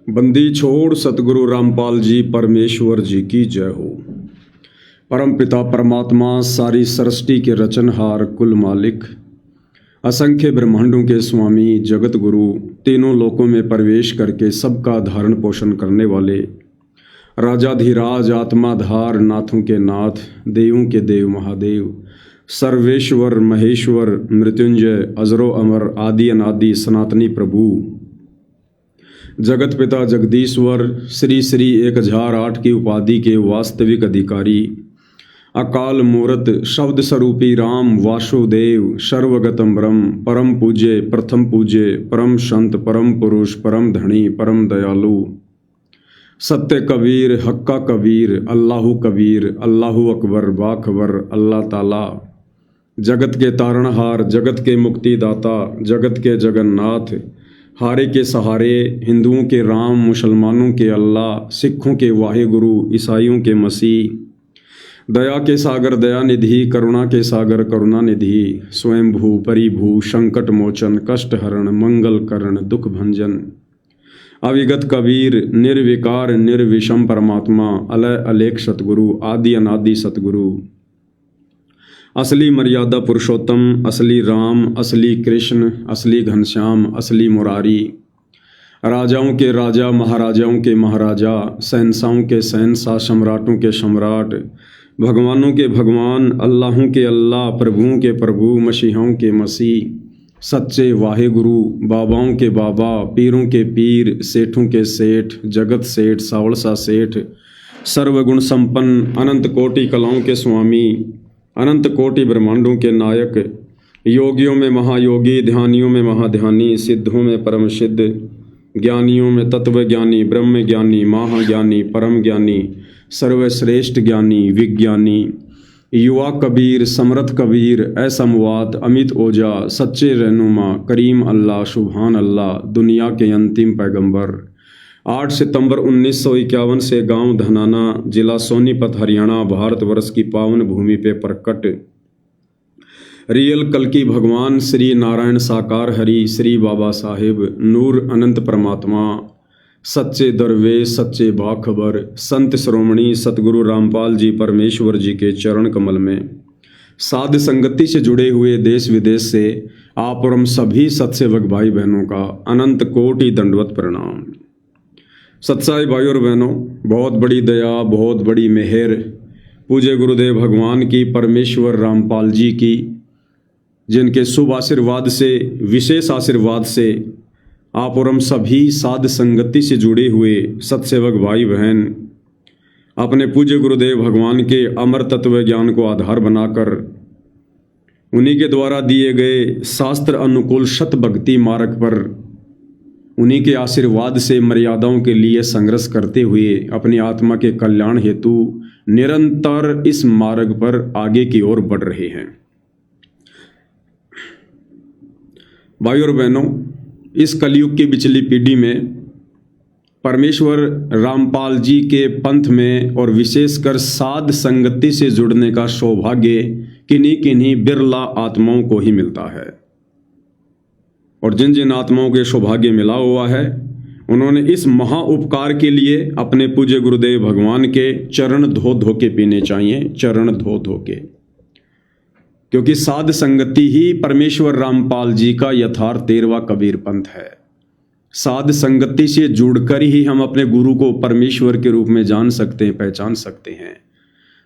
बंदी छोड़ सतगुरु रामपाल जी परमेश्वर जी की जय हो। परम पिता परमात्मा सारी सृष्टि के रचनहार कुल मालिक असंख्य ब्रह्मांडों के स्वामी जगत गुरु तीनों लोकों में प्रवेश करके सबका धारण पोषण करने वाले राजाधिराज आत्माधार नाथों के नाथ देवों के देव महादेव सर्वेश्वर महेश्वर मृत्युंजय अजरो अमर आदि अनादि सनातनी प्रभु जगत पिता जगदीश्वर श्री श्री 1008 की उपाधि के वास्तविक अधिकारी अकाल मूर्त शब्द स्वरूपी राम वासुदेव सर्वगतम ब्रह्म परम पूज्य प्रथम पूज्य परम संत परम पुरुष परम धनी परम दयालु सत्य कबीर हक्का कबीर अल्लाहु कबीर अल्लाहु अकबर बाखबर अल्लाह ताला जगत के तारणहार जगत के मुक्तिदाता जगत के जगन्नाथ हारे के सहारे हिंदुओं के राम मुसलमानों के अल्लाह सिखों के वाहेगुरु ईसाइयों के मसीह दया के सागर दया निधि करुणा के सागर करुणा निधि स्वयंभू परिभू संकट मोचन कष्ट हरण मंगल करण दुख भंजन अविगत कबीर निर्विकार निर्विषम परमात्मा अलय अलेख सतगुरु आदि अनादि सतगुरु असली मर्यादा पुरुषोत्तम असली राम असली कृष्ण असली घनश्याम असली मुरारी राजाओं के राजा महाराजाओं के महाराजा शहंशाहों के शहंशाह सम्राटों के सम्राट भगवानों के भगवान अल्लाहों के अल्लाह प्रभुओं के प्रभु मसीहों के मसीह सच्चे वाहेगुरु बाबाओं के बाबा पीरों के पीर सेठों के सेठ जगत सेठ सावलसा सेठ सर्वगुण संपन्न अनंत कोटि कलाओं के स्वामी अनंत कोटि ब्रह्मांडों के नायक योगियों में महायोगी ध्यानियों में महाध्यानी सिद्धों में परम सिद्ध ज्ञानियों में तत्व ज्ञानी ब्रह्म ज्ञानी महाज्ञानी परम ज्ञानी सर्वश्रेष्ठ ज्ञानी विज्ञानी युवा कबीर समर्थ कबीर असमवाद अमित ओझा सच्चे रहनुमा करीम अल्लाह सुभान अल्लाह दुनिया के अंतिम पैगंबर 8 सितंबर 1951 से गांव धनाना जिला सोनीपत हरियाणा भारतवर्ष की पावन भूमि पे प्रकट रियल कल्कि भगवान श्री नारायण साकार हरि श्री बाबा साहेब नूर अनंत परमात्मा सच्चे दरवेश सच्चे बाखबर संत श्रोमणी सतगुरु रामपाल जी परमेश्वर जी के चरण कमल में साध संगति से जुड़े हुए देश विदेश से आप और हम सभी सत्सेवक भाई बहनों का अनंत कोटि दंडवत प्रणाम। सत्साई भाई और बहनों, बहुत बड़ी दया बहुत बड़ी मेहर पूज्य गुरुदेव भगवान की परमेश्वर रामपाल जी की जिनके शुभ आशीर्वाद से विशेष आशीर्वाद से आप और हम सभी साध संगति से जुड़े हुए सत्सेवक भाई बहन अपने पूज्य गुरुदेव भगवान के अमर तत्व ज्ञान को आधार बनाकर उन्हीं के द्वारा दिए गए शास्त्र अनुकूल सत भक्ति मार्ग पर उन्हीं के आशीर्वाद से मर्यादाओं के लिए संघर्ष करते हुए अपनी आत्मा के कल्याण हेतु निरंतर इस मार्ग पर आगे की ओर बढ़ रहे हैं। भाई और बहनों, इस कलयुग की बिचली पीढ़ी में परमेश्वर रामपाल जी के पंथ में और विशेषकर साध संगति से जुड़ने का सौभाग्य किन्हीं किन्हीं बिरला आत्माओं को ही मिलता है। और जिन जिन आत्माओं के सौभाग्य मिला हुआ है उन्होंने इस महा उपकार के लिए अपने पूज्य गुरुदेव भगवान के चरण धो धो के पीने चाहिए, चरण धो धो के, क्योंकि साध संगति ही परमेश्वर रामपाल जी का यथार्थ 13वां कबीर पंथ है। साध संगति से जुड़कर ही हम अपने गुरु को परमेश्वर के रूप में जान सकते हैं, पहचान सकते हैं।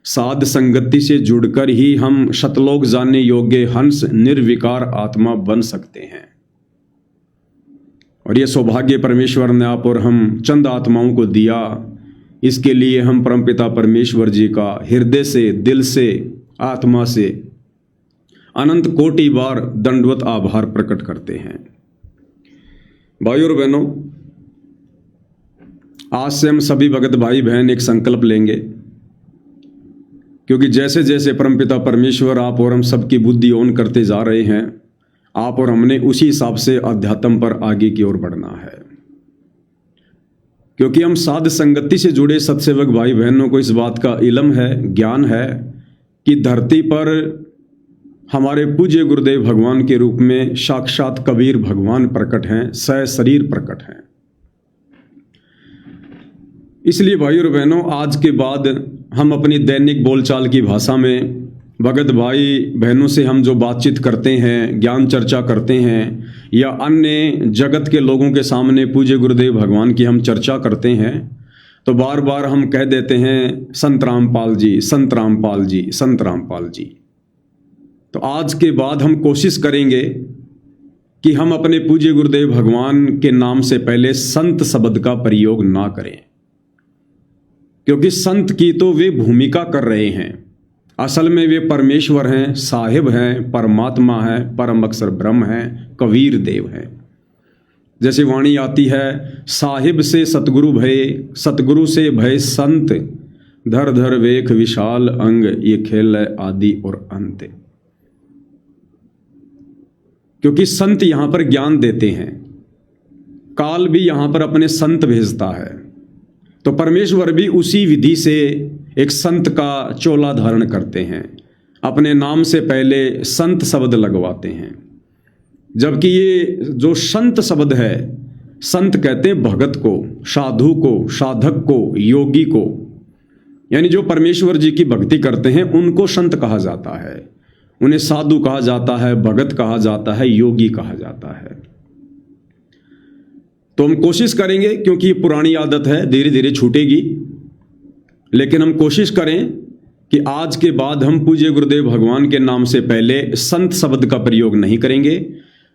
साध संगति से जुड़कर ही हम शतलोक जानने योग्य हंस निर्विकार आत्मा बन सकते हैं। और ये सौभाग्य परमेश्वर ने आप और हम चंद आत्माओं को दिया। इसके लिए हम परमपिता परमेश्वर जी का हृदय से, दिल से, आत्मा से अनंत कोटि बार दंडवत आभार प्रकट करते हैं। भाई और बहनों, आज से हम सभी भगत भाई बहन एक संकल्प लेंगे, क्योंकि जैसे जैसे परमपिता परमेश्वर आप और हम सबकी बुद्धि ओन करते जा रहे हैं, आप और हमने उसी हिसाब से अध्यात्म पर आगे की ओर बढ़ना है। क्योंकि हम साध संगति से जुड़े सत्सेवक भाई बहनों को इस बात का इल्म है, ज्ञान है कि धरती पर हमारे पूज्य गुरुदेव भगवान के रूप में साक्षात कबीर भगवान प्रकट हैं, सशरीर प्रकट हैं। इसलिए भाई और बहनों, आज के बाद हम अपनी दैनिक बोलचाल की भाषा में भगत भाई बहनों से हम जो बातचीत करते हैं, ज्ञान चर्चा करते हैं, या अन्य जगत के लोगों के सामने पूज्य गुरुदेव भगवान की हम चर्चा करते हैं, तो बार बार हम कह देते हैं संत रामपाल जी, संत रामपाल जी, संत रामपाल जी। तो आज के बाद हम कोशिश करेंगे कि हम अपने पूज्य गुरुदेव भगवान के नाम से पहले संत शब्द का प्रयोग ना करें, क्योंकि संत की तो वे भूमिका कर रहे हैं, असल में वे परमेश्वर हैं, साहिब हैं, परमात्मा है, परम अक्षर ब्रह्म हैं, कबीर देव हैं। जैसे वाणी आती है, साहिब से सतगुरु भय, सतगुरु से भय संत, धर धर वेख विशाल अंग, ये खेल है आदि और अंत। क्योंकि संत यहां पर ज्ञान देते हैं, काल भी यहां पर अपने संत भेजता है, तो परमेश्वर भी उसी विधि से एक संत का चोला धारण करते हैं, अपने नाम से पहले संत शब्द लगवाते हैं। जबकि ये जो संत शब्द है, संत कहते हैं भगत को, साधु को, साधक को, योगी को, यानी जो परमेश्वर जी की भक्ति करते हैं उनको संत कहा जाता है। उन्हें साधु कहा जाता है, भगत कहा जाता है, योगी कहा जाता है। तो हम कोशिश करेंगे, क्योंकि ये पुरानी आदत है, धीरे धीरे छूटेगी, लेकिन हम कोशिश करें कि आज के बाद हम पूज्य गुरुदेव भगवान के नाम से पहले संत शब्द का प्रयोग नहीं करेंगे।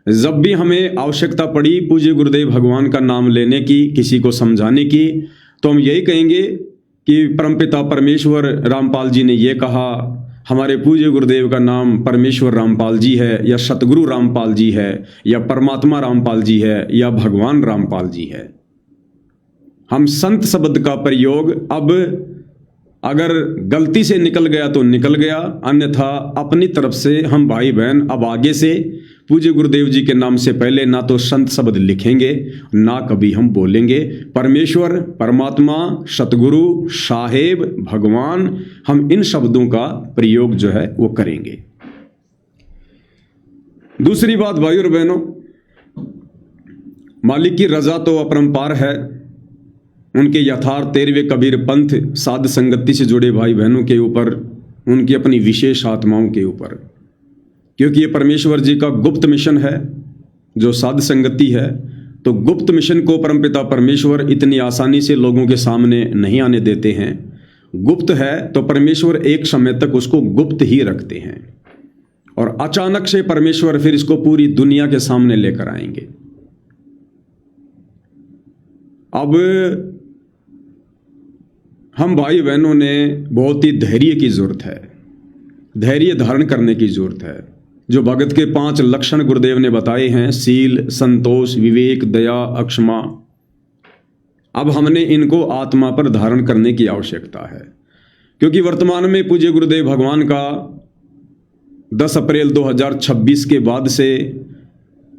जब भी हमें आवश्यकता पड़ी पूज्य गुरुदेव भगवान का नाम लेने की, किसी को समझाने की, तो हम यही कहेंगे कि परमपिता परमेश्वर रामपाल जी ने ये कहा, हमारे पूज्य गुरुदेव का नाम परमेश्वर रामपाल जी है, या सतगुरु रामपाल जी है, या परमात्मा रामपाल जी है, या भगवान रामपाल जी है। हम संत शब्द का प्रयोग अब अगर गलती से निकल गया तो निकल गया, अन्यथा अपनी तरफ से हम भाई बहन अब आगे से पूज्य गुरुदेव जी के नाम से पहले ना तो संत शब्द लिखेंगे, ना कभी हम बोलेंगे। परमेश्वर, परमात्मा, सतगुरु, साहेब, भगवान, हम इन शब्दों का प्रयोग जो है वो करेंगे। दूसरी बात भाई और बहनों, मालिक की रजा तो अपरंपार है। उनके यथार्थ 13वें कबीर पंथ साध संगति से जुड़े भाई बहनों के ऊपर, उनकी अपनी विशेष आत्माओं के ऊपर, क्योंकि ये परमेश्वर जी का गुप्त मिशन है जो साध संगति है। तो गुप्त मिशन को परमपिता परमेश्वर इतनी आसानी से लोगों के सामने नहीं आने देते हैं। गुप्त है तो परमेश्वर एक समय तक उसको गुप्त ही रखते हैं, और अचानक से परमेश्वर फिर इसको पूरी दुनिया के सामने लेकर आएंगे। अब हम भाई बहनों ने बहुत ही धैर्य की जरूरत है, धैर्य धारण करने की जरूरत है। जो भगत के 5 लक्षण गुरुदेव ने बताए हैं, शील, संतोष, विवेक, दया, अक्षमा, अब हमने इनको आत्मा पर धारण करने की आवश्यकता है। क्योंकि वर्तमान में पूज्य गुरुदेव भगवान का 10 अप्रैल 2026 के बाद से,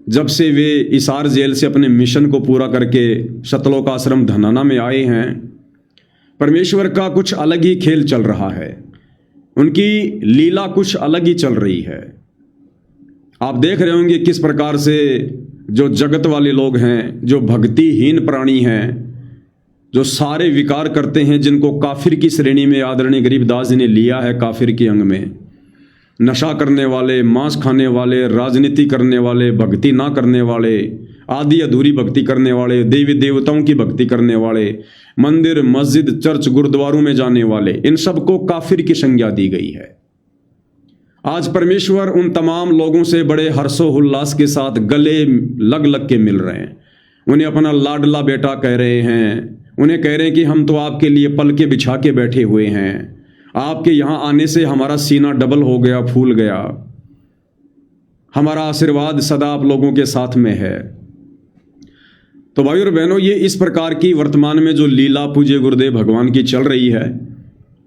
जब से वे इसार जेल से अपने मिशन को पूरा करके सतलोक आश्रम धनाना में आए हैं, परमेश्वर का कुछ अलग ही खेल चल रहा है। उनकी लीला कुछ अलग ही चल रही है। आप देख रहे होंगे किस प्रकार से जो जगत वाले लोग हैं, जो भक्तिहीन प्राणी हैं, जो सारे विकार करते हैं, जिनको काफिर की श्रेणी में आदरणीय गरीबदास जी ने लिया है, काफिर के अंग में, नशा करने वाले, मांस खाने वाले, राजनीति करने वाले, भक्ति ना करने वाले, आधी अधूरी भक्ति करने वाले, देवी देवताओं की भक्ति करने वाले, मंदिर, मस्जिद, चर्च, गुरुद्वारों में जाने वाले, इन सबको काफिर की संज्ञा दी गई है। आज परमेश्वर उन तमाम लोगों से बड़े हर्षोल्लास के साथ गले लग लग के मिल रहे हैं। उन्हें अपना लाडला बेटा कह रहे हैं, उन्हें कह रहे हैं कि हम तो आपके लिए पलके बिछा के बैठे हुए हैं, आपके यहाँ आने से हमारा सीना डबल हो गया, फूल गया, हमारा आशीर्वाद सदा आप लोगों के साथ में है। तो भाई और बहनों, ये इस प्रकार की वर्तमान में जो लीला पूज्य गुरुदेव भगवान की चल रही है,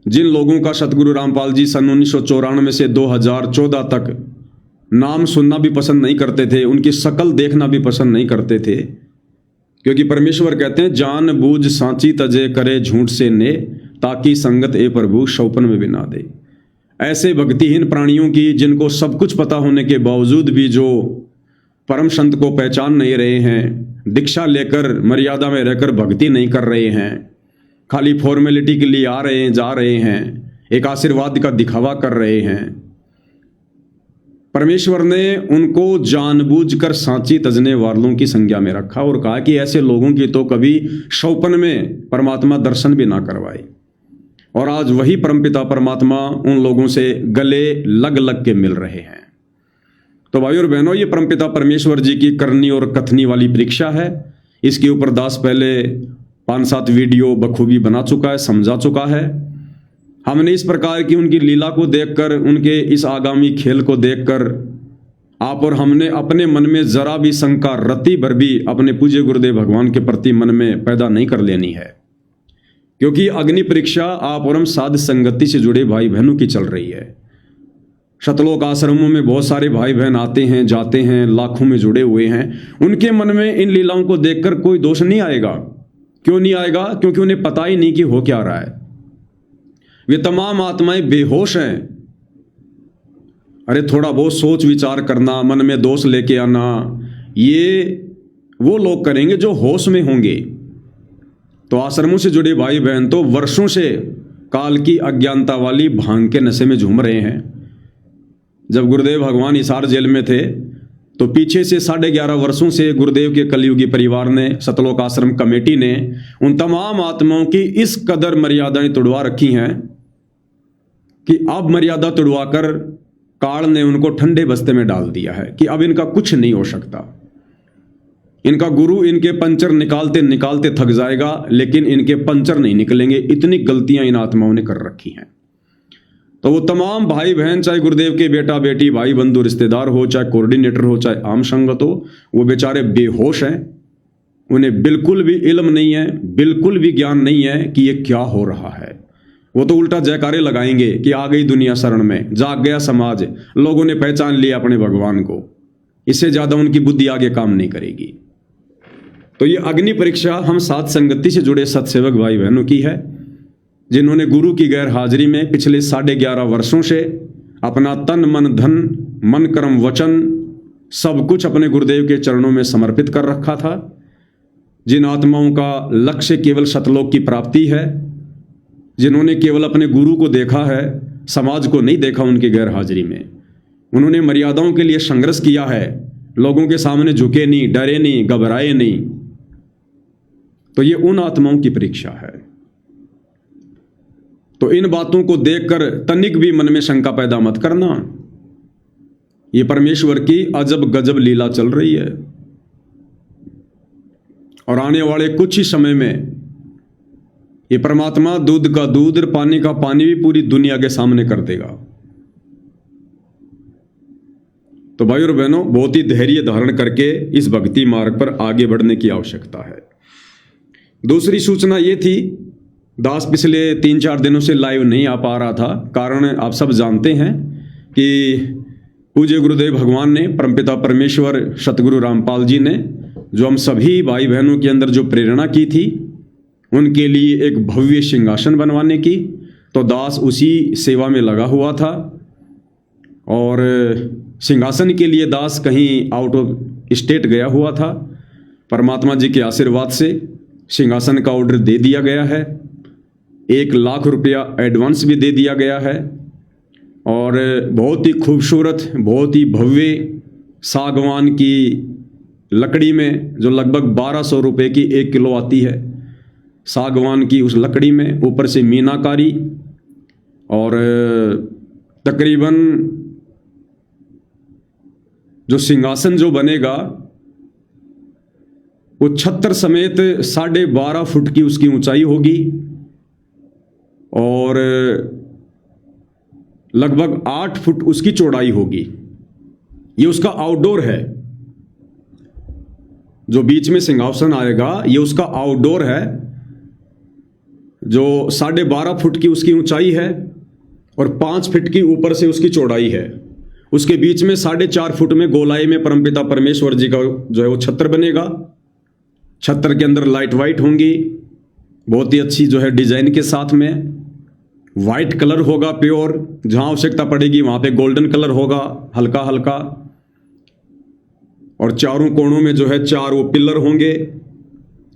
जिन लोगों का सतगुरु रामपाल जी सन 1994 से 2014 तक नाम सुनना भी पसंद नहीं करते थे, उनकी शक्ल देखना भी पसंद नहीं करते थे, क्योंकि परमेश्वर कहते हैं जान बूझ सांची तजे करे झूठ से ने, ताकि संगत ए प्रभु सौपन में भी ना दे। ऐसे भक्तिहीन प्राणियों की, जिनको सब कुछ पता होने के बावजूद भी जो परम संत को पहचान नहीं रहे हैं, दीक्षा लेकर मर्यादा में रहकर भक्ति नहीं कर रहे हैं, खाली फॉर्मेलिटी के लिए आ रहे हैं, जा रहे हैं, एक आशीर्वाद का दिखावा कर रहे हैं। परमेश्वर ने उनको जानबूझकर सांची तजने वालों की संज्ञा में रखा और कहा कि ऐसे लोगों की तो कभी शौपन में परमात्मा दर्शन भी ना करवाए। और आज वही परमपिता परमात्मा उन लोगों से गले लग लग के मिल रहे हैं। तो भाई और बहनों, ये परमपिता परमेश्वर जी की करनी और कथनी वाली परीक्षा है। इसके ऊपर दास पहले 5-7 वीडियो बखूबी बना चुका है, समझा चुका है। हमने इस प्रकार की उनकी लीला को देखकर, उनके इस आगामी खेल को देखकर आप और हमने अपने मन में जरा भी शंका रत्ती भर भी अपने पूज्य गुरुदेव भगवान के प्रति मन में पैदा नहीं कर लेनी है, क्योंकि अग्नि परीक्षा आप और हम साध संगति से जुड़े भाई बहनों की चल रही है। शतलोक आश्रमों में बहुत सारे भाई बहन आते हैं, जाते हैं, लाखों में जुड़े हुए हैं। उनके मन में इन लीलाओं को देखकर कोई दोष नहीं आएगा। क्यों नहीं आएगा? क्योंकि उन्हें पता ही नहीं कि हो क्या रहा है। वे तमाम आत्माएं बेहोश हैं। अरे थोड़ा बहुत सोच विचार करना, मन में दोष लेके आना, ये वो लोग करेंगे जो होश में होंगे। तो आश्रमों से जुड़े भाई बहन तो वर्षों से काल की अज्ञानता वाली भांग के नशे में झूम रहे हैं। जब गुरुदेव भगवान हिसार जेल में थे तो पीछे से 11.5 वर्षों से गुरुदेव के कलयुगी परिवार ने, सतलोक आश्रम कमेटी ने उन तमाम आत्माओं की इस कदर मर्यादाएं तोड़वा रखी हैं कि अब मर्यादा तोड़वाकर काल ने उनको ठंडे बस्ते में डाल दिया है कि अब इनका कुछ नहीं हो सकता। इनका गुरु इनके पंचर निकालते निकालते थक जाएगा, लेकिन इनके पंचर नहीं निकलेंगे। इतनी गलतियां इन आत्माओं ने कर रखी हैं। तो वो तमाम भाई बहन, चाहे गुरुदेव के बेटा बेटी, भाई बंधु रिश्तेदार हो, चाहे कोऑर्डिनेटर हो, चाहे आम संगत हो, वो बेचारे बेहोश हैं। उन्हें बिल्कुल भी इल्म नहीं है, बिल्कुल भी ज्ञान नहीं है कि ये क्या हो रहा है। वो तो उल्टा जयकारे लगाएंगे कि आ गई दुनिया शरण में, जाग गया समाज, लोगों ने पहचान लिया अपने भगवान को। इससे ज्यादा उनकी बुद्धि आगे काम नहीं करेगी। तो ये अग्नि परीक्षा हम साथ संगति से जुड़े सत्सेवक भाई बहनों की है, जिन्होंने गुरु की गैर हाजिरी में पिछले 11.5 वर्षों से अपना तन मन धन, मन कर्म वचन सब कुछ अपने गुरुदेव के चरणों में समर्पित कर रखा था। जिन आत्माओं का लक्ष्य केवल सतलोक की प्राप्ति है, जिन्होंने केवल अपने गुरु को देखा है, समाज को नहीं देखा उनकी गैर हाजिरी में, उन्होंने मर्यादाओं के लिए संघर्ष किया है, लोगों के सामने झुके नहीं, डरे नहीं, घबराए नहीं। तो ये उन आत्माओं की परीक्षा है। तो इन बातों को देखकर तनिक भी मन में शंका पैदा मत करना। ये परमेश्वर की अजब गजब लीला चल रही है और आने वाले कुछ ही समय में ये परमात्मा दूध का दूध, पानी का पानी भी पूरी दुनिया के सामने कर देगा। तो भाई और बहनों, बहुत ही धैर्य धारण करके इस भक्ति मार्ग पर आगे बढ़ने की आवश्यकता है। दूसरी सूचना ये थी, दास पिछले 3-4 दिनों से लाइव नहीं आ पा रहा था। कारण आप सब जानते हैं कि पूज्य गुरुदेव भगवान ने, परमपिता परमेश्वर सतगुरु रामपाल जी ने जो हम सभी भाई बहनों के अंदर जो प्रेरणा की थी, उनके लिए एक भव्य सिंहासन बनवाने की, तो दास उसी सेवा में लगा हुआ था। और सिंहासन के लिए दास कहीं आउट ऑफ स्टेट गया हुआ था। परमात्मा जी के आशीर्वाद से सिंहासन का ऑर्डर दे दिया गया है, 1 लाख रुपया एडवांस भी दे दिया गया है। और बहुत ही खूबसूरत, बहुत ही भव्य सागवान की लकड़ी में, जो लगभग 1200 रुपये की 1 किलो आती है, सागवान की उस लकड़ी में ऊपर से मीनाकारी, और तकरीबन जो सिंहासन जो बनेगा वो छत्र समेत 12.5 फुट की उसकी ऊंचाई होगी और लगभग 8 फुट उसकी चौड़ाई होगी। ये उसका आउटडोर है। जो बीच में सिंहासन आएगा ये उसका आउटडोर है, जो 12.5 फुट की उसकी ऊंचाई है और 5 फीट की ऊपर से उसकी चौड़ाई है। उसके बीच में 4.5 फुट में गोलाई में परमपिता परमेश्वर जी का जो है वो छत्र बनेगा। छत्र के अंदर लाइट वाइट होंगी, बहुत ही अच्छी जो है डिजाइन के साथ में। वाइट कलर होगा प्योर, जहां आवश्यकता पड़ेगी वहां पे गोल्डन कलर होगा हल्का हल्का। और चारों कोणों में जो है 4 वो पिलर होंगे,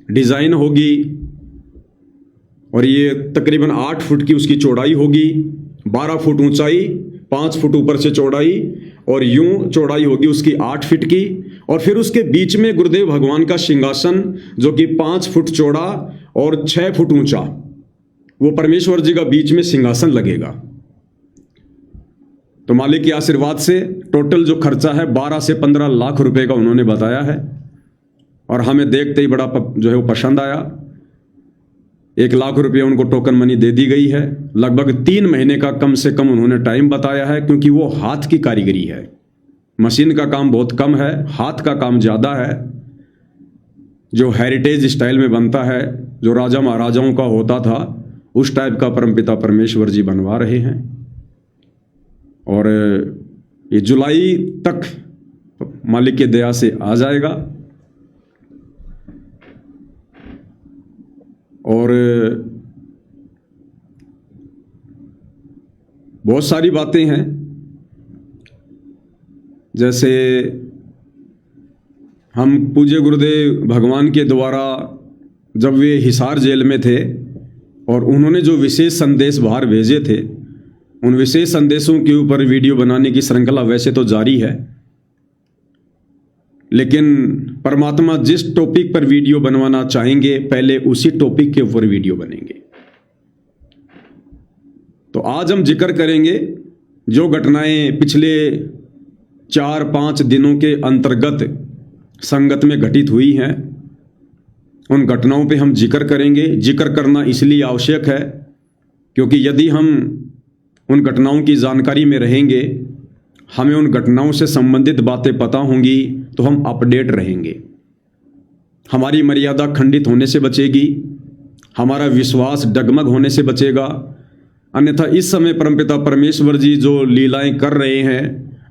डिजाइन होगी। और ये तकरीबन 8 फुट की उसकी चौड़ाई होगी, 12 फुट ऊंचाई, 5 फुट ऊपर से चौड़ाई, और यूं चौड़ाई होगी उसकी 8 फीट की। और फिर उसके बीच में गुरुदेव भगवान का सिंहासन जो कि 5 फुट चौड़ा और 6 फुट ऊंचा, वो परमेश्वर जी का बीच में सिंहासन लगेगा। तो मालिक के आशीर्वाद से टोटल जो खर्चा है 12 से 15 लाख रुपए का उन्होंने बताया है, और हमें देखते ही बड़ा जो है वो पसंद आया। 1 लाख रुपये उनको टोकन मनी दे दी गई है। लगभग 3 महीने का कम से कम उन्होंने टाइम बताया है, क्योंकि वो हाथ की कारीगरी है, मशीन का काम बहुत कम है, हाथ का काम ज़्यादा है। जो हेरिटेज स्टाइल में बनता है, जो राजा महाराजाओं का होता था, उस टाइप का परमपिता परमेश्वर जी बनवा रहे हैं। और ये जुलाई तक मालिक के दया से आ जाएगा। और बहुत सारी बातें हैं, जैसे हम पूज्य गुरुदेव भगवान के द्वारा जब वे हिसार जेल में थे और उन्होंने जो विशेष संदेश बाहर भेजे थे, उन विशेष संदेशों के ऊपर वीडियो बनाने की श्रृंखला वैसे तो जारी है, लेकिन परमात्मा जिस टॉपिक पर वीडियो बनवाना चाहेंगे पहले उसी टॉपिक के ऊपर वीडियो बनेंगे। तो आज हम जिक्र करेंगे जो घटनाएं पिछले 4-5 दिनों के अंतर्गत संगत में घटित हुई हैं, उन घटनाओं पे हम जिक्र करेंगे। जिक्र करना इसलिए आवश्यक है क्योंकि यदि हम उन घटनाओं की जानकारी में रहेंगे, हमें उन घटनाओं से संबंधित बातें पता होंगी, तो हम अपडेट रहेंगे। हमारी मर्यादा खंडित होने से बचेगी, हमारा विश्वास डगमग होने से बचेगा। अन्यथा इस समय परमपिता परमेश्वर जी जो लीलाएं कर रहे हैं,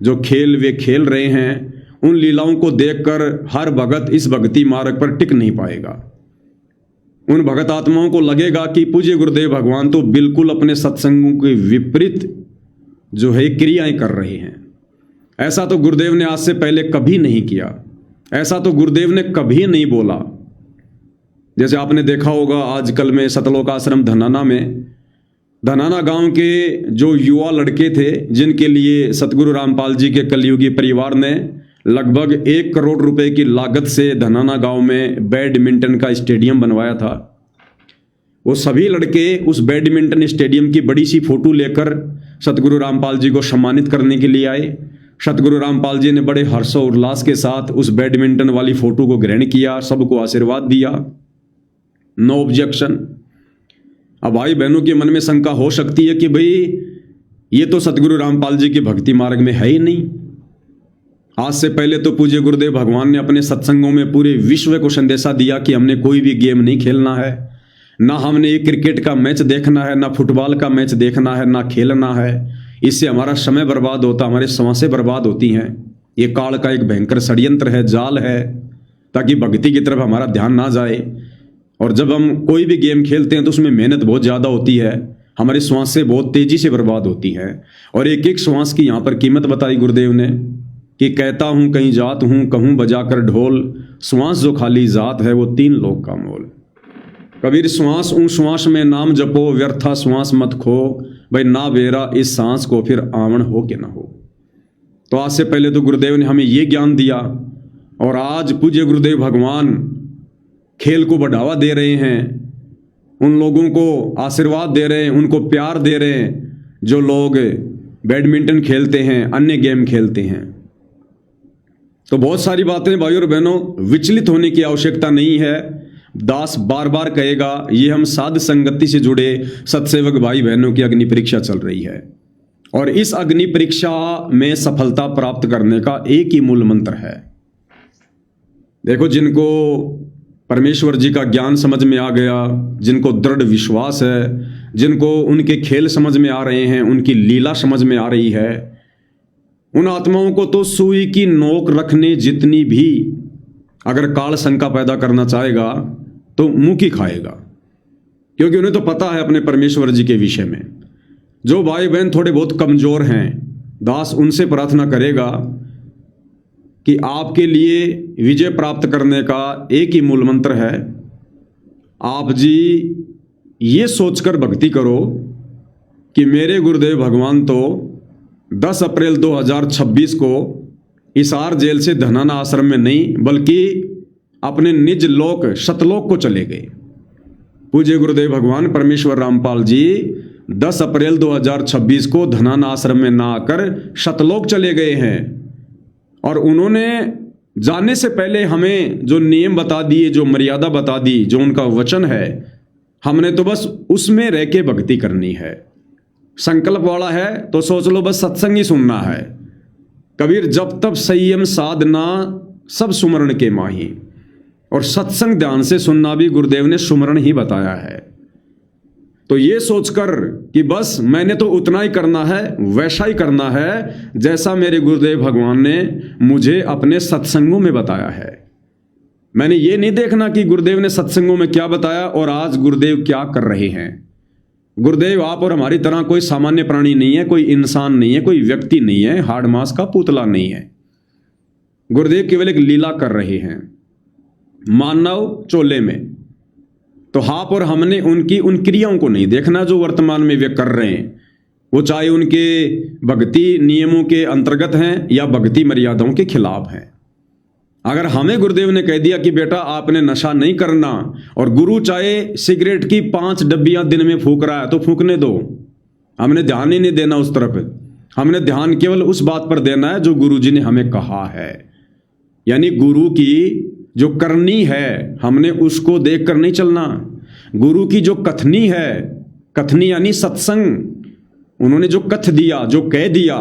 जो खेल वे खेल रहे हैं, उन लीलाओं को देखकर हर भगत इस भक्ति मार्ग पर टिक नहीं पाएगा। उन भगत आत्माओं को लगेगा कि पूज्य गुरुदेव भगवान तो बिल्कुल अपने सत्संगों के विपरीत जो है क्रियाएं कर रहे हैं। ऐसा तो गुरुदेव ने आज से पहले कभी नहीं किया, ऐसा तो गुरुदेव ने कभी नहीं बोला। जैसे आपने देखा होगा आजकल में सतलोक आश्रम धनाना गांव के जो युवा लड़के थे, जिनके लिए सतगुरु रामपाल जी के कलयुगी परिवार ने लगभग 1 करोड़ रुपए की लागत से धनाना गांव में बैडमिंटन का स्टेडियम बनवाया था, वो सभी लड़के उस बैडमिंटन स्टेडियम की बड़ी सी फोटो लेकर सतगुरु रामपाल जी को सम्मानित करने के लिए आए। सतगुरु रामपाल जी ने बड़े हर्षोल्लास के साथ उस बैडमिंटन वाली फोटो को ग्रहण किया, सबको आशीर्वाद दिया, नो ऑब्जेक्शन। अब भाई बहनों के मन में शंका हो सकती है कि भाई ये तो सतगुरु रामपाल जी के भक्ति मार्ग में है ही नहीं। आज से पहले तो पूज्य गुरुदेव भगवान ने अपने सत्संगों में पूरे विश्व को संदेशा दिया कि हमने कोई भी गेम नहीं खेलना है, ना हमने एक क्रिकेट का मैच देखना है, ना फुटबॉल का मैच देखना है, ना खेलना है। इससे हमारा समय बर्बाद होता, हमारे सांसें बर्बाद होती हैं। ये काल का एक भयंकर षड्यंत्र है, जाल है, ताकि भक्ति की तरफ हमारा ध्यान ना जाए। और जब हम कोई भी गेम खेलते हैं तो उसमें मेहनत बहुत ज़्यादा होती है, हमारी सांसें बहुत तेज़ी से बर्बाद होती हैं। और एक एक श्वास की यहाँ पर कीमत बताई गुरुदेव ने कि कहता हूँ कहीं जात हूँ, कहूँ बजा कर ढोल, श्वास जो खाली जात है वो 3 लोक का मोल। कबीर श्वास ऊँ श्वास में नाम जपो, व्यर्था श्वास मत खो, भाई ना बेरा इस सांस को फिर आवन हो के ना हो। तो आज से पहले तो गुरुदेव ने हमें ये ज्ञान दिया, और आज पूज्य गुरुदेव भगवान खेल को बढ़ावा दे रहे हैं, उन लोगों को आशीर्वाद दे रहे हैं, उनको प्यार दे रहे हैं जो लोग बैडमिंटन खेलते हैं, अन्य गेम खेलते हैं। तो बहुत सारी बातें भाई और बहनों, विचलित होने की आवश्यकता नहीं है। दास बार बार कहेगा, ये हम साध संगति से जुड़े सत्सेवक भाई बहनों की अग्नि परीक्षा चल रही है, और इस अग्नि परीक्षा में सफलता प्राप्त करने का एक ही मूल मंत्र है। देखो, जिनको परमेश्वर जी का ज्ञान समझ में आ गया, जिनको दृढ़ विश्वास है, जिनको उनके खेल समझ में आ रहे हैं, उनकी लीला समझ में आ रही है, उन आत्माओं को तो सुई की नोक रखने जितनी भी अगर काल शंका पैदा करना चाहेगा तो मुंह की खाएगा, क्योंकि उन्हें तो पता है अपने परमेश्वर जी के विषय में। जो भाई बहन थोड़े बहुत कमजोर हैं, दास उनसे प्रार्थना करेगा कि आपके लिए विजय प्राप्त करने का एक ही मूल मंत्र है, आप जी ये सोचकर भक्ति करो कि मेरे गुरुदेव भगवान तो 10 अप्रैल 2026 को हिसार जेल से धनाना आश्रम में नहीं बल्कि अपने निज लोक सतलोक को चले गए। पूज्य गुरुदेव भगवान परमेश्वर रामपाल जी 10 अप्रैल 2026 को धनाना आश्रम में ना आकर सतलोक चले गए हैं और उन्होंने जाने से पहले हमें जो नियम बता दिए, जो मर्यादा बता दी, जो उनका वचन है, हमने तो बस उसमें रह के भक्ति करनी है। संकल्प वाला है तो सोच लो बस सत्संग ही सुनना है। कबीर जब तब संयम साधना सब सुमरण के माही, और सत्संग ध्यान से सुनना भी गुरुदेव ने सुमरण ही बताया है। तो ये सोचकर कि बस मैंने तो उतना ही करना है, वैसा ही करना है जैसा मेरे गुरुदेव भगवान ने मुझे अपने सत्संगों में बताया है। मैंने ये नहीं देखना कि गुरुदेव ने सत्संगों में क्या बताया और आज गुरुदेव क्या कर रहे हैं। गुरुदेव आप और हमारी तरह कोई सामान्य प्राणी नहीं है, कोई इंसान नहीं है, कोई व्यक्ति नहीं है, हाड़ मांस का पुतला नहीं है। गुरुदेव केवल एक लीला कर रहे हैं मानव चोले में। तो आप और हमने उनकी उन क्रियाओं को नहीं देखना जो वर्तमान में वे कर रहे हैं, वो चाहे उनके भक्ति नियमों के अंतर्गत हैं या भक्ति मर्यादाओं के खिलाफ हैं। अगर हमें गुरुदेव ने कह दिया कि बेटा आपने नशा नहीं करना, और गुरु चाहे सिगरेट की 5 डब्बियां दिन में फूंक रहा है तो फूंकने दो, हमने ध्यान ही नहीं देना उस तरफ। हमने ध्यान केवल उस बात पर देना है जो गुरु जी ने हमें कहा है, यानी गुरु की जो करनी है हमने उसको देख कर नहीं चलना। गुरु की जो कथनी है, कथनी यानी सत्संग, उन्होंने जो कथ दिया, जो कह दिया,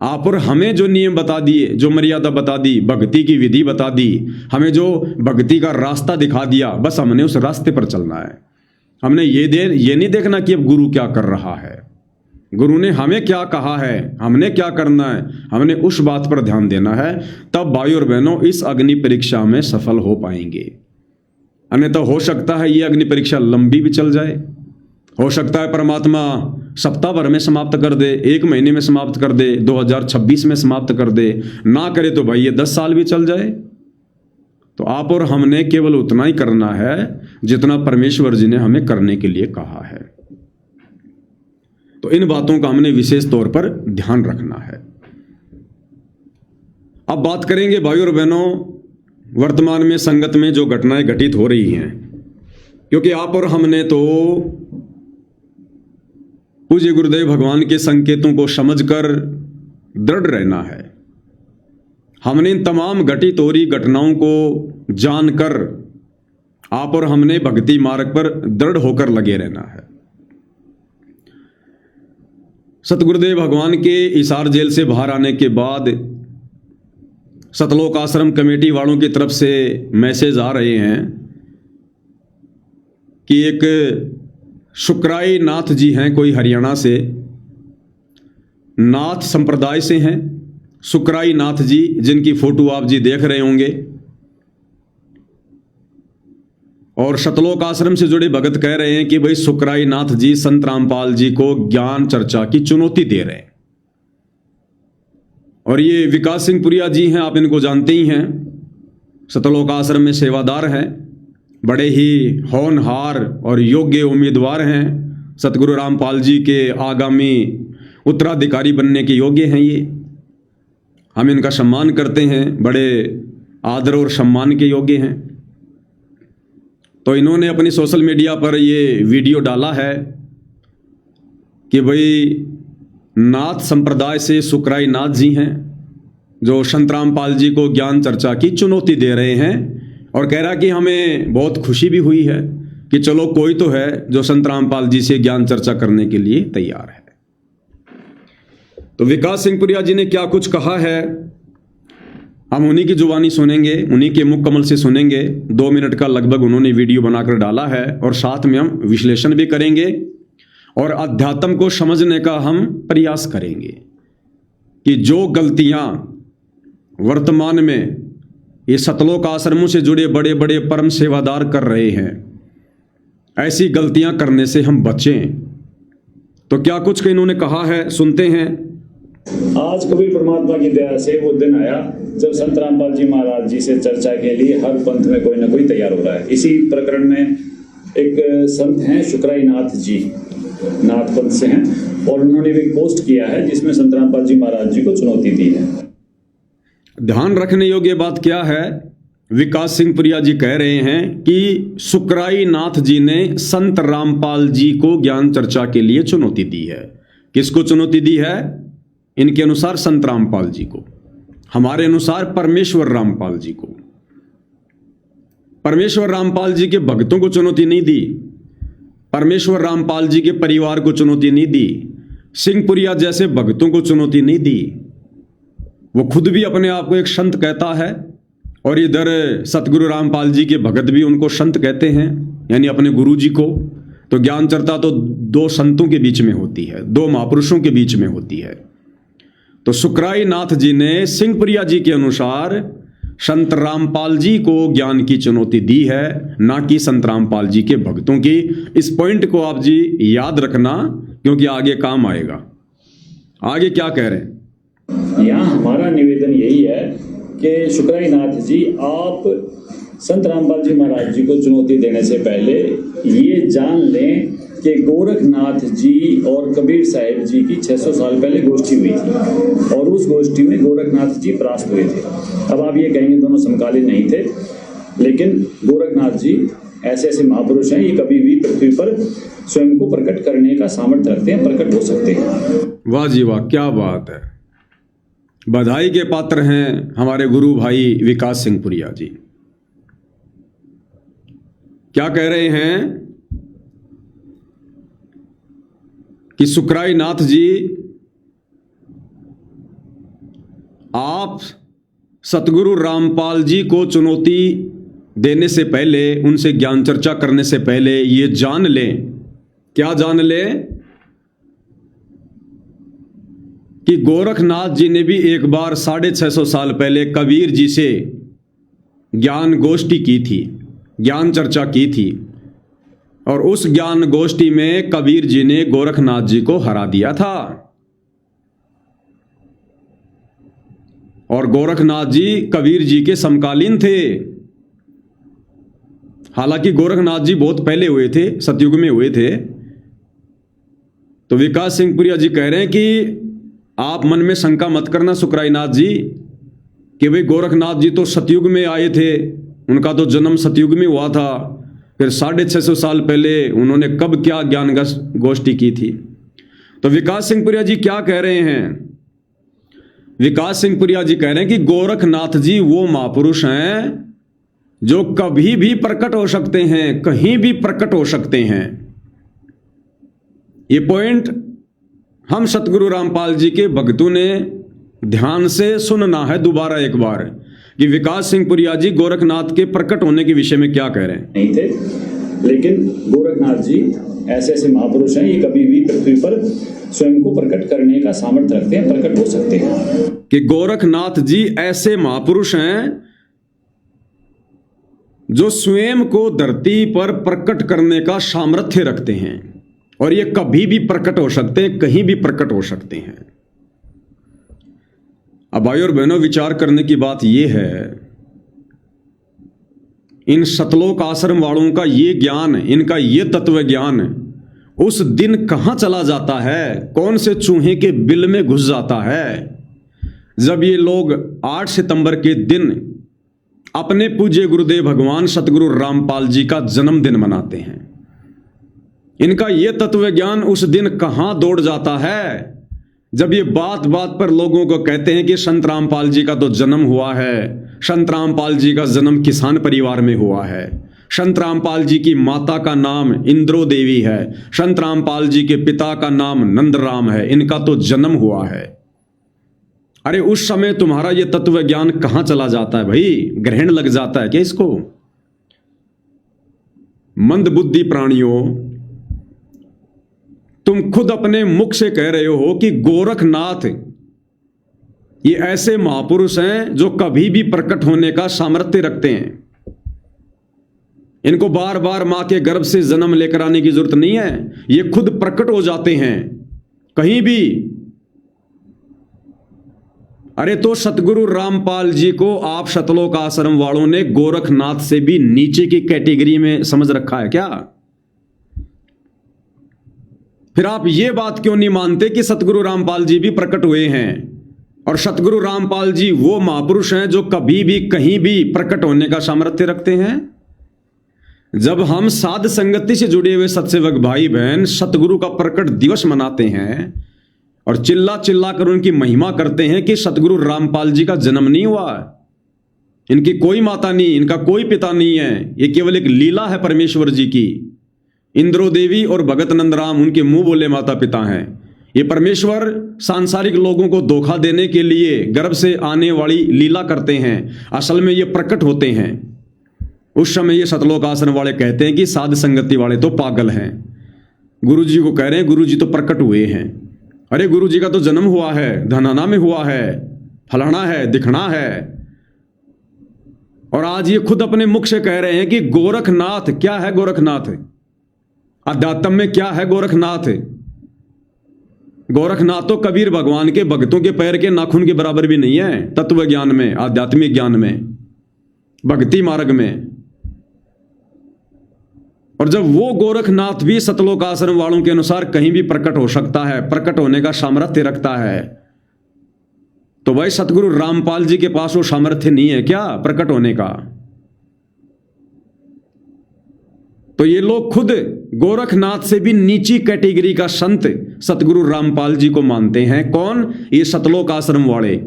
आप और हमें जो नियम बता दिए, जो मर्यादा बता दी, भक्ति की विधि बता दी, हमें जो भक्ति का रास्ता दिखा दिया, बस हमने उस रास्ते पर चलना है। हमने ये नहीं देखना कि अब गुरु क्या कर रहा है, गुरु ने हमें क्या कहा है, हमने क्या करना है, हमने उस बात पर ध्यान देना है। तब भाई और बहनों इस अग्नि परीक्षा में सफल हो पाएंगे। अन्यथा हो सकता है ये अग्नि परीक्षा लंबी भी चल जाए, हो सकता है परमात्मा सप्ताह भर में समाप्त कर दे, 1 महीने में समाप्त कर दे, 2026 में समाप्त कर दे, ना करे तो भाई ये 10 साल भी चल जाए। तो आप और हमने केवल उतना ही करना है जितना परमेश्वर जी ने हमें करने के लिए कहा है। तो इन बातों का हमने विशेष तौर पर ध्यान रखना है। अब बात करेंगे भाई और बहनों वर्तमान में संगत में जो घटनाएं घटित हो रही हैं, क्योंकि आप और हमने तो पूज्य गुरुदेव भगवान के संकेतों को समझकर दृढ़ रहना है। हमने इन तमाम घटित हो रही घटनाओं को जानकर आप और हमने भक्ति मार्ग पर दृढ़ होकर लगे रहना है। सतगुरुदेव भगवान के हिसार जेल से बाहर आने के बाद सतलोक आश्रम कमेटी वालों की तरफ से मैसेज आ रहे हैं कि एक शुक्राई नाथ जी हैं, कोई हरियाणा से, नाथ संप्रदाय से हैं, शुक्राई नाथ जी, जिनकी फोटो आप जी देख रहे होंगे। और सतलोक आश्रम से जुड़े भगत कह रहे हैं कि भाई शुक्राई नाथ जी संत रामपाल जी को ज्ञान चर्चा की चुनौती दे रहे हैं। और ये विकास सिंह पुरिया जी हैं, आप इनको जानते ही हैं, सतलोक आश्रम में सेवादार हैं, बड़े ही होनहार और योग्य उम्मीदवार हैं, सतगुरु रामपाल जी के आगामी उत्तराधिकारी बनने के योग्य हैं। ये हम इनका सम्मान करते हैं, बड़े आदर और सम्मान के योग्य हैं। तो इन्होंने अपनी सोशल मीडिया पर ये वीडियो डाला है कि भाई नाथ संप्रदाय से शुक्राई नाथ जी हैं जो संत रामपाल जी को ज्ञान चर्चा की चुनौती दे रहे हैं, और कह रहा कि हमें बहुत खुशी भी हुई है कि चलो कोई तो है जो संत रामपाल जी से ज्ञान चर्चा करने के लिए तैयार है। तो विकास सिंह पुरिया जी ने क्या कुछ कहा है हम उन्हीं की जुबानी सुनेंगे, उन्हीं के मुख कमल से सुनेंगे। 2 मिनट का लगभग उन्होंने वीडियो बनाकर डाला है, और साथ में हम विश्लेषण भी करेंगे और अध्यात्म को समझने का हम प्रयास करेंगे कि जो गलतियां वर्तमान में ये सतलोक आश्रमों से जुड़े बड़े बड़े परम सेवादार कर रहे हैं, ऐसी गलतियां करने से हम बचें। तो क्या कुछ इन्होंने कहा है, सुनते हैं। आज कभी परमात्मा की दया से वो दिन आया जब संत रामपाल जी महाराज जी से चर्चा के लिए हर पंथ में कोई ना कोई तैयार हो रहा है। इसी प्रकरण में एक संत हैं शुक्राई नाथ जी, नाथ पंथ से हैं, और उन्होंने भी एक पोस्ट किया है जिसमें संत रामपाल जी महाराज जी को चुनौती दी है। ध्यान रखने योग्य बात क्या है, विकास सिंह पुरिया जी कह रहे हैं कि शुक्राई नाथ जी ने संत रामपाल जी को ज्ञान चर्चा के लिए चुनौती दी है। किसको चुनौती दी है? इनके अनुसार संत रामपाल जी को, हमारे अनुसार परमेश्वर रामपाल जी को। परमेश्वर रामपाल जी के भक्तों को चुनौती नहीं दी, परमेश्वर रामपाल जी के परिवार को चुनौती नहीं दी, सिंहपुरिया जैसे भक्तों को चुनौती नहीं दी। वो खुद भी अपने आप को एक संत कहता है और इधर सतगुरु रामपाल जी के भगत भी उनको संत कहते हैं, यानी अपने गुरु जी को। तो ज्ञान चर्चा तो दो संतों के बीच में होती है, दो महापुरुषों के बीच में होती है। तो शुक्राई नाथ जी ने सिंहपुरिया जी के अनुसार संत रामपाल जी को ज्ञान की चुनौती दी है, ना कि संत रामपाल जी के भक्तों की। इस पॉइंट को आप जी याद रखना, क्योंकि आगे काम आएगा। आगे क्या कह रहे हैं? यहाँ हमारा निवेदन यही है कि शुक्राई नाथ जी, आप संत रामपाल जी महाराज जी को चुनौती देने से पहले ये जान लें कि गोरखनाथ जी और कबीर साहिब जी की 600 साल पहले गोष्ठी हुई थी और उस गोष्ठी में गोरखनाथ जी परास्त हुए थे। अब आप ये कहेंगे दोनों समकालीन नहीं थे, लेकिन गोरखनाथ जी ऐसे ऐसे महापुरुष हैं, ये कभी भी पृथ्वी पर स्वयं को प्रकट करने का सामर्थ्य रखते हैं, प्रकट हो सकते हैं। वाह जी वाह, क्या बात है। बधाई के पात्र हैं हमारे गुरु भाई विकास सिंह पुरिया जी। क्या कह रहे हैं कि शुक्राई नाथ जी, आप सतगुरु रामपाल जी को चुनौती देने से पहले, उनसे ज्ञान चर्चा करने से पहले ये जान लें। क्या जान लें? कि गोरखनाथ जी ने भी एक बार 650 साल पहले कबीर जी से ज्ञान गोष्ठी की थी, ज्ञान चर्चा की थी, और उस ज्ञान गोष्ठी में कबीर जी ने गोरखनाथ जी को हरा दिया था। और गोरखनाथ जी कबीर जी के समकालीन थे। हालांकि गोरखनाथ जी बहुत पहले हुए थे, सतयुग में हुए थे। तो विकास सिंह पुरिया जी कह रहे हैं कि आप मन में शंका मत करना शुक्राई नाथ जी, कि भाई गोरखनाथ जी तो सतयुग में आए थे, उनका तो जन्म सतयुग में हुआ था, फिर 650 साल पहले उन्होंने कब क्या ज्ञान गोष्ठी की थी। तो विकास सिंह पुरिया जी क्या कह रहे हैं? विकास सिंह पुरिया जी कह रहे हैं कि गोरखनाथ जी वो महापुरुष हैं जो कभी भी प्रकट हो सकते हैं, कहीं भी प्रकट हो सकते हैं। ये पॉइंट हम सतगुरु रामपाल जी के भक्तों ने ध्यान से सुनना है दोबारा एक बार, कि विकास सिंह पुरिया जी गोरखनाथ के प्रकट होने के विषय में क्या कह रहे हैं। नहीं थे, लेकिन गोरखनाथ जी ऐसे ऐसे महापुरुष हैं, ये कभी भी पृथ्वी पर स्वयं को प्रकट करने का सामर्थ्य रखते हैं, प्रकट हो सकते हैं। कि गोरखनाथ जी ऐसे महापुरुष हैं जो स्वयं को धरती पर प्रकट करने का सामर्थ्य रखते हैं, और ये कभी भी प्रकट हो सकते हैं, कहीं भी प्रकट हो सकते हैं। अब भाई और बहनों, विचार करने की बात यह है, इन सतलोक आश्रम वालों का ये ज्ञान, इनका ये तत्व ज्ञान उस दिन कहां चला जाता है, कौन से चूहे के बिल में घुस जाता है, जब ये लोग 8 सितंबर के दिन अपने पूज्य गुरुदेव भगवान सतगुरु रामपाल जी का जन्मदिन मनाते हैं। इनका ये तत्व ज्ञान उस दिन कहां दौड़ जाता है, जब ये बात बात पर लोगों को कहते हैं कि संत रामपाल जी का तो जन्म हुआ है, संत रामपाल जी का जन्म किसान परिवार में हुआ है, संत रामपाल जी की माता का नाम इंद्रो देवी है, संत रामपाल जी के पिता का नाम नंदराम है, इनका तो जन्म हुआ है। अरे उस समय तुम्हारा ये तत्व ज्ञान कहां चला जाता है भाई? ग्रहण लग जाता है क्या इसको? मंदबुद्धि प्राणियों, तुम खुद अपने मुख से कह रहे हो कि गोरखनाथ ये ऐसे महापुरुष हैं जो कभी भी प्रकट होने का सामर्थ्य रखते हैं। इनको बार बार मां के गर्भ से जन्म लेकर आने की जरूरत नहीं है, ये खुद प्रकट हो जाते हैं कहीं भी। अरे तो सतगुरु रामपाल जी को आप सतलोक आश्रम वालों ने गोरखनाथ से भी नीचे की कैटेगरी में समझ रखा है क्या? फिर आप ये बात क्यों नहीं मानते कि सतगुरु रामपाल जी भी प्रकट हुए हैं? और सतगुरु रामपाल जी वो महापुरुष हैं जो कभी भी कहीं भी प्रकट होने का सामर्थ्य रखते हैं। जब हम साध संगति से जुड़े हुए सत्सेवक भाई बहन सतगुरु का प्रकट दिवस मनाते हैं और चिल्ला चिल्ला कर उनकी महिमा करते हैं कि सतगुरु रामपाल जी का जन्म नहीं हुआ, इनकी कोई माता नहीं, इनका कोई पिता नहीं है, ये केवल एक लीला है परमेश्वर जी की। इंद्रो देवी और भगत नंदराम उनके मुंह बोले माता पिता हैं। ये परमेश्वर सांसारिक लोगों को धोखा देने के लिए गर्भ से आने वाली लीला करते हैं, असल में ये प्रकट होते हैं। उस समय ये सतलोक आश्रम वाले कहते हैं कि साध संगति वाले तो पागल हैं, गुरु जी को कह रहे हैं गुरु जी तो प्रकट हुए हैं। अरे गुरु जी का तो जन्म हुआ है, धनाना में हुआ है, फलाना है, दिखना है। और आज ये खुद अपने मुख से कह रहे हैं कि गोरखनाथ क्या है? गोरखनाथ अध्यात्म में क्या है? गोरखनाथ गोरखनाथ तो कबीर भगवान के भक्तों के पैर के नाखून के बराबर भी नहीं है। तत्व ज्ञान में, आध्यात्मिक ज्ञान में, भक्ति मार्ग में। और जब वो गोरखनाथ भी सतलोक आश्रम वालों के अनुसार कहीं भी प्रकट हो सकता है, प्रकट होने का सामर्थ्य रखता है, तो भाई सतगुरु रामपाल जी के पास वो सामर्थ्य नहीं है क्या प्रकट होने का? तो ये लोग खुद गोरखनाथ से भी नीची कैटेगरी का संत सतगुरु रामपाल जी को मानते हैं। कौन? ये सतलोक आश्रम वाले,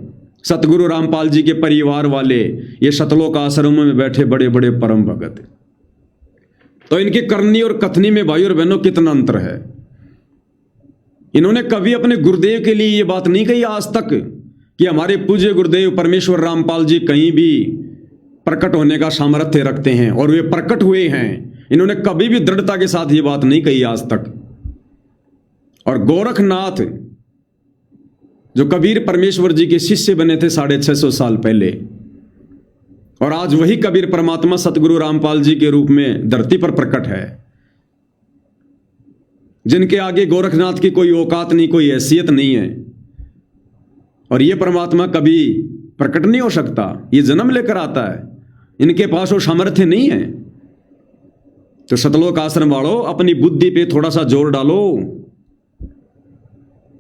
सतगुरु रामपाल जी के परिवार वाले, ये सतलोक आश्रमों में बैठे बड़े बड़े परम भगत। तो इनकी करनी और कथनी में भाई और बहनों कितना अंतर है। इन्होंने कभी अपने गुरुदेव के लिए ये बात नहीं कही आज तक कि हमारे पूज्य गुरुदेव परमेश्वर रामपाल जी कहीं भी प्रकट होने का सामर्थ्य रखते हैं, और वे प्रकट हुए हैं। इन्होंने कभी भी दृढ़ता के साथ ये बात नहीं कही आज तक। और गोरखनाथ जो कबीर परमेश्वर जी के शिष्य बने थे 650 साल पहले, और आज वही कबीर परमात्मा सतगुरु रामपाल जी के रूप में धरती पर प्रकट है, जिनके आगे गोरखनाथ की कोई औकात नहीं, कोई हैसियत नहीं है। और ये परमात्मा कभी प्रकट नहीं हो सकता, ये जन्म लेकर आता है, इनके पास वो सामर्थ्य नहीं है। तो सतलोक आश्रम वालों अपनी बुद्धि पे थोड़ा सा जोर डालो,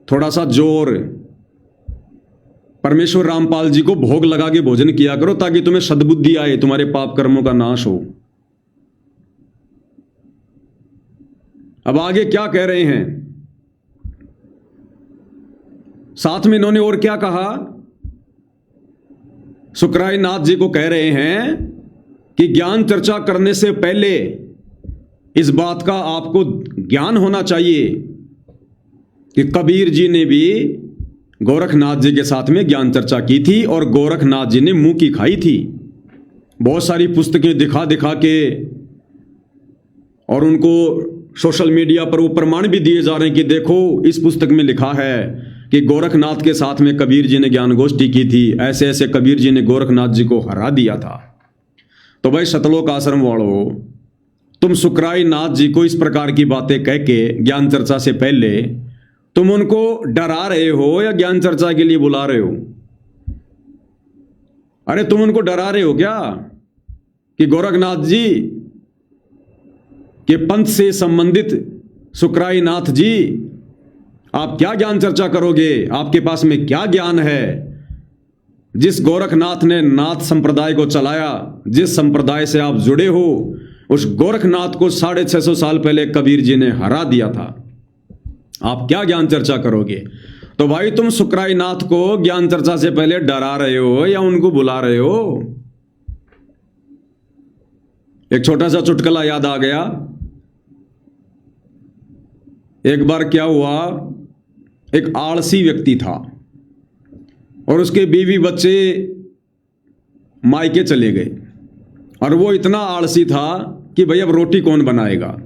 थोड़ा सा जोर। परमेश्वर रामपाल जी को भोग लगा के भोजन किया करो ताकि तुम्हें सद्बुद्धि आए, तुम्हारे पाप कर्मों का नाश हो। अब आगे क्या कह रहे हैं, साथ में इन्होंने और क्या कहा? सुकराई नाथ जी को कह रहे हैं कि ज्ञान चर्चा करने से पहले इस बात का आपको ज्ञान होना चाहिए कि कबीर जी ने भी गोरखनाथ जी के साथ में ज्ञान चर्चा की थी, और गोरखनाथ जी ने मुंह की खाई थी। बहुत सारी पुस्तकें दिखा दिखा के, और उनको सोशल मीडिया पर वो प्रमाण भी दिए जा रहे हैं कि देखो इस पुस्तक में लिखा है कि गोरखनाथ के साथ में कबीर जी ने ज्ञान गोष्ठी की थी, ऐसे ऐसे कबीर जी ने गोरखनाथ जी को हरा दिया था। तो भाई सतलोक आश्रम वालों, तुम सुकराई नाथ जी को इस प्रकार की बातें कह के ज्ञान चर्चा से पहले तुम उनको डरा रहे हो या ज्ञान चर्चा के लिए बुला रहे हो? अरे तुम उनको डरा रहे हो क्या कि गोरखनाथ जी के पंथ से संबंधित सुकराई नाथ जी आप क्या ज्ञान चर्चा करोगे? आपके पास में क्या ज्ञान है? जिस गोरखनाथ ने नाथ संप्रदाय को चलाया, जिस संप्रदाय से आप जुड़े हो, उस गोरखनाथ को 650 साल पहले कबीर जी ने हरा दिया था। आप क्या ज्ञान चर्चा करोगे? तो भाई तुम सुकराई नाथ को ज्ञान चर्चा से पहले डरा रहे हो या उनको बुला रहे हो? एक छोटा सा चुटकुला याद आ गया। एक बार क्या हुआ, एक आलसी व्यक्ति था और उसके बीवी बच्चे मायके चले गए, और वो इतना आलसी था कि भाई अब रोटी कौन बनाएगा।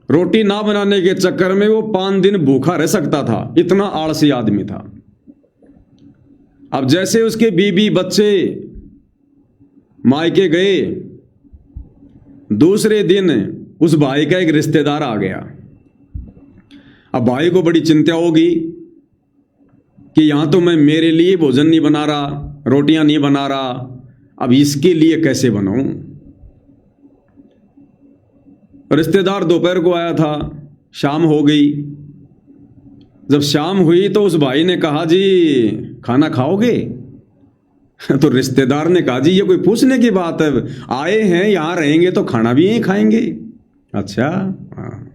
रोटी ना बनाने के चक्कर में वो 5 दिन भूखा रह सकता था, इतना आलसी आदमी था। अब जैसे उसके बीवी बच्चे मायके गए, दूसरे दिन उस भाई का एक रिश्तेदार आ गया। अब भाई को बड़ी चिंता होगी कि यहां तो मैं मेरे लिए भोजन नहीं बना रहा, रोटियां नहीं बना रहा, अब इसके लिए कैसे बनाऊं। रिश्तेदार दोपहर को आया था, शाम हो गई। जब शाम हुई तो उस भाई ने कहा, जी खाना खाओगे? तो रिश्तेदार ने कहा, जी ये कोई पूछने की बात है, आए हैं यहाँ रहेंगे तो खाना भी यहीं खाएंगे। अच्छा, हाँ।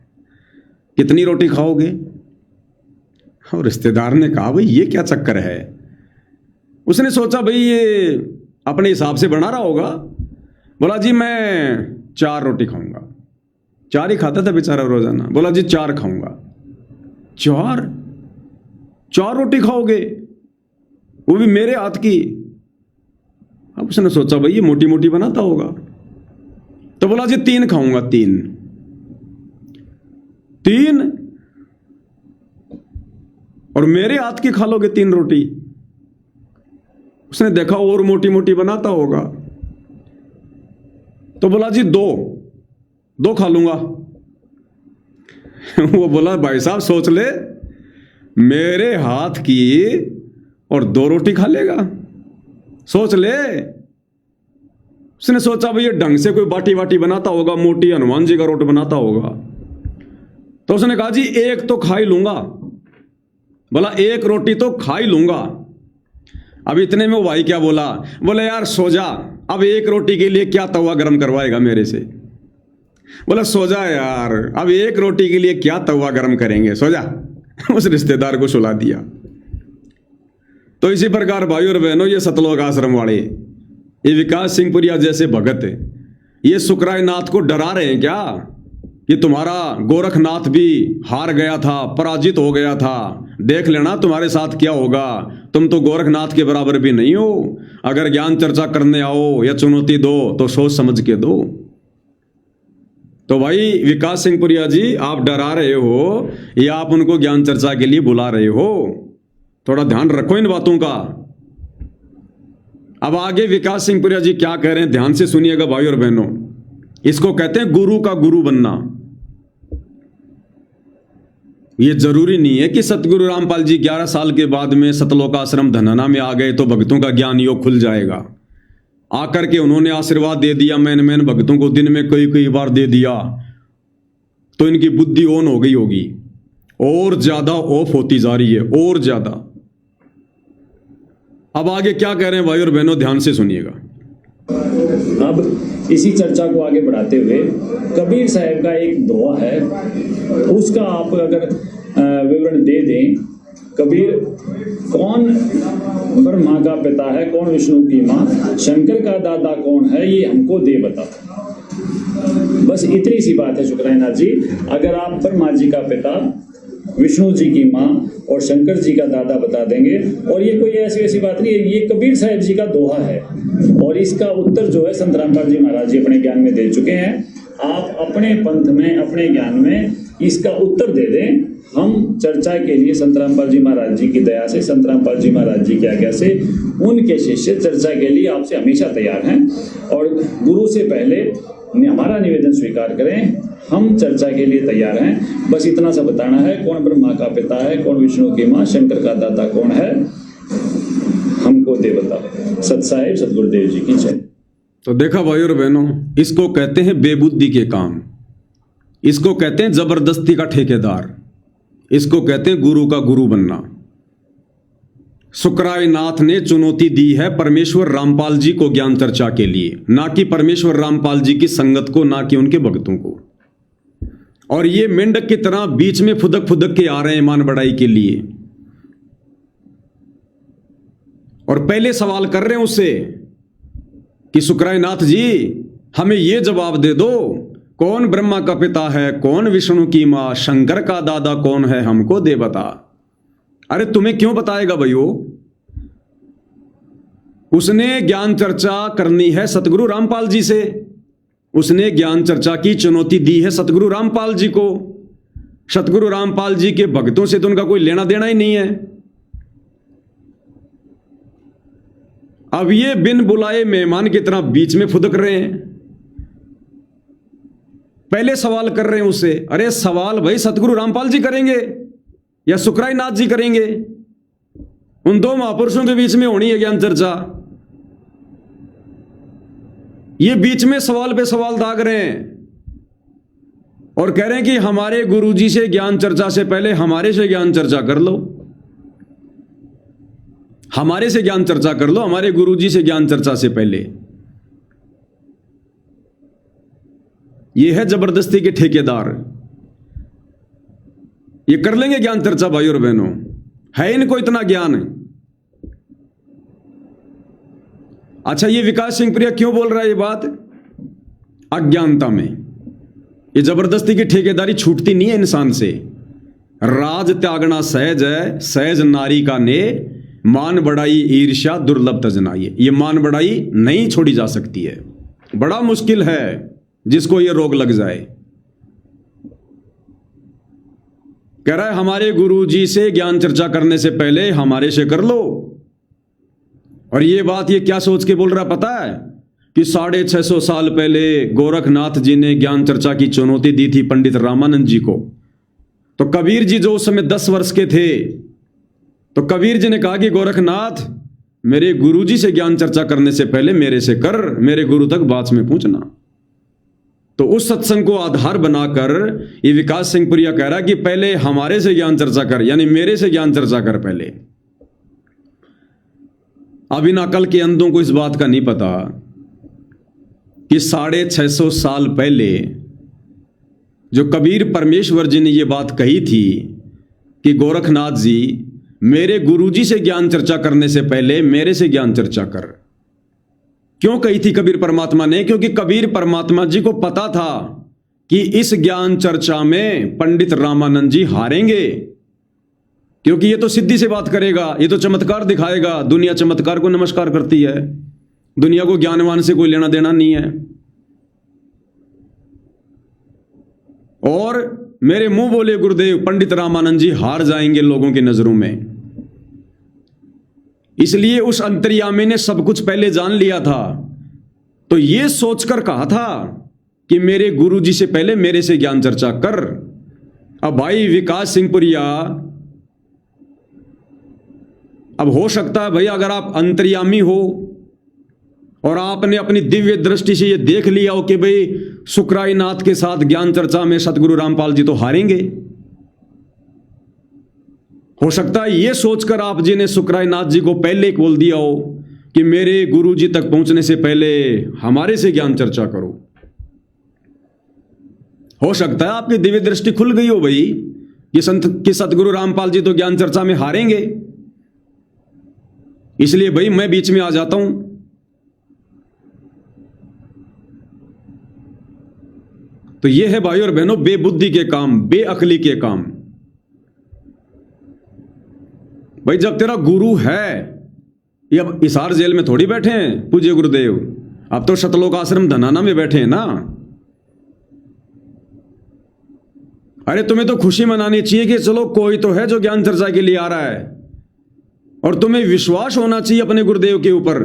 कितनी रोटी खाओगे? और रिश्तेदार ने कहा, भाई ये क्या चक्कर है? उसने सोचा भाई ये अपने हिसाब से बना रहा होगा। बोला, जी मैं 4 रोटी खाऊंगा। 4 ही खाता था बेचारा रोजाना। बोला, जी 4 खाऊंगा। 4 रोटी खाओगे, वो भी मेरे हाथ की? अब उसने सोचा भाई ये मोटी मोटी बनाता होगा, तो बोला, जी 3 खाऊंगा। 3 और मेरे हाथ की खा लोगे 3 रोटी? उसने देखा और मोटी मोटी बनाता होगा, तो बोला, जी 2 खा लूंगा। वो बोला, भाई साहब सोच ले, मेरे हाथ की और 2 रोटी खा लेगा, सोच ले। उसने सोचा भाई ये ढंग से कोई बाटी वाटी बनाता होगा, मोटी हनुमान जी का रोट बनाता होगा। तो उसने कहा, जी 1 तो खा ही लूंगा। बोला, 1 रोटी तो खा ही लूंगा। अब इतने में वो भाई क्या बोला? बोले, यार सो जा, अब 1 रोटी के लिए क्या तवा गर्म करवाएगा मेरे से? बोला, सो जा यार, अब 1 रोटी के लिए क्या तवा गर्म करेंगे, सो जा। उस रिश्तेदार को सुला दिया। तो इसी प्रकार भाई और बहनों, ये सतलोक आश्रम वाले, ये विकास सिंहपुरिया जैसे भगत, ये सुकराय नाथ को डरा रहे हैं क्या कि तुम्हारा गोरखनाथ भी हार गया था, पराजित हो गया था, देख लेना तुम्हारे साथ क्या होगा, तुम तो गोरखनाथ के बराबर भी नहीं हो। अगर ज्ञान चर्चा करने आओ या चुनौती दो तो सोच समझ के दो। तो भाई विकास सिंहपुरिया जी, आप डरा रहे हो या आप उनको ज्ञान चर्चा के लिए बुला रहे हो? थोड़ा ध्यान रखो इन बातों का। अब आगे विकास सिंहपुरिया जी क्या कह रहे हैं, ध्यान से सुनिएगा भाई और बहनों। इसको कहते हैं गुरु का गुरु बनना। ये जरूरी नहीं है कि सतगुरु रामपाल जी 11 साल के बाद में सतलोक आश्रम धनाना में आ गए तो भक्तों का ज्ञान योग खुल जाएगा। आकर के उन्होंने आशीर्वाद दे दिया, मैन भक्तों को दिन में कई बार दे दिया, तो इनकी बुद्धि ऑन हो गई होगी, और ज्यादा ऑफ होती जा रही है, और ज्यादा। अब आगे क्या कह रहे हैं भाई और बहनों, ध्यान से सुनिएगा। अब इसी चर्चा को आगे बढ़ाते हुए कबीर साहब का एक दोहा है, उसका आप अगर विवरण दे दें। कबीर, कौन ब्रह्मा का पिता है, कौन विष्णु की माँ, शंकर का दादा कौन है, ये हमको दे बता। बस इतनी सी बात है शुक्रानाथ जी। अगर आप ब्रह्मा जी का पिता, विष्णु जी की माँ और शंकर जी का दादा बता देंगे, और ये कोई ऐसी वैसी बात नहीं है, ये कबीर साहब जी का दोहा है, और इसका उत्तर जो है संत रामपाल जी महाराज जी अपने ज्ञान में दे चुके हैं। आप अपने पंथ में, अपने ज्ञान में इसका उत्तर दे दें। हम चर्चा के लिए संत रामपाल जी महाराज जी की दया से, संत रामपाल जी महाराज जी की आज्ञा से, उनके शिष्य चर्चा के लिए आपसे हमेशा तैयार हैं, और गुरु से पहले हमारा निवेदन स्वीकार करें। हम चर्चा के लिए तैयार हैं। बस इतना सा बताना है, कौन ब्रह्मा का पिता है, कौन विष्णु की माँ, शंकर का दाता कौन है, हमको दे बताओ। सत साहिब सतगुरुदेव जी की जय। तो देखा भाई और बहनों, इसको कहते हैं बेबुद्धि के काम, इसको कहते हैं जबरदस्ती का ठेकेदार, इसको कहते हैं गुरु का गुरु बनना। सुकराय नाथ ने चुनौती दी है परमेश्वर रामपाल जी को ज्ञान चर्चा के लिए, ना कि परमेश्वर रामपाल जी की संगत को, ना कि उनके भक्तों को। और ये मेंढक की तरह बीच में फुदक फुदक के आ रहे हैं मान बढ़ाई के लिए, और पहले सवाल कर रहे हैं उससे कि सुकराय नाथ जी हमें ये जवाब दे दो, कौन ब्रह्मा का पिता है, कौन विष्णु की मां, शंकर का दादा कौन है, हमको दे बता। अरे तुम्हें क्यों बताएगा भाइयों? उसने ज्ञान चर्चा करनी है सतगुरु रामपाल जी से, उसने ज्ञान चर्चा की चुनौती दी है सतगुरु रामपाल जी को। सतगुरु रामपाल जी के भक्तों से तो उनका कोई लेना देना ही नहीं है। अब ये बिन बुलाए मेहमान की तरह बीच में फुदक रहे हैं, पहले सवाल कर रहे हैं उससे। अरे सवाल भाई सतगुरु रामपाल जी करेंगे या सुकराय नाथ जी करेंगे? उन दो महापुरुषों के बीच में होनी है ज्ञान चर्चा। ये बीच में सवाल पे सवाल दाग रहे हैं। और कह रहे हैं कि हमारे गुरुजी से ज्ञान चर्चा से पहले हमारे से ज्ञान चर्चा कर लो, हमारे से ज्ञान चर्चा कर लो, हमारे गुरुजी से ज्ञान चर्चा से पहले। यह है जबरदस्ती के ठेकेदार। ये कर लेंगे ज्ञान चर्चा भाई और बहनों, है इनको इतना ज्ञान है। अच्छा, ये विकास सिंह प्रिया क्यों बोल रहा है ये बात? अज्ञानता में। ये जबरदस्ती की ठेकेदारी छूटती नहीं है इंसान से। राज त्यागना सहज है, सहज नारी का ने, मान बढ़ाई ईर्ष्या दुर्लभ तजनाई। ये मान बढ़ाई नहीं छोड़ी जा सकती है। बड़ा मुश्किल है जिसको ये रोग लग जाए। कह रहा है हमारे गुरुजी से ज्ञान चर्चा करने से पहले हमारे से कर लो। और ये बात ये क्या सोच के बोल रहा पता है? कि 650 साल पहले गोरखनाथ जी ने ज्ञान चर्चा की चुनौती दी थी पंडित रामानंद जी को। तो कबीर जी जो उस समय 10 वर्ष के थे, तो कबीर जी ने कहा कि गोरखनाथ, मेरे गुरुजी से ज्ञान चर्चा करने से पहले मेरे से कर, मेरे गुरु तक बात में पूछना। तो उस सत्संग को आधार बनाकर ये विकास सिंह पुरिया कह रहा है कि पहले हमारे से ज्ञान चर्चा कर, यानी मेरे से ज्ञान चर्चा कर पहले। अब इन अकल के अंधों को इस बात का नहीं पता कि 650 साल पहले जो कबीर परमेश्वर जी ने ये बात कही थी कि गोरखनाथ जी, मेरे गुरुजी से ज्ञान चर्चा करने से पहले मेरे से ज्ञान चर्चा कर। क्यों कही थी कबीर परमात्मा ने? क्योंकि कबीर परमात्मा जी को पता था कि इस ज्ञान चर्चा में पंडित रामानंद जी हारेंगे, क्योंकि ये तो सिद्धि से बात करेगा, ये तो चमत्कार दिखाएगा। दुनिया चमत्कार को नमस्कार करती है, दुनिया को ज्ञानवान से कोई लेना देना नहीं है। और मेरे मुंह बोले गुरुदेव, पंडित रामानंद जी हार जाएंगे लोगों की नजरों में। इसलिए उस अंतर्यामी ने सब कुछ पहले जान लिया था। तो ये सोचकर कहा था कि मेरे गुरुजी से पहले मेरे से ज्ञान चर्चा कर। अब भाई विकास सिंह पुरिया, अब हो सकता है भाई अगर आप अंतर्यामी हो और आपने अपनी दिव्य दृष्टि से ये देख लिया हो कि भाई शुक्राईनाथ के साथ ज्ञान चर्चा में सतगुरु रामपाल जी तो हारेंगे, हो सकता है ये सोचकर आप जी ने शुक्राईनाथ जी को पहले बोल दिया हो कि मेरे गुरु जी तक पहुंचने से पहले हमारे से ज्ञान चर्चा करो। हो सकता है आपकी दिव्य दृष्टि खुल गई हो भाई कि सतगुरु रामपाल जी तो ज्ञान चर्चा में हारेंगे, इसलिए भाई मैं बीच में आ जाता हूं। तो यह है भाई और बहनों बेबुद्धि के काम, बेअक्ली के काम। भाई जब तेरा गुरु है, ये अब हिसार जेल में थोड़ी बैठे हैं पूज्य गुरुदेव, अब तो शतलोक आश्रम धनाना में बैठे हैं ना। अरे तुम्हें तो खुशी मनानी चाहिए कि चलो कोई तो है जो ज्ञान चर्चा के लिए आ रहा है, और तुम्हें विश्वास होना चाहिए अपने गुरुदेव के ऊपर,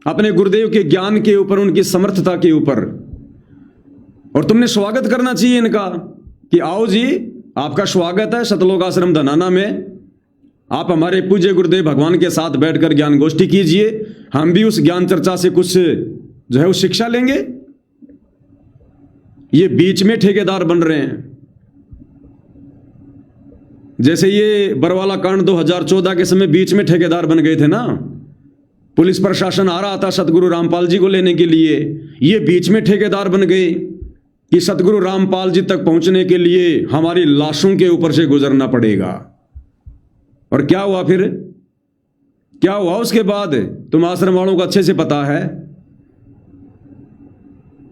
अपने गुरुदेव के ज्ञान के ऊपर, उनकी समर्थता के ऊपर। और तुमने स्वागत करना चाहिए इनका कि आओ जी, आपका स्वागत है सतलोक आश्रम धनाना में, आप हमारे पूज्य गुरुदेव भगवान के साथ बैठकर ज्ञान गोष्ठी कीजिए, हम भी उस ज्ञान चर्चा से कुछ जो है वो शिक्षा लेंगे। ये बीच में ठेकेदार बन रहे हैं। जैसे ये बरवाला कांड 2014 के समय बीच में ठेकेदार बन गए थे ना, पुलिस प्रशासन आ रहा था सतगुरु रामपाल जी को लेने के लिए, ये बीच में ठेकेदार बन गए कि सतगुरु रामपाल जी तक पहुंचने के लिए हमारी लाशों के ऊपर से गुजरना पड़ेगा। और क्या हुआ फिर? क्या हुआ उसके बाद? तुम आश्रम वालों को अच्छे से पता है।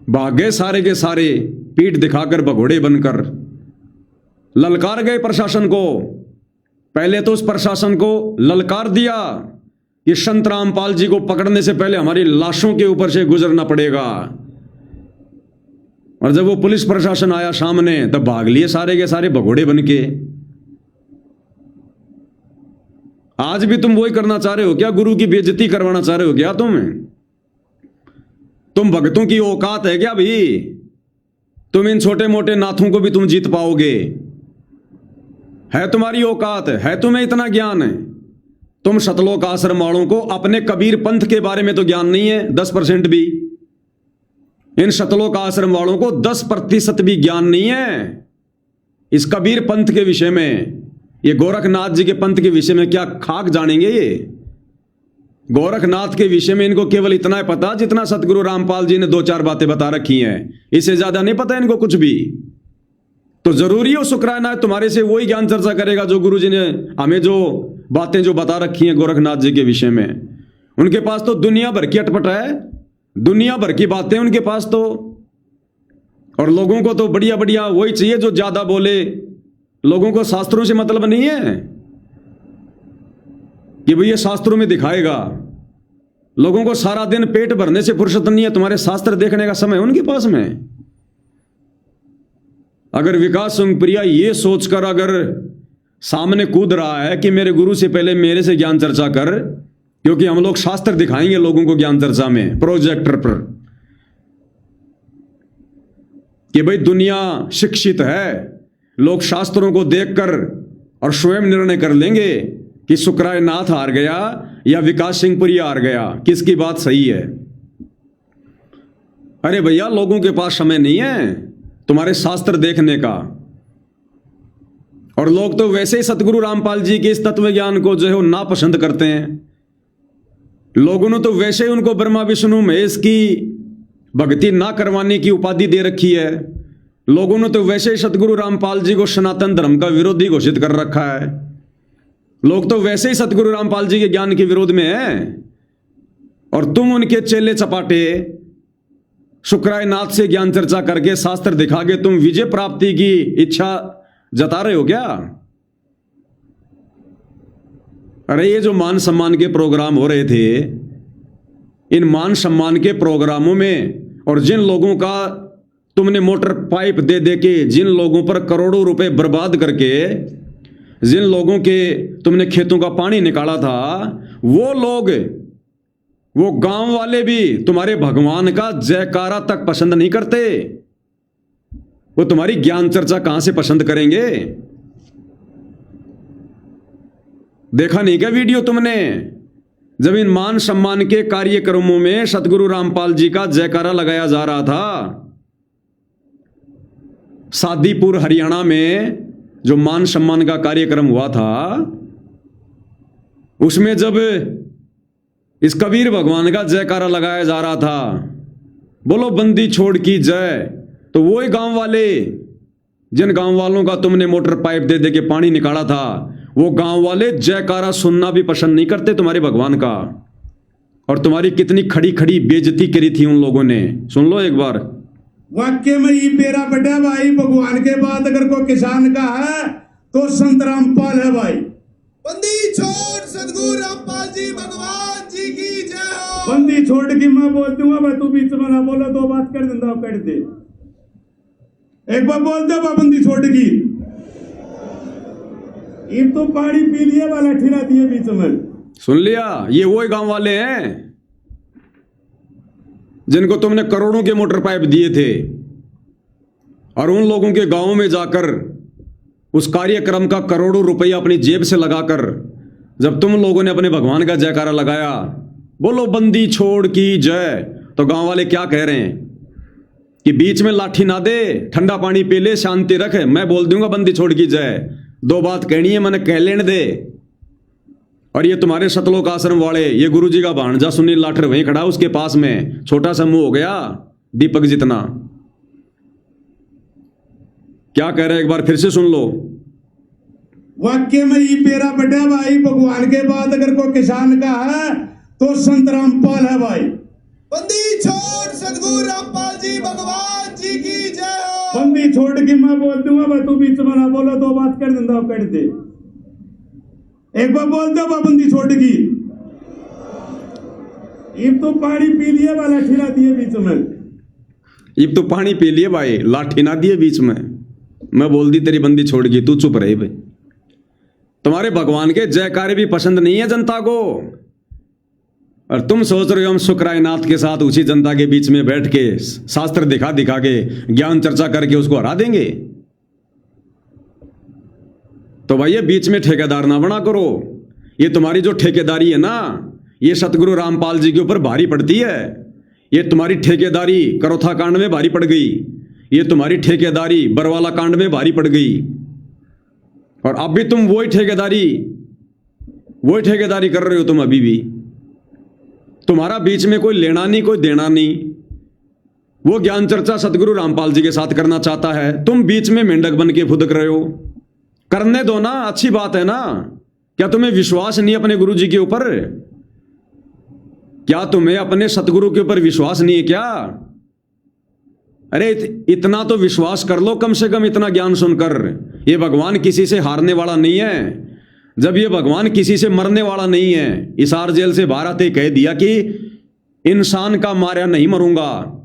भाग गए सारे के सारे, पीठ दिखाकर भगोड़े बनकर ललकार गए प्रशासन को। पहले तो उस प्रशासन को ललकार दिया कि संत रामपाल जी को पकड़ने से पहले हमारी लाशों के ऊपर से गुजरना पड़ेगा, और जब वो पुलिस प्रशासन आया सामने तब भाग लिए सारे के सारे भगोड़े बन के। आज भी तुम वही करना चाह रहे हो क्या? गुरु की बेइज्जती करवाना चाह रहे हो क्या? तुम भक्तों की औकात है क्या भाई? तुम इन छोटे मोटे नाथों को भी तुम जीत पाओगे? है तुम्हारी औकात? है तुम्हें इतना ज्ञान है? तुम सतलोक आश्रम वालों को अपने कबीर पंथ के बारे में तो ज्ञान नहीं है 10% भी। इन शतलोक आश्रम वालों को 10% भी ज्ञान नहीं है इस कबीर पंथ के विषय में। ये गोरखनाथ जी के पंथ के विषय में क्या खाक जानेंगे ये? गोरखनाथ के विषय में इनको केवल इतना ही पता जितना सतगुरु रामपाल जी ने 2-4 बातें बता रखी हैं, इससे ज्यादा नहीं पता इनको कुछ भी। तो जरूरी हो शुक्राना तुम्हारे से वही ज्ञान चर्चा करेगा जो गुरु जी ने हमें जो बातें जो बता रखी हैं गोरखनाथ जी के विषय में। उनके पास तो दुनिया भर की अटपट है, दुनिया भर की बातें उनके पास तो, और लोगों को तो बढ़िया बढ़िया वही चाहिए जो ज्यादा बोले। लोगों को शास्त्रों से मतलब नहीं है कि भाई ये शास्त्रों में दिखाएगा। लोगों को सारा दिन पेट भरने से फुर्सत नहीं है, तुम्हारे शास्त्र देखने का समय उनके पास में। अगर विकास प्रिया ये सोचकर अगर सामने कूद रहा है कि मेरे गुरु से पहले मेरे से ज्ञान चर्चा कर, क्योंकि हम लोग शास्त्र दिखाएंगे लोगों को ज्ञान चर्चा में प्रोजेक्टर पर, कि भाई दुनिया शिक्षित है, लोग शास्त्रों को देखकर और स्वयं निर्णय कर लेंगे कि शुक्राय नाथ हार गया या विकास सिंह पुरी हार गया, किसकी बात सही है। अरे भैया लोगों के पास समय नहीं है तुम्हारे शास्त्र देखने का। और लोग तो वैसे ही सतगुरु रामपाल जी के इस तत्व ज्ञान को जो है वो नापसंद करते हैं। लोगों ने तो वैसे ही उनको ब्रह्मा विष्णु महेश की भक्ति ना करवाने की उपाधि दे रखी है। लोगों ने तो वैसे ही सतगुरु रामपाल जी को सनातन धर्म का विरोधी घोषित कर रखा है। लोग तो वैसे ही सतगुरु रामपाल जी के ज्ञान के विरोध में हैं, और तुम उनके चेले चपाटे शुक्राय नाथ से ज्ञान चर्चा करके शास्त्र दिखा के तुम विजय प्राप्ति की इच्छा जता रहे हो क्या? अरे ये जो मान सम्मान के प्रोग्राम हो रहे थे, इन मान सम्मान के प्रोग्रामों में और जिन लोगों का तुमने मोटर पाइप दे दे के, जिन लोगों पर करोड़ों रुपए बर्बाद करके, जिन लोगों के तुमने खेतों का पानी निकाला था, वो लोग, वो गांव वाले भी तुम्हारे भगवान का जयकारा तक पसंद नहीं करते। वो तुम्हारी ज्ञान चर्चा कहां से पसंद करेंगे? देखा नहीं क्या वीडियो तुमने, जब इन मान सम्मान के कार्यक्रमों में सतगुरु रामपाल जी का जयकारा लगाया जा रहा था। सादीपुर हरियाणा में जो मान सम्मान का कार्यक्रम हुआ था, उसमें जब इस कबीर भगवान का जयकारा लगाया जा रहा था, बोलो बंदी छोड़ की जय, तो वो ही गांव वाले, जिन गांव वालों का तुमने मोटर पाइप दे दे के पानी निकाला था, वो गांव वाले जयकारा सुनना भी पसंद नहीं करते तुम्हारे भगवान का। और तुम्हारी कितनी खड़ी खड़ी बेइज्जती करी थी उन लोगों ने, सुन लो एक बार। वाक्य में ये पेरा बड़ा भाई, भगवान के बाद अगर कोई किसान का है तो संत रामपाल है भाई। बंदी छोड़ सतगुरु रामपाल जी भगवान जी की जय हो। बंदी छोड़ की मैं बोल दूंगा भाई, तू बीच में ना बोलो, दो बात कर देता कर दे। एक बार बोल दे बंदी छोड़ की, ये तो पानी पी लिया वाला ठिरा दिए बीच में। सुन लिया, ये वो गांव वाले हैं जिनको तुमने करोड़ों के मोटर पाइप दिए थे, और उन लोगों के गांवों में जाकर उस कार्यक्रम का करोड़ों रुपया अपनी जेब से लगाकर जब तुम लोगों ने अपने भगवान का जयकारा लगाया, बोलो बंदी छोड़ की जय, तो गांव वाले क्या कह रहे हैं कि बीच में लाठी ना दे, ठंडा पानी पी ले, शांति रख, मैं बोल दूंगा बंदी छोड़ की जय, दो बात कहनी है मैंने कह लेने दे। और ये तुम्हारे सतलोक आश्रम वाले, ये गुरुजी का भांजा सुनील लाठर वहीं खड़ा, उसके पास में छोटा सा मुंह हो गया दीपक जितना। क्या कह रहे हैं एक बार फिर से सुन लो। वाक्य में ये पेरा बड़ा भाई, भगवान के बाद अगर कोई किसान का है तो संत रामपाल है भाई। बंदी छोड़ सतगुरु रामपाल जी भगवान जी की जय हो। बंदी छोड़ की मैं बोल दूंगा भाई, तू बीच में ना बोलो, दो बात कर देता कर दे। एक बार बोल दो बंदी छोड़ की, ये तो पानी पी लिया वाला ठिरा दिए बीच में। ये तो पानी पी लिए भाई, लाठी ना दिए बीच में, मैं बोल दी तेरी बंदी छोड़ गई, तू चुप रही भाई। तुम्हारे भगवान के जयकारे भी पसंद नहीं है जनता को, और तुम सोच रहे हो हम शुक्राय नाथ के साथ उसी जनता के बीच में बैठ के शास्त्र दिखा दिखा के ज्ञान चर्चा करके उसको हरा देंगे। तो भाई ये बीच में ठेकेदार ना बना करो। ये तुम्हारी जो ठेकेदारी है ना, ये सतगुरु रामपाल जी के ऊपर भारी पड़ती है। ये तुम्हारी ठेकेदारी करोथा कांड में भारी पड़ गई, ये तुम्हारी ठेकेदारी बरवाला कांड में भारी पड़ गई, और अब भी तुम वही ठेकेदारी कर रहे हो। तुम अभी भी, तुम्हारा बीच में कोई लेना नहीं कोई देना नहीं। वो ज्ञान चर्चा सतगुरु रामपाल जी के साथ करना चाहता है, तुम बीच में मेंढक बन के फुदक रहे हो। करने दो ना, अच्छी बात है ना। क्या तुम्हें विश्वास नहीं अपने गुरु जी के ऊपर? क्या तुम्हें अपने सतगुरु के ऊपर विश्वास नहीं है क्या? अरे इतना तो विश्वास कर लो कम से कम, इतना ज्ञान सुनकर। ये भगवान किसी से हारने वाला नहीं है। जब ये भगवान किसी से मरने वाला नहीं है, इसार जेल से बाहर आते कह दिया कि इंसान का मारा नहीं मरूंगा,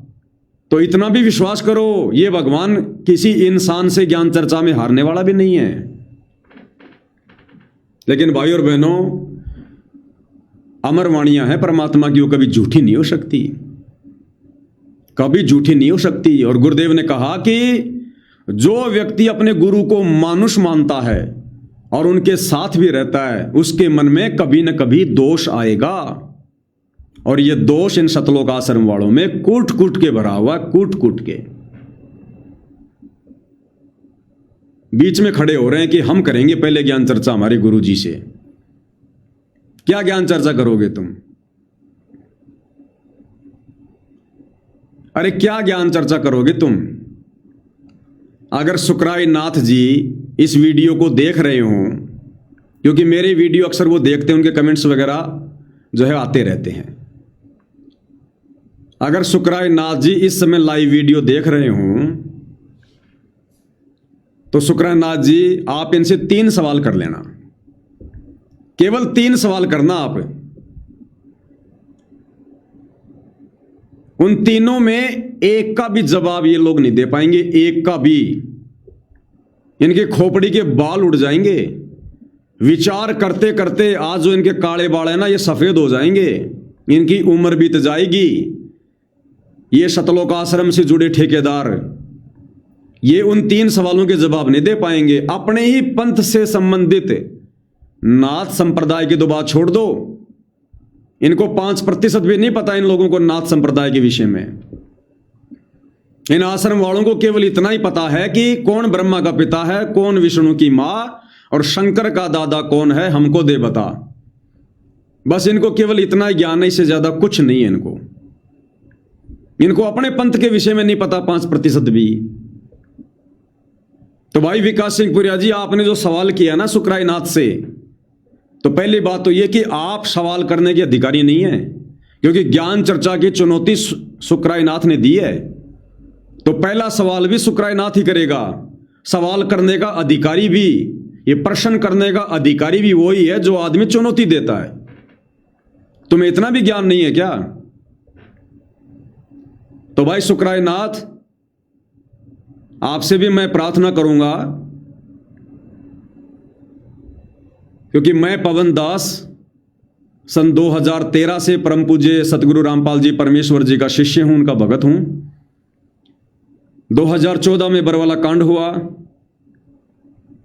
तो इतना भी विश्वास करो, ये भगवान किसी इंसान से ज्ञान चर्चा में हारने वाला भी नहीं है। लेकिन भाई और बहनों, अमर वाणियां हैं परमात्मा की, वो कभी झूठी नहीं हो सकती, कभी झूठी नहीं हो सकती। और गुरुदेव ने कहा कि जो व्यक्ति अपने गुरु को मानुष मानता है और उनके साथ भी रहता है, उसके मन में कभी न कभी दोष आएगा। और ये दोष इन सतलोक आश्रम वालों में कूट कूट के भरा हुआ, कूट कूट के बीच में खड़े हो रहे हैं कि हम करेंगे पहले ज्ञान चर्चा हमारे गुरु जी से। क्या ज्ञान चर्चा करोगे तुम? अरे क्या ज्ञान चर्चा करोगे तुम? अगर सुकराई नाथ जी इस वीडियो को देख रहे हो, क्योंकि मेरे वीडियो अक्सर वो देखते हैं, उनके कमेंट्स वगैरह जो है आते रहते हैं। अगर सुकराई नाथ जी इस समय लाइव वीडियो देख रहे हो, तो सुकराई नाथ जी आप इनसे 3 सवाल कर लेना, केवल 3 सवाल करना आप। उन तीनों में एक का भी जवाब ये लोग नहीं दे पाएंगे, एक का भी। इनके खोपड़ी के बाल उड़ जाएंगे। विचार करते करते आज जो इनके काले बाल है ना, ये सफेद हो जाएंगे, इनकी उम्र बीत जाएगी। ये सतलोक आश्रम से जुड़े ठेकेदार ये उन 3 सवालों के जवाब नहीं दे पाएंगे। अपने ही पंथ से संबंधित नाथ संप्रदाय की तो बात छोड़ दो, इनको 5% भी नहीं पता इन लोगों को नाथ संप्रदाय के विषय में। इन आश्रम वालों को केवल इतना ही पता है कि कौन ब्रह्मा का पिता है, कौन विष्णु की मां, और शंकर का दादा कौन है, हमको दे बता। बस इनको केवल इतना ही ज्ञान है, इससे ज्यादा कुछ नहीं है इनको अपने पंथ के विषय में नहीं पता 5% भी। तो भाई विकास सिंह पुरिया जी, आपने जो सवाल किया ना सुकराई नाथ से, तो पहली बात तो यह कि आप सवाल करने के अधिकारी नहीं है, क्योंकि ज्ञान चर्चा की चुनौती सुकराई नाथ ने दी है। तो पहला सवाल भी सुकराई नाथ ही करेगा। सवाल करने का अधिकारी भी, ये प्रश्न करने का अधिकारी भी वही है जो आदमी चुनौती देता है। तुम्हें इतना भी ज्ञान नहीं है क्या? तो भाई सुकराई नाथ, आपसे भी मैं प्रार्थना करूंगा, क्योंकि मैं पवन दास सन 2013 से परम पूज्य सतगुरु रामपाल जी परमेश्वर जी का शिष्य हूं, उनका भगत हूं। 2014 में बरवाला कांड हुआ।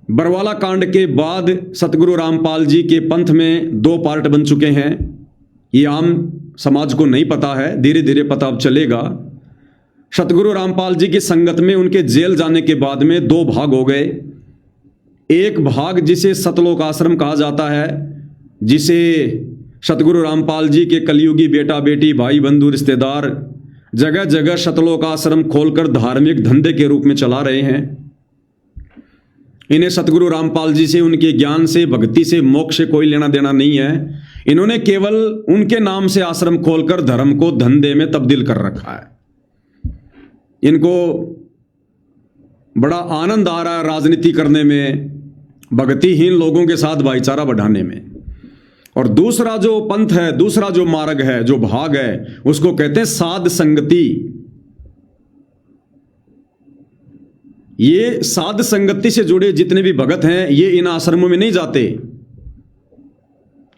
बरवाला कांड के बाद सतगुरु रामपाल जी के पंथ में 2 पार्ट बन चुके हैं। ये आम समाज को नहीं पता है, धीरे धीरे पता अब चलेगा। सतगुरु रामपाल जी की संगत में उनके जेल जाने के बाद में 2 भाग हो गए। एक भाग जिसे सतलोक आश्रम कहा जाता है, जिसे सतगुरु रामपाल जी के कलयुगी बेटा बेटी भाई बंधु रिश्तेदार जगह जगह सतलोक आश्रम खोलकर धार्मिक धंधे के रूप में चला रहे हैं। इन्हें सतगुरु रामपाल जी से, उनके ज्ञान से, भक्ति से, मोक्ष से कोई लेना देना नहीं है। इन्होंने केवल उनके नाम से आश्रम खोलकर धर्म को धंधे में तब्दील कर रखा है। इनको बड़ा आनंद आ रहा है राजनीति करने में, भक्तिहीन लोगों के साथ भाईचारा बढ़ाने में। और दूसरा जो पंथ है, दूसरा जो मार्ग है, जो भाग है, उसको कहते हैं साध संगति। ये साध संगति से जुड़े जितने भी भगत हैं, ये इन आश्रमों में नहीं जाते।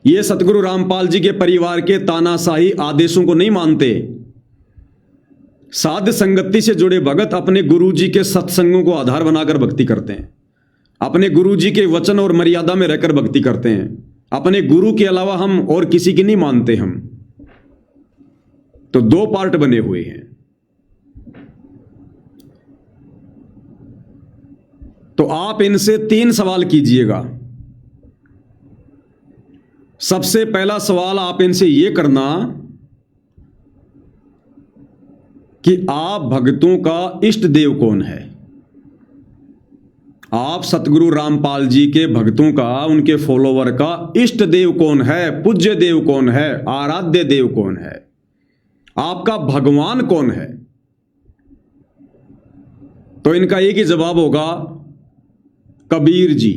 ये सतगुरु रामपाल जी के परिवार के तानाशाही आदेशों को नहीं मानते। साध संगति से जुड़े भगत अपने गुरु जी के सत्संगों को आधार बनाकर भक्ति करते हैं, अपने गुरु जी के वचन और मर्यादा में रहकर भक्ति करते हैं। अपने गुरु के अलावा हम और किसी की नहीं मानते हम। तो 2 पार्ट बने हुए हैं। तो आप इनसे 3 सवाल कीजिएगा। सबसे पहला सवाल आप इनसे यह करना कि आप भक्तों का इष्ट देव कौन है। आप सतगुरु रामपाल जी के भक्तों का, उनके फॉलोवर का इष्ट देव कौन है, पूज्य देव कौन है, आराध्य देव कौन है, आपका भगवान कौन है। तो इनका एक ही जवाब होगा, कबीर जी।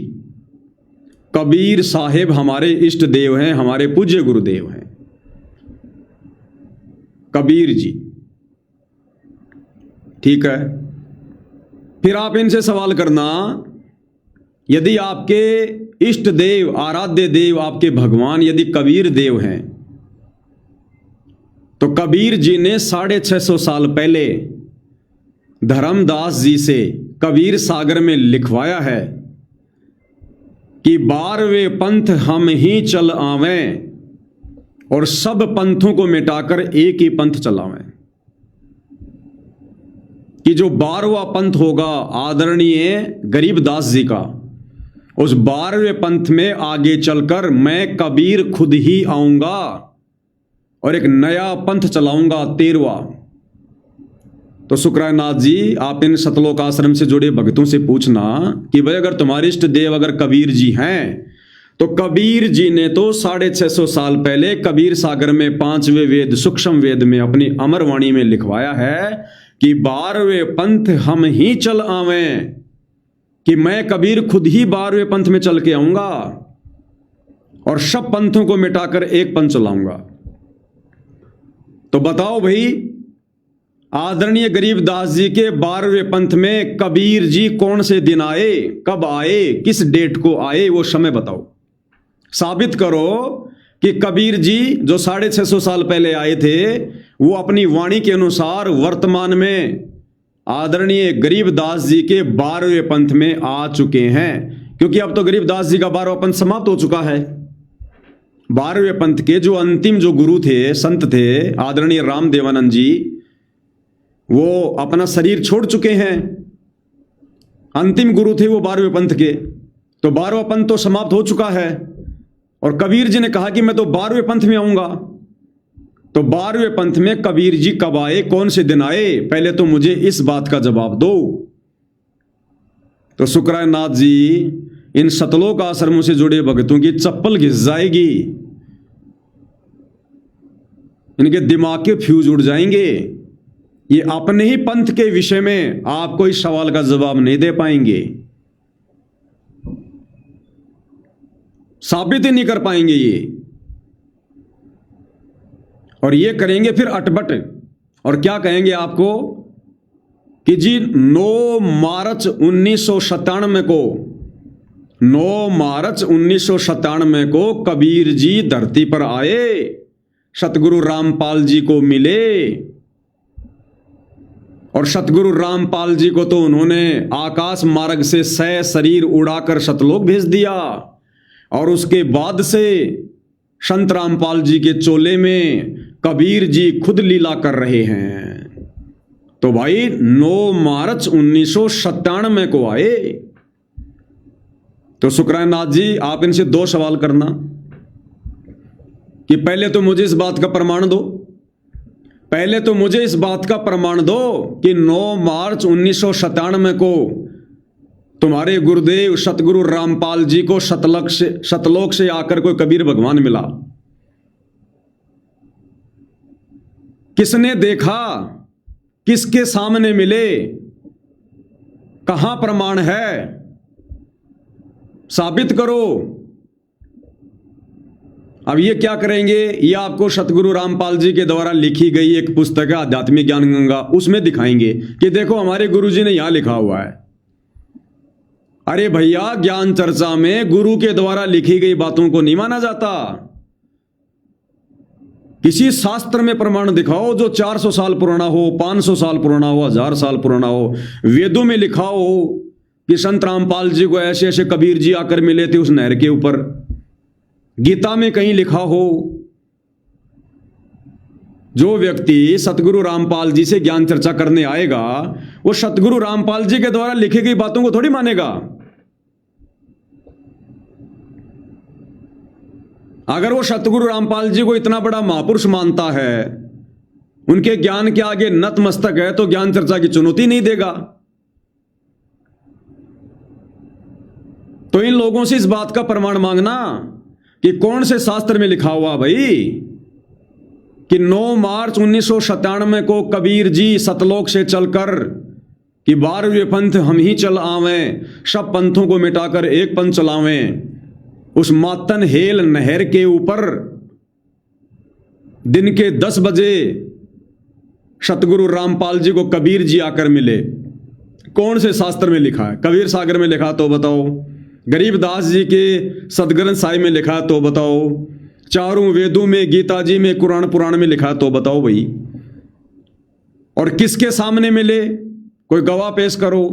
कबीर साहेब हमारे इष्ट देव हैं, हमारे पूज्य गुरुदेव हैं, कबीर जी। ठीक है। फिर आप इनसे सवाल करना, यदि आपके इष्ट देव, आराध्य देव, आपके भगवान यदि कबीर देव हैं, तो कबीर जी ने 650 साल पहले धर्मदास जी से कबीर सागर में लिखवाया है कि 12वें पंथ हम ही चल आवें और सब पंथों को मिटाकर एक ही पंथ चलावें। कि जो 12वां पंथ होगा आदरणीय गरीबदास जी का, उस 12वें पंथ में आगे चलकर मैं कबीर खुद ही आऊंगा और एक नया पंथ चलाऊंगा, 13वां। तो शुक्रानाथ जी, आप इन सतलोक आश्रम से जुड़े भक्तों से पूछना कि भाई अगर तुम्हारे इष्ट देव अगर कबीर जी हैं, तो कबीर जी ने तो 650 साल पहले कबीर सागर में 5वें वेद सूक्ष्म वेद में अपनी अमरवाणी में लिखवाया है कि 12वें पंथ हम ही चल आवें, कि मैं कबीर खुद ही 12वें पंथ में चल के आऊंगा और सब पंथों को मिटाकर एक पंथ चलाऊंगा। तो बताओ भाई, आदरणीय गरीबदास जी के 12वें पंथ में कबीर जी कौन से दिन आए, कब आए, किस डेट को आए, वो समय बताओ। साबित करो कि कबीर जी जो 650 साल पहले आए थे, वो अपनी वाणी के अनुसार वर्तमान में आदरणीय गरीबदास जी के 12वें पंथ में आ चुके हैं। क्योंकि अब तो गरीबदास जी का 12वां पंथ समाप्त हो चुका है। 12वें पंथ के जो अंतिम जो गुरु थे, संत थे, आदरणीय राम देवानंद जी, वो अपना शरीर छोड़ चुके हैं। अंतिम गुरु थे वो 12वें पंथ के, तो 12वां पंथ तो समाप्त हो चुका है। और कबीर जी ने कहा कि मैं तो 12वें पंथ में आऊंगा। तो 12वें पंथ में कबीर जी कब आए, कौन से दिन आए, पहले तो मुझे इस बात का जवाब दो। तो शुक्रानाथ जी, इन सतलोक आश्रमों से जुड़े भक्तों की चप्पल घिस जाएगी, इनके दिमाग के फ्यूज उड़ जाएंगे। ये अपने ही पंथ के विषय में आपको इस सवाल का जवाब नहीं दे पाएंगे, साबित ही नहीं कर पाएंगे ये। और ये करेंगे फिर अटपट, और क्या कहेंगे आपको कि जी 9 मार्च 1997 को 9 मार्च 1997 को कबीर जी धरती पर आए, सतगुरु रामपाल जी को मिले, और सतगुरु रामपाल जी को तो उन्होंने आकाश मार्ग से सह शरीर उड़ाकर सतलोक भेज दिया। और उसके बाद से संत रामपाल जी के चोले में कबीर जी खुद लीला कर रहे हैं। तो भाई 9 मार्च 1997 को आए। तो शुक्रानाथ जी, आप इनसे 2 सवाल करना कि पहले तो मुझे इस बात का प्रमाण दो, पहले तो मुझे इस बात का प्रमाण दो कि 9 मार्च 1997 को तुम्हारे गुरुदेव सतगुरु रामपाल जी को सतलोक से आकर कोई कबीर भगवान मिला। किसने देखा, किसके सामने मिले, कहां प्रमाण है, साबित करो। अब ये क्या करेंगे, ये आपको सतगुरु रामपाल जी के द्वारा लिखी गई एक पुस्तक है आध्यात्मिक ज्ञान गंगा, उसमें दिखाएंगे कि देखो हमारे गुरुजी ने यहां लिखा हुआ है। अरे भैया, ज्ञान चर्चा में गुरु के द्वारा लिखी गई बातों को नहीं माना जाता। किसी शास्त्र में प्रमाण दिखाओ जो 400 साल पुराना हो, 500 साल पुराना हो, 1000 साल पुराना हो। वेदों में लिखा हो कि संत रामपाल जी को ऐसे ऐसे कबीर जी आकर मिले थे उस नहर के ऊपर। गीता में कहीं लिखा हो, जो व्यक्ति सतगुरु रामपाल जी से ज्ञान चर्चा करने आएगा वो सतगुरु रामपाल जी के द्वारा लिखी गई बातों को थोड़ी मानेगा। अगर वो सतगुरु रामपाल जी को इतना बड़ा महापुरुष मानता है, उनके ज्ञान के आगे नतमस्तक है, तो ज्ञान चर्चा की चुनौती नहीं देगा। तो इन लोगों से इस बात का प्रमाण मांगना कि कौन से शास्त्र में लिखा हुआ भाई कि 9 मार्च 1997 को कबीर जी सतलोक से चलकर कि 12वें पंथ हम ही चल आवें, सब पंथों को मिटाकर एक पंथ चलावें। उस मातन हेल नहर के ऊपर दिन के 10 बजे सतगुरु रामपाल जी को कबीर जी आकर मिले। कौन से शास्त्र में लिखा है? कबीर सागर में लिखा तो बताओ, गरीबदास जी के सदग्रंथ साहिब में लिखा तो बताओ, चारों वेदों में, गीता जी में, कुरान पुराण में लिखा तो बताओ भाई। और किसके सामने मिले? कोई गवाह पेश करो।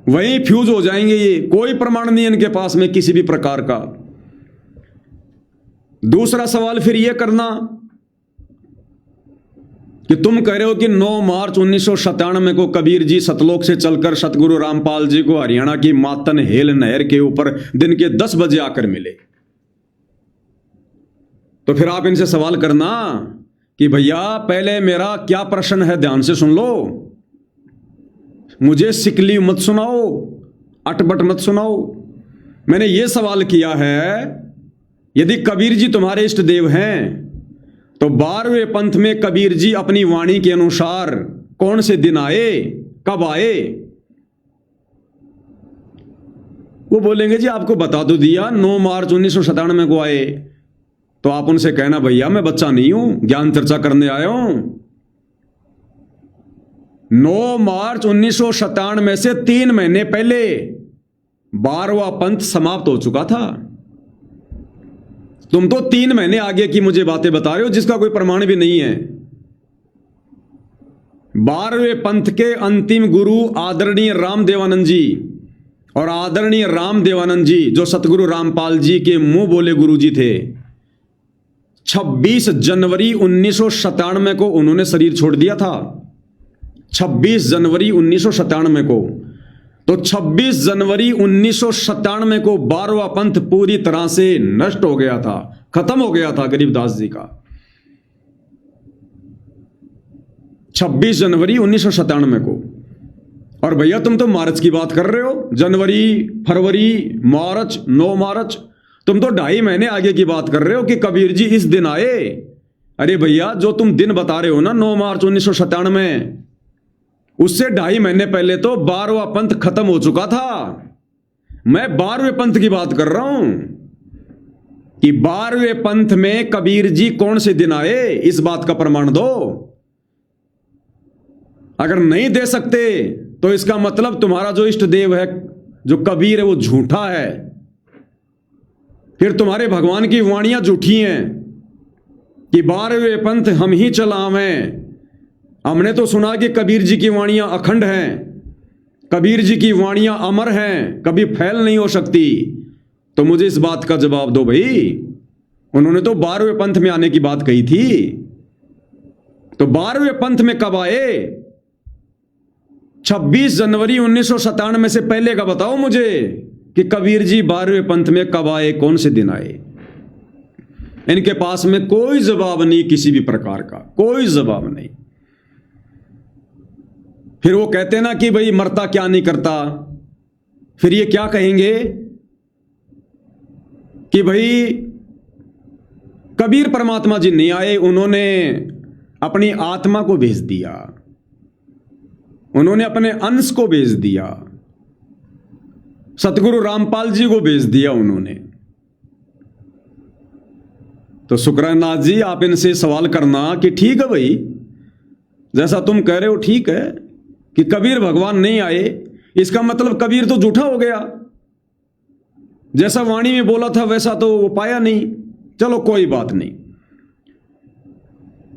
वहीं फ्यूज हो जाएंगे ये, कोई प्रमाण नहीं इनके पास में किसी भी प्रकार का। दूसरा सवाल फिर ये करना कि तुम कह रहे हो कि 9 मार्च 1997 को कबीर जी सतलोक से चलकर सतगुरु रामपाल जी को हरियाणा की मातन हेल नहर के ऊपर दिन के 10 बजे आकर मिले। तो फिर आप इनसे सवाल करना कि भैया पहले मेरा क्या प्रश्न है, ध्यान से सुन लो। मुझे सिकली मत सुनाओ, अटपट मत सुनाओ। मैंने ये सवाल किया है, यदि कबीर जी तुम्हारे इष्ट देव हैं तो 12वें पंथ में कबीर जी अपनी वाणी के अनुसार कौन से दिन आए, कब आए? वो बोलेंगे जी आपको बता दो दिया 9 मार्च 1997 को आए। तो आप उनसे कहना भैया मैं बच्चा नहीं हूं, ज्ञान चर्चा करने आया हूं। 9 मार्च 1997 से 3 महीने पहले 12वां पंथ समाप्त हो चुका था। तुम तो 3 महीने आगे की मुझे बातें बता रहे हो जिसका कोई प्रमाण भी नहीं है। 12वें पंथ के अंतिम गुरु आदरणीय रामदेवानंद जी और आदरणीय रामदेवानंद जी जो सतगुरु रामपाल जी के मुंह बोले गुरु जी थे, 26 जनवरी 1997 को उन्होंने शरीर छोड़ दिया था। 26 जनवरी 1997 को। तो 26 जनवरी 1997 को 12वां पंथ पूरी तरह से नष्ट हो गया था, खत्म हो गया था गरीबदास जी का। 26 जनवरी 1997 को। और भैया तुम तो मार्च की बात कर रहे हो, जनवरी, फरवरी, मार्च, 9 मार्च, तुम तो 2.5 महीने आगे की बात कर रहे हो कि कबीर जी इस दिन आए। अरे भैया जो तुम दिन बता रहे हो ना 9 मार्च 1997, उससे 2.5 महीने पहले तो 12वां पंथ खत्म हो चुका था। मैं 12वें पंथ की बात कर रहा हूं कि 12वें पंथ में कबीर जी कौन से दिन आए, इस बात का प्रमाण दो। अगर नहीं दे सकते तो इसका मतलब तुम्हारा जो इष्ट देव है, जो कबीर है, वो झूठा है। फिर तुम्हारे भगवान की वाणियां झूठी हैं कि 12वें पंथ हम ही चलावें। हमने तो सुना कि कबीर जी की वाणियां अखंड हैं, कबीर जी की वाणियां अमर हैं, कभी फैल नहीं हो सकती। तो मुझे इस बात का जवाब दो भाई। उन्होंने तो 12वें पंथ में आने की बात कही थी, तो 12वें पंथ में कब आए? 26 जनवरी 1997 से पहले का बताओ मुझे कि कबीर जी 12वें पंथ में कब आए, कौन से दिन आए। इनके पास में कोई जवाब नहीं, किसी भी प्रकार का कोई जवाब नहीं। फिर वो कहते ना कि भाई मरता क्या नहीं करता। फिर ये क्या कहेंगे कि भाई कबीर परमात्मा जी नहीं आए, उन्होंने अपनी आत्मा को भेज दिया, उन्होंने अपने अंश को भेज दिया, सतगुरु रामपाल जी को भेज दिया उन्होंने। तो शुक्रानाथ जी आप इनसे सवाल करना कि ठीक है भाई, जैसा तुम कह रहे हो ठीक है कि कबीर भगवान नहीं आए, इसका मतलब कबीर तो झूठा हो गया। जैसा वाणी में बोला था वैसा तो वो पाया नहीं। चलो कोई बात नहीं,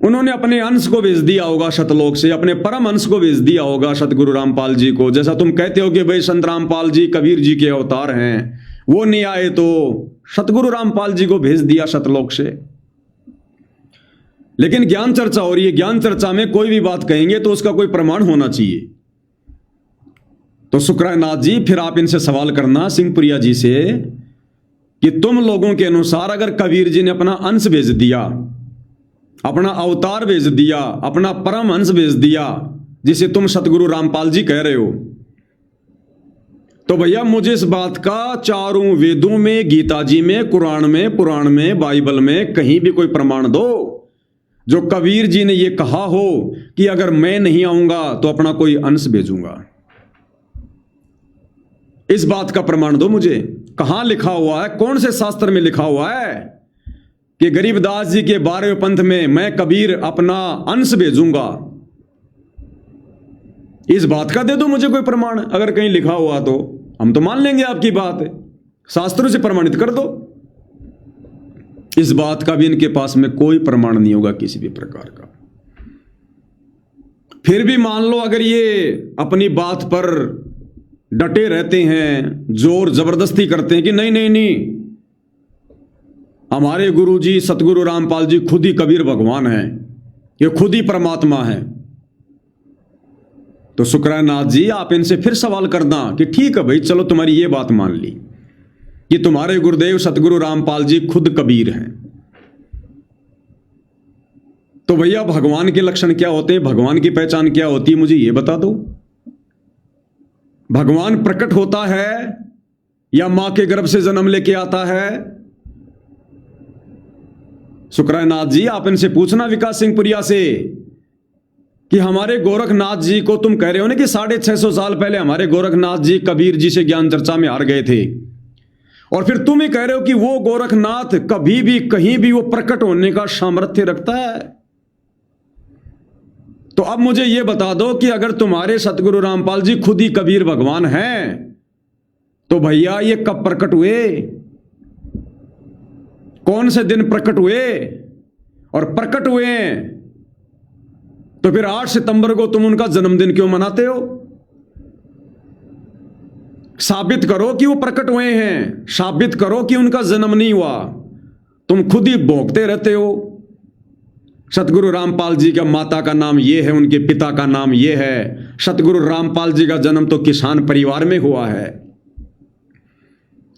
उन्होंने अपने अंश को भेज दिया होगा सतलोक से, अपने परम अंश को भेज दिया होगा सतगुरु रामपाल जी को। जैसा तुम कहते हो कि भाई संत रामपाल जी कबीर जी के अवतार हैं, वो नहीं आए तो सतगुरु रामपाल जी को भेज दिया सतलोक से। लेकिन ज्ञान चर्चा हो रही है, ज्ञान चर्चा में कोई भी बात कहेंगे तो उसका कोई प्रमाण होना चाहिए। तो शुक्रानाथ जी फिर आप इनसे सवाल करना सिंहपुरिया जी से कि तुम लोगों के अनुसार अगर कबीर जी ने अपना अंश भेज दिया, अपना अवतार भेज दिया, अपना परम अंश भेज दिया, जिसे तुम सतगुरु रामपाल जी कह रहे हो, तो भैया मुझे इस बात का चारों वेदों में, गीता जी में, कुरान में, पुराण में, बाइबल में कहीं भी कोई प्रमाण दो जो कबीर जी ने यह कहा हो कि अगर मैं नहीं आऊंगा तो अपना कोई अंश भेजूंगा। इस बात का प्रमाण दो मुझे। कहां लिखा हुआ है, कौन से शास्त्र में लिखा हुआ है कि गरीबदास जी के 12वें पंथ में मैं कबीर अपना अंश भेजूंगा? इस बात का दे दो मुझे कोई प्रमाण। अगर कहीं लिखा हुआ तो हम तो मान लेंगे आपकी बात है, शास्त्रों से प्रमाणित कर दो। इस बात का भी इनके पास में कोई प्रमाण नहीं होगा किसी भी प्रकार का। फिर भी मान लो अगर ये अपनी बात पर डटे रहते हैं, जोर जबरदस्ती करते हैं कि नहीं नहीं नहीं, हमारे गुरु जी सतगुरु रामपाल जी खुद ही कबीर भगवान हैं, ये खुद ही परमात्मा है, तो शुक्रानाथ जी आप इनसे फिर सवाल करना कि ठीक है भाई, चलो तुम्हारी ये बात मान ली कि तुम्हारे गुरुदेव सतगुरु रामपाल जी खुद कबीर हैं, तो भैया भगवान के लक्षण क्या होते हैं, भगवान की पहचान क्या होती है, मुझे ये बता दो। भगवान प्रकट होता है या मां के गर्भ से जन्म लेके आता है? शुक्रानाथ जी आप इनसे पूछना विकास सिंहपुरिया से कि हमारे गोरखनाथ जी को तुम कह रहे हो ना कि 650 साल पहले हमारे गोरखनाथ जी कबीर जी से ज्ञान चर्चा में हार गए थे, और फिर तुम ही कह रहे हो कि वो गोरखनाथ कभी भी कहीं भी वो प्रकट होने का सामर्थ्य रखता है। तो अब मुझे यह बता दो कि अगर तुम्हारे सतगुरु रामपाल जी खुद ही कबीर भगवान हैं, तो भैया ये कब प्रकट हुए, कौन से दिन प्रकट हुए? और प्रकट हुए तो फिर 8 सितंबर को तुम उनका जन्मदिन क्यों मनाते हो? साबित करो कि वो प्रकट हुए हैं, साबित करो कि उनका जन्म नहीं हुआ। तुम खुद ही भोगते रहते हो सतगुरु रामपाल जी का माता का नाम ये है, उनके पिता का नाम ये है। सतगुरु रामपाल जी का जन्म तो किसान परिवार में हुआ है।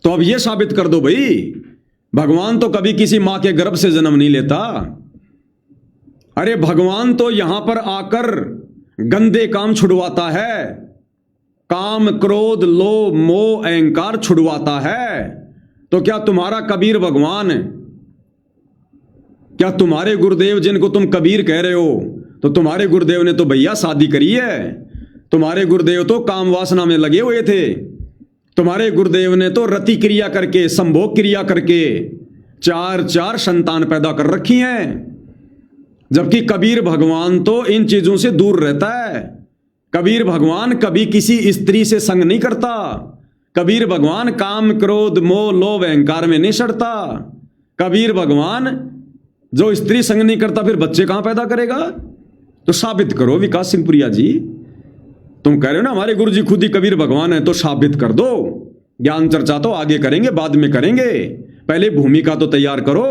तो अब ये साबित कर दो भाई, भगवान तो कभी किसी मां के गर्भ से जन्म नहीं लेता। अरे भगवान तो यहां पर आकर गंदे काम छुड़वाता है, काम क्रोध लोभ मोह अहंकार छुड़वाता है। तो क्या तुम्हारा कबीर भगवान, क्या तुम्हारे गुरुदेव जिनको तुम कबीर कह रहे हो, तो तुम्हारे गुरुदेव ने तो भैया शादी करी है, तुम्हारे गुरुदेव तो काम वासना में लगे हुए थे, तुम्हारे गुरुदेव ने तो रति क्रिया करके संभोग क्रिया करके 4 संतान पैदा कर रखी हैं। जबकि कबीर भगवान तो इन चीजों से दूर रहता है। कबीर भगवान कभी किसी स्त्री से संग नहीं करता। कबीर भगवान काम क्रोध मोह लोभ अहंकार में नहीं सड़ता। कबीर भगवान जो स्त्री संग नहीं करता फिर बच्चे कहां पैदा करेगा? तो साबित करो विकास सिंहपुरिया जी। तुम कह रहे हो ना हमारे गुरु जी खुद ही कबीर भगवान है, तो साबित कर दो। ज्ञान चर्चा तो आगे करेंगे, बाद में करेंगे, पहले भूमिका तो तैयार करो।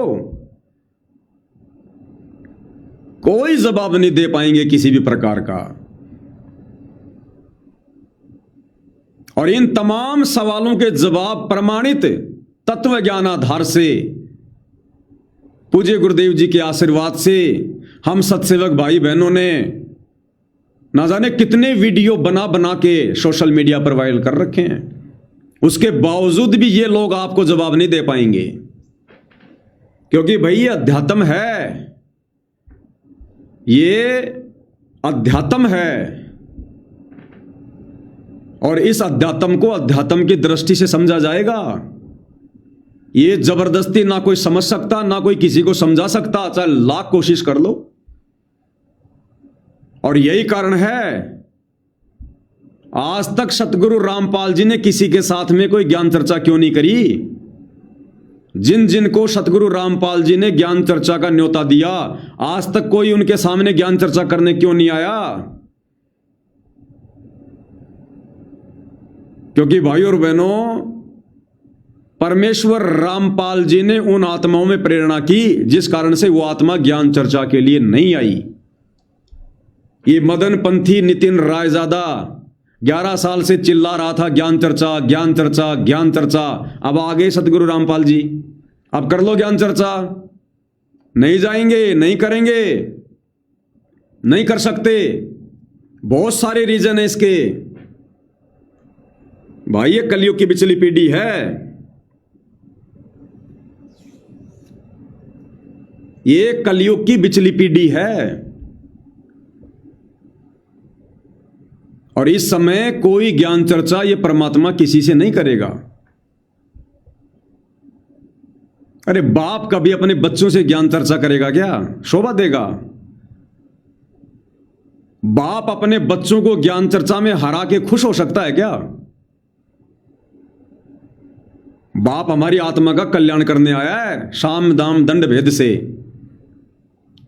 कोई जवाब नहीं दे पाएंगे किसी भी प्रकार का। और इन तमाम सवालों के जवाब प्रमाणित तत्व ज्ञान आधार से, पूज्य गुरुदेव जी के आशीर्वाद से हम सत्सेवक भाई बहनों ने ना जाने कितने वीडियो बना बना के सोशल मीडिया पर वायरल कर रखे हैं। उसके बावजूद भी ये लोग आपको जवाब नहीं दे पाएंगे, क्योंकि भाई ये अध्यात्म है, ये अध्यात्म है। और इस अध्यात्म को अध्यात्म की दृष्टि से समझा जाएगा। ये जबरदस्ती ना कोई समझ सकता, ना कोई किसी को समझा सकता, चाहे लाख कोशिश कर लो। और यही कारण है आज तक सतगुरु रामपाल जी ने किसी के साथ में कोई ज्ञान चर्चा क्यों नहीं करी। जिन जिन को सतगुरु रामपाल जी ने ज्ञान चर्चा का न्योता दिया, आज तक कोई उनके सामने ज्ञान चर्चा करने क्यों नहीं आया? क्योंकि भाई और बहनों, परमेश्वर रामपाल जी ने उन आत्माओं में प्रेरणा की जिस कारण से वो आत्मा ज्ञान चर्चा के लिए नहीं आई। ये मदन पंथी नितिन रायजादा 11 साल से चिल्ला रहा था ज्ञान चर्चा ज्ञान चर्चा ज्ञान चर्चा। अब आ गए सतगुरु रामपाल जी, अब कर लो ज्ञान चर्चा। नहीं जाएंगे, नहीं करेंगे, नहीं कर सकते। बहुत सारे रीजन है इसके भाई। ये कलयुग की पिछली पीढ़ी है, ये कलयुग की पिछली पीढ़ी है। और इस समय कोई ज्ञान चर्चा ये परमात्मा किसी से नहीं करेगा। अरे बाप कभी अपने बच्चों से ज्ञान चर्चा करेगा क्या? शोभा देगा? बाप अपने बच्चों को ज्ञान चर्चा में हरा के खुश हो सकता है क्या? बाप हमारी आत्मा का कल्याण करने आया है साम दाम दंड भेद से।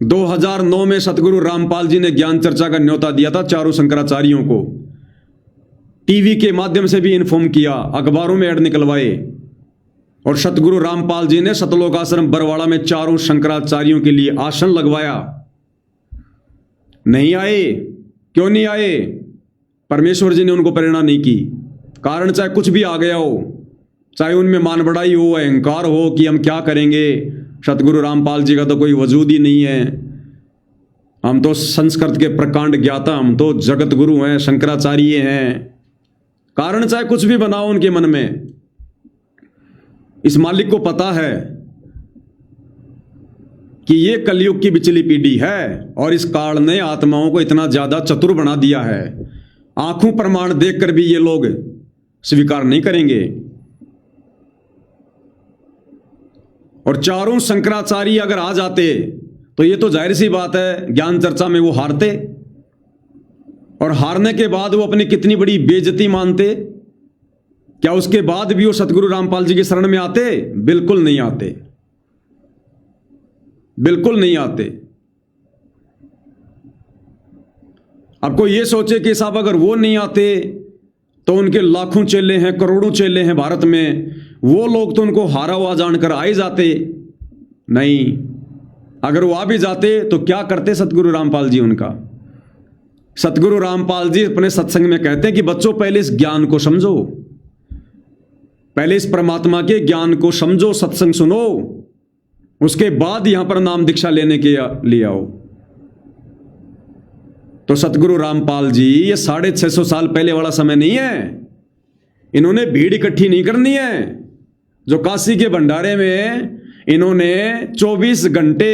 2009 में सतगुरु रामपाल जी ने ज्ञान चर्चा का न्योता दिया था चारों शंकराचार्यों को। टीवी के माध्यम से भी इन्फॉर्म किया, अखबारों में ऐड निकलवाए। और सतगुरु रामपाल जी ने सतलोक आश्रम बरवाड़ा में चारों शंकराचार्यों के लिए आसन लगवाया। नहीं आए। क्यों नहीं आए? परमेश्वर जी ने उनको प्रेरणा नहीं की। कारण चाहे कुछ भी आ गया हो, चाहे उनमें मान बढ़ाई हो, अहंकार हो कि हम क्या करेंगे, सतगुरु रामपाल जी का तो कोई वजूद ही नहीं है, हम तो संस्कृत के प्रकांड ज्ञाता, हम तो जगत गुरु हैं, शंकराचार्य हैं। कारण चाहे कुछ भी बनाओ उनके मन में, इस मालिक को पता है कि ये कलयुग की बिचली पीढ़ी है और इस काल ने आत्माओं को इतना ज्यादा चतुर बना दिया है, आंखों प्रमाण देखकर भी ये लोग स्वीकार नहीं करेंगे। और चारों शंकराचार्य अगर आ जाते तो ये तो जाहिर सी बात है ज्ञान चर्चा में वो हारते, और हारने के बाद वो अपनी कितनी बड़ी बेइज्जती मानते। क्या उसके बाद भी वो सतगुरु रामपाल जी की शरण में आते? बिल्कुल नहीं आते, बिल्कुल नहीं आते। अब कोई ये सोचे कि साहब अगर वो नहीं आते तो उनके लाखों चेले हैं, करोड़ों चेले हैं भारत में, वो लोग तो उनको हारा हुआ जानकर आ ही जाते। नहीं, अगर वो आ भी जाते तो क्या करते सतगुरु रामपाल जी उनका? सतगुरु रामपाल जी अपने सत्संग में कहते हैं कि बच्चों पहले इस ज्ञान को समझो, पहले इस परमात्मा के ज्ञान को समझो, सत्संग सुनो, उसके बाद यहां पर नाम दीक्षा लेने के लिए आओ। तो सतगुरु रामपाल जी ये 650 साल पहले वाला समय नहीं है। इन्होंने भीड़ इकट्ठी नहीं करनी है। जो काशी के भंडारे में इन्होंने 24 घंटे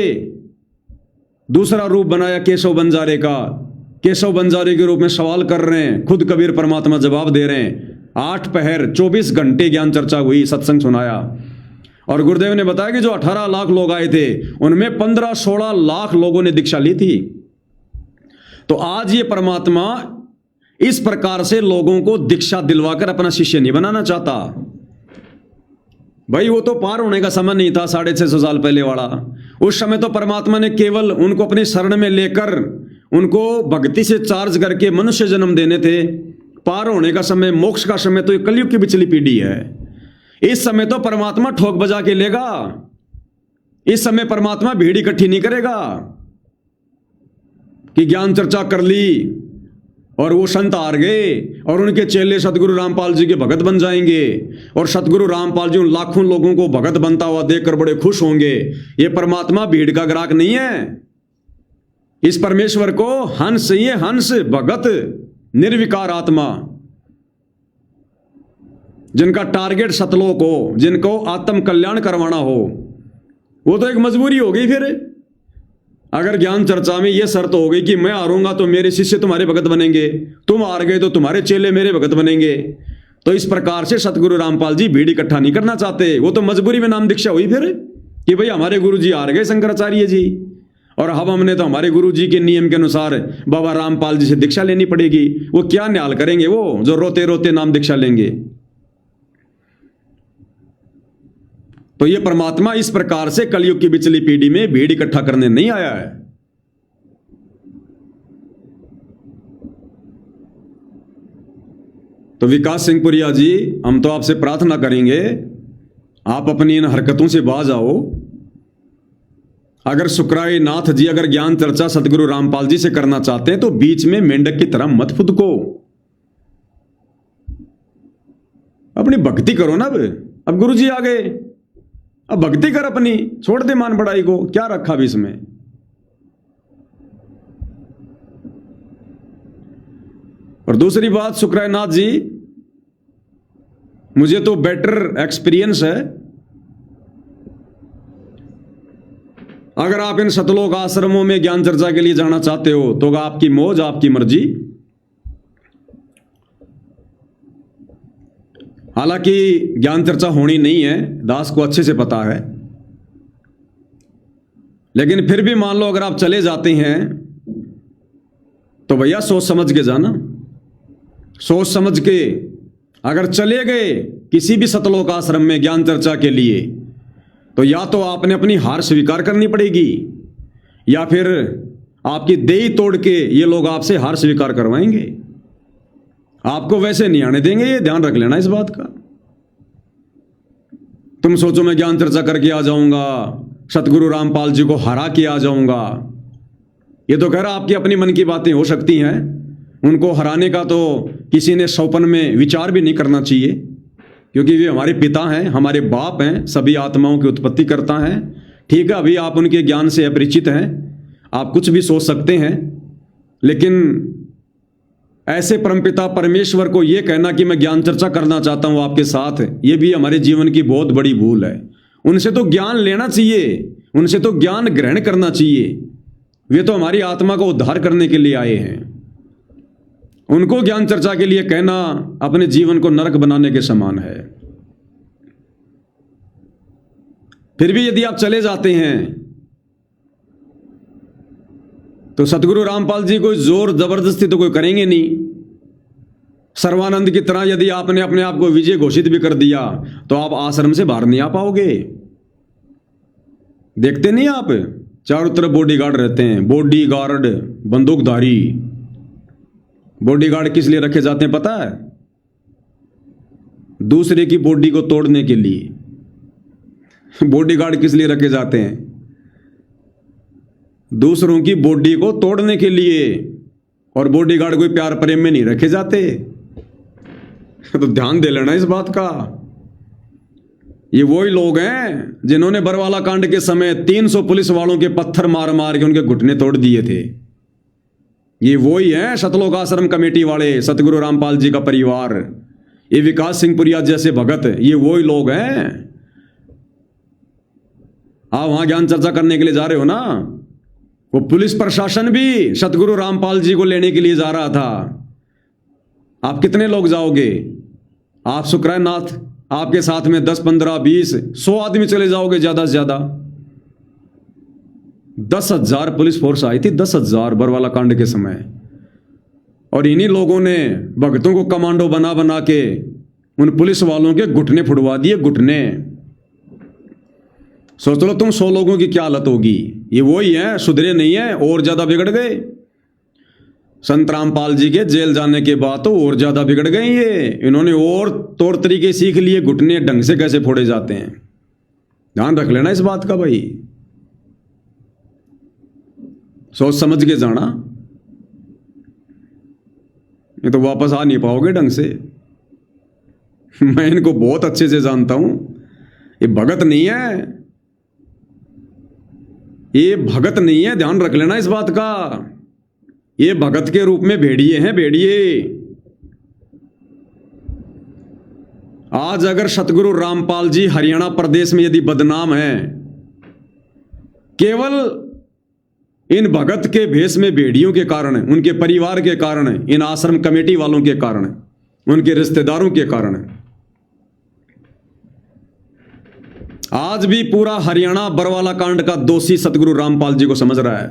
दूसरा रूप बनाया केशव बंजारे का, केशव बंजारे के रूप में सवाल कर रहे हैं, खुद कबीर परमात्मा जवाब दे रहे हैं। 8 पहर 24 घंटे ज्ञान चर्चा हुई, सत्संग सुनाया। और गुरुदेव ने बताया कि जो 18 लाख लोग आए थे उनमें 15-16 लाख लोगों ने दीक्षा ली थी। तो आज ये परमात्मा इस प्रकार से लोगों को दीक्षा दिलवाकर अपना शिष्य नहीं बनाना चाहता। भाई वो तो पार होने का समय नहीं था 650 साल पहले वाला। उस समय तो परमात्मा ने केवल उनको अपनी शरण में लेकर उनको भक्ति से चार्ज करके मनुष्य जन्म देने थे। पार होने का समय, मोक्ष का समय तो ये कलयुग की पिछली पीढ़ी है। इस समय तो परमात्मा ठोक बजा के लेगा। इस समय परमात्मा भीड़ इकट्ठी नहीं करेगा कि ज्ञान चर्चा कर ली और वो संत हार गए और उनके चेले सतगुरु रामपाल जी के भगत बन जाएंगे और सतगुरु रामपाल जी उन लाखों लोगों को भगत बनता हुआ देखकर बड़े खुश होंगे। ये परमात्मा भीड़ का ग्राहक नहीं है। इस परमेश्वर को हंस, ये हंस भगत निर्विकार आत्मा, जिनका टारगेट सतलोक हो, जिनको आत्म कल्याण करवाना हो, वो तो एक मजबूरी हो गई। फिर अगर ज्ञान चर्चा में यह शर्त हो गई कि मैं हारूंगा तो मेरे शिष्य तुम्हारे भगत बनेंगे, तुम हार गए तो तुम्हारे चेले मेरे भगत बनेंगे, तो इस प्रकार से सतगुरु रामपाल जी भीड़ इकट्ठा नहीं करना चाहते। वो तो मजबूरी में नाम दीक्षा हुई फिर कि भाई हमारे गुरु जी हार गए शंकराचार्य जी, और अब हमने तो हमारे गुरु जी के नियम के अनुसार बाबा रामपाल जी से दीक्षा लेनी पड़ेगी। वो क्या न्याल करेंगे वो जो रोते रोते नाम दीक्षा लेंगे। तो ये परमात्मा इस प्रकार से कलयुग की पिछली पीढ़ी में भीड़ इकट्ठा करने नहीं आया है। तो विकास सिंह पुरिया जी, हम तो आपसे प्रार्थना करेंगे, आप अपनी इन हरकतों से बाज आओ। अगर सुकराई नाथ जी अगर ज्ञान चर्चा सतगुरु रामपाल जी से करना चाहते हैं तो बीच में मेंढक की तरह मत फुदको, अपनी भक्ति करो ना। अब गुरु जी आ गए, अब भक्ति कर अपनी, छोड़ दे मान बढ़ाई को, क्या रखा भी इसमें। और दूसरी बात, सुकरायनाथ जी, मुझे तो बेटर एक्सपीरियंस है। अगर आप इन सतलोक आश्रमों में ज्ञान चर्चा के लिए जाना चाहते हो तो आपकी मौज, आपकी मर्जी। हालांकि ज्ञान चर्चा होनी नहीं है, दास को अच्छे से पता है, लेकिन फिर भी मान लो अगर आप चले जाते हैं तो भैया सोच समझ के जाना। सोच समझ के अगर चले गए किसी भी सतलोक आश्रम में ज्ञान चर्चा के लिए तो या तो आपने अपनी हार स्वीकार करनी पड़ेगी या फिर आपकी देही तोड़ के ये लोग आपसे हार स्वीकार करवाएंगे। आपको वैसे नहीं आने देंगे, ये ध्यान रख लेना इस बात का। तुम सोचो मैं ज्ञान चर्चा करके आ जाऊंगा, सतगुरु रामपाल जी को हरा के आ जाऊंगा। ये तो कह रहा आपकी अपनी मन की बातें हो सकती हैं, उनको हराने का तो किसी ने सौपन में विचार भी नहीं करना चाहिए, क्योंकि वे हमारे पिता हैं, हमारे बाप हैं, सभी आत्माओं की उत्पत्ति करता है। ठीक है, अभी आप उनके ज्ञान से अपरिचित हैं, आप कुछ भी सोच सकते हैं, लेकिन ऐसे परमपिता परमेश्वर को यह कहना कि मैं ज्ञान चर्चा करना चाहता हूं आपके साथ, यह भी हमारे जीवन की बहुत बड़ी भूल है। उनसे तो ज्ञान लेना चाहिए, उनसे तो ज्ञान ग्रहण करना चाहिए। वे तो हमारी आत्मा को उद्धार करने के लिए आए हैं। उनको ज्ञान चर्चा के लिए कहना अपने जीवन को नरक बनाने के समान है। फिर भी यदि आप चले जाते हैं तो सतगुरु रामपाल जी कोई जोर जबरदस्ती तो कोई करेंगे नहीं। सर्वानंद की तरह यदि आपने अपने आप को विजय घोषित भी कर दिया तो आप आश्रम से बाहर नहीं आ पाओगे। देखते नहीं आप, चारों तरफ बॉडीगार्ड रहते हैं, बॉडीगार्ड, बंदूकधारी। बॉडीगार्ड किस लिए रखे जाते हैं पता है? दूसरे की बॉडी को तोड़ने के लिए। बॉडीगार्ड किस लिए रखे जाते हैं? दूसरों की बॉडी को तोड़ने के लिए। और बॉडीगार्ड कोई प्यार प्रेम में नहीं रखे जाते। तो ध्यान दे लेना इस बात का। ये वही लोग हैं जिन्होंने बरवाला कांड के समय 300 पुलिस वालों के पत्थर मार मार के उनके घुटने तोड़ दिए थे। ये वही हैं सतलोक आश्रम कमेटी वाले, सतगुरु रामपाल जी का परिवार, ये विकास सिंह पुरिया जैसे भगत, ये वही लोग हैं। आप वहां ज्ञान चर्चा करने के लिए जा रहे हो ना, वो पुलिस प्रशासन भी सतगुरु रामपाल जी को लेने के लिए जा रहा था। आप कितने लोग जाओगे? आप सुकरायनाथ, आपके साथ में 10, 15, 20, 100 आदमी चले जाओगे ज्यादा से ज्यादा। 10,000 पुलिस फोर्स आई थी, 10,000 बरवाला कांड के समय। और इन्हीं लोगों ने भक्तों को कमांडो बना बना के उन पुलिस वालों के घुटने फुड़वा दिए, घुटने। सोच लो तुम 100 लोगों की क्या हालत होगी। ये वही है, सुधरे नहीं है, और ज्यादा बिगड़ गए। संत रामपाल जी के जेल जाने के बाद तो और ज्यादा बिगड़ गए ये। इन्होंने और तौर तरीके सीख लिए, घुटने ढंग से कैसे फोड़े जाते हैं। ध्यान रख लेना इस बात का भाई, सोच समझ के जाना। ये तो वापस आ नहीं पाओगे ढंग से। मैं इनको बहुत अच्छे से जानता हूं। ये भगत नहीं है, ये भगत नहीं है, ध्यान रख लेना इस बात का। ये भगत के रूप में भेड़िए हैं, भेड़िए। आज अगर सतगुरु रामपाल जी हरियाणा प्रदेश में यदि बदनाम हैं, केवल इन भगत के भेष में भेड़ियों के कारण, उनके परिवार के कारण, इन आश्रम कमेटी वालों के कारण, उनके रिश्तेदारों के कारण, आज भी पूरा हरियाणा बरवाला कांड का दोषी सतगुरु रामपाल जी को समझ रहा है,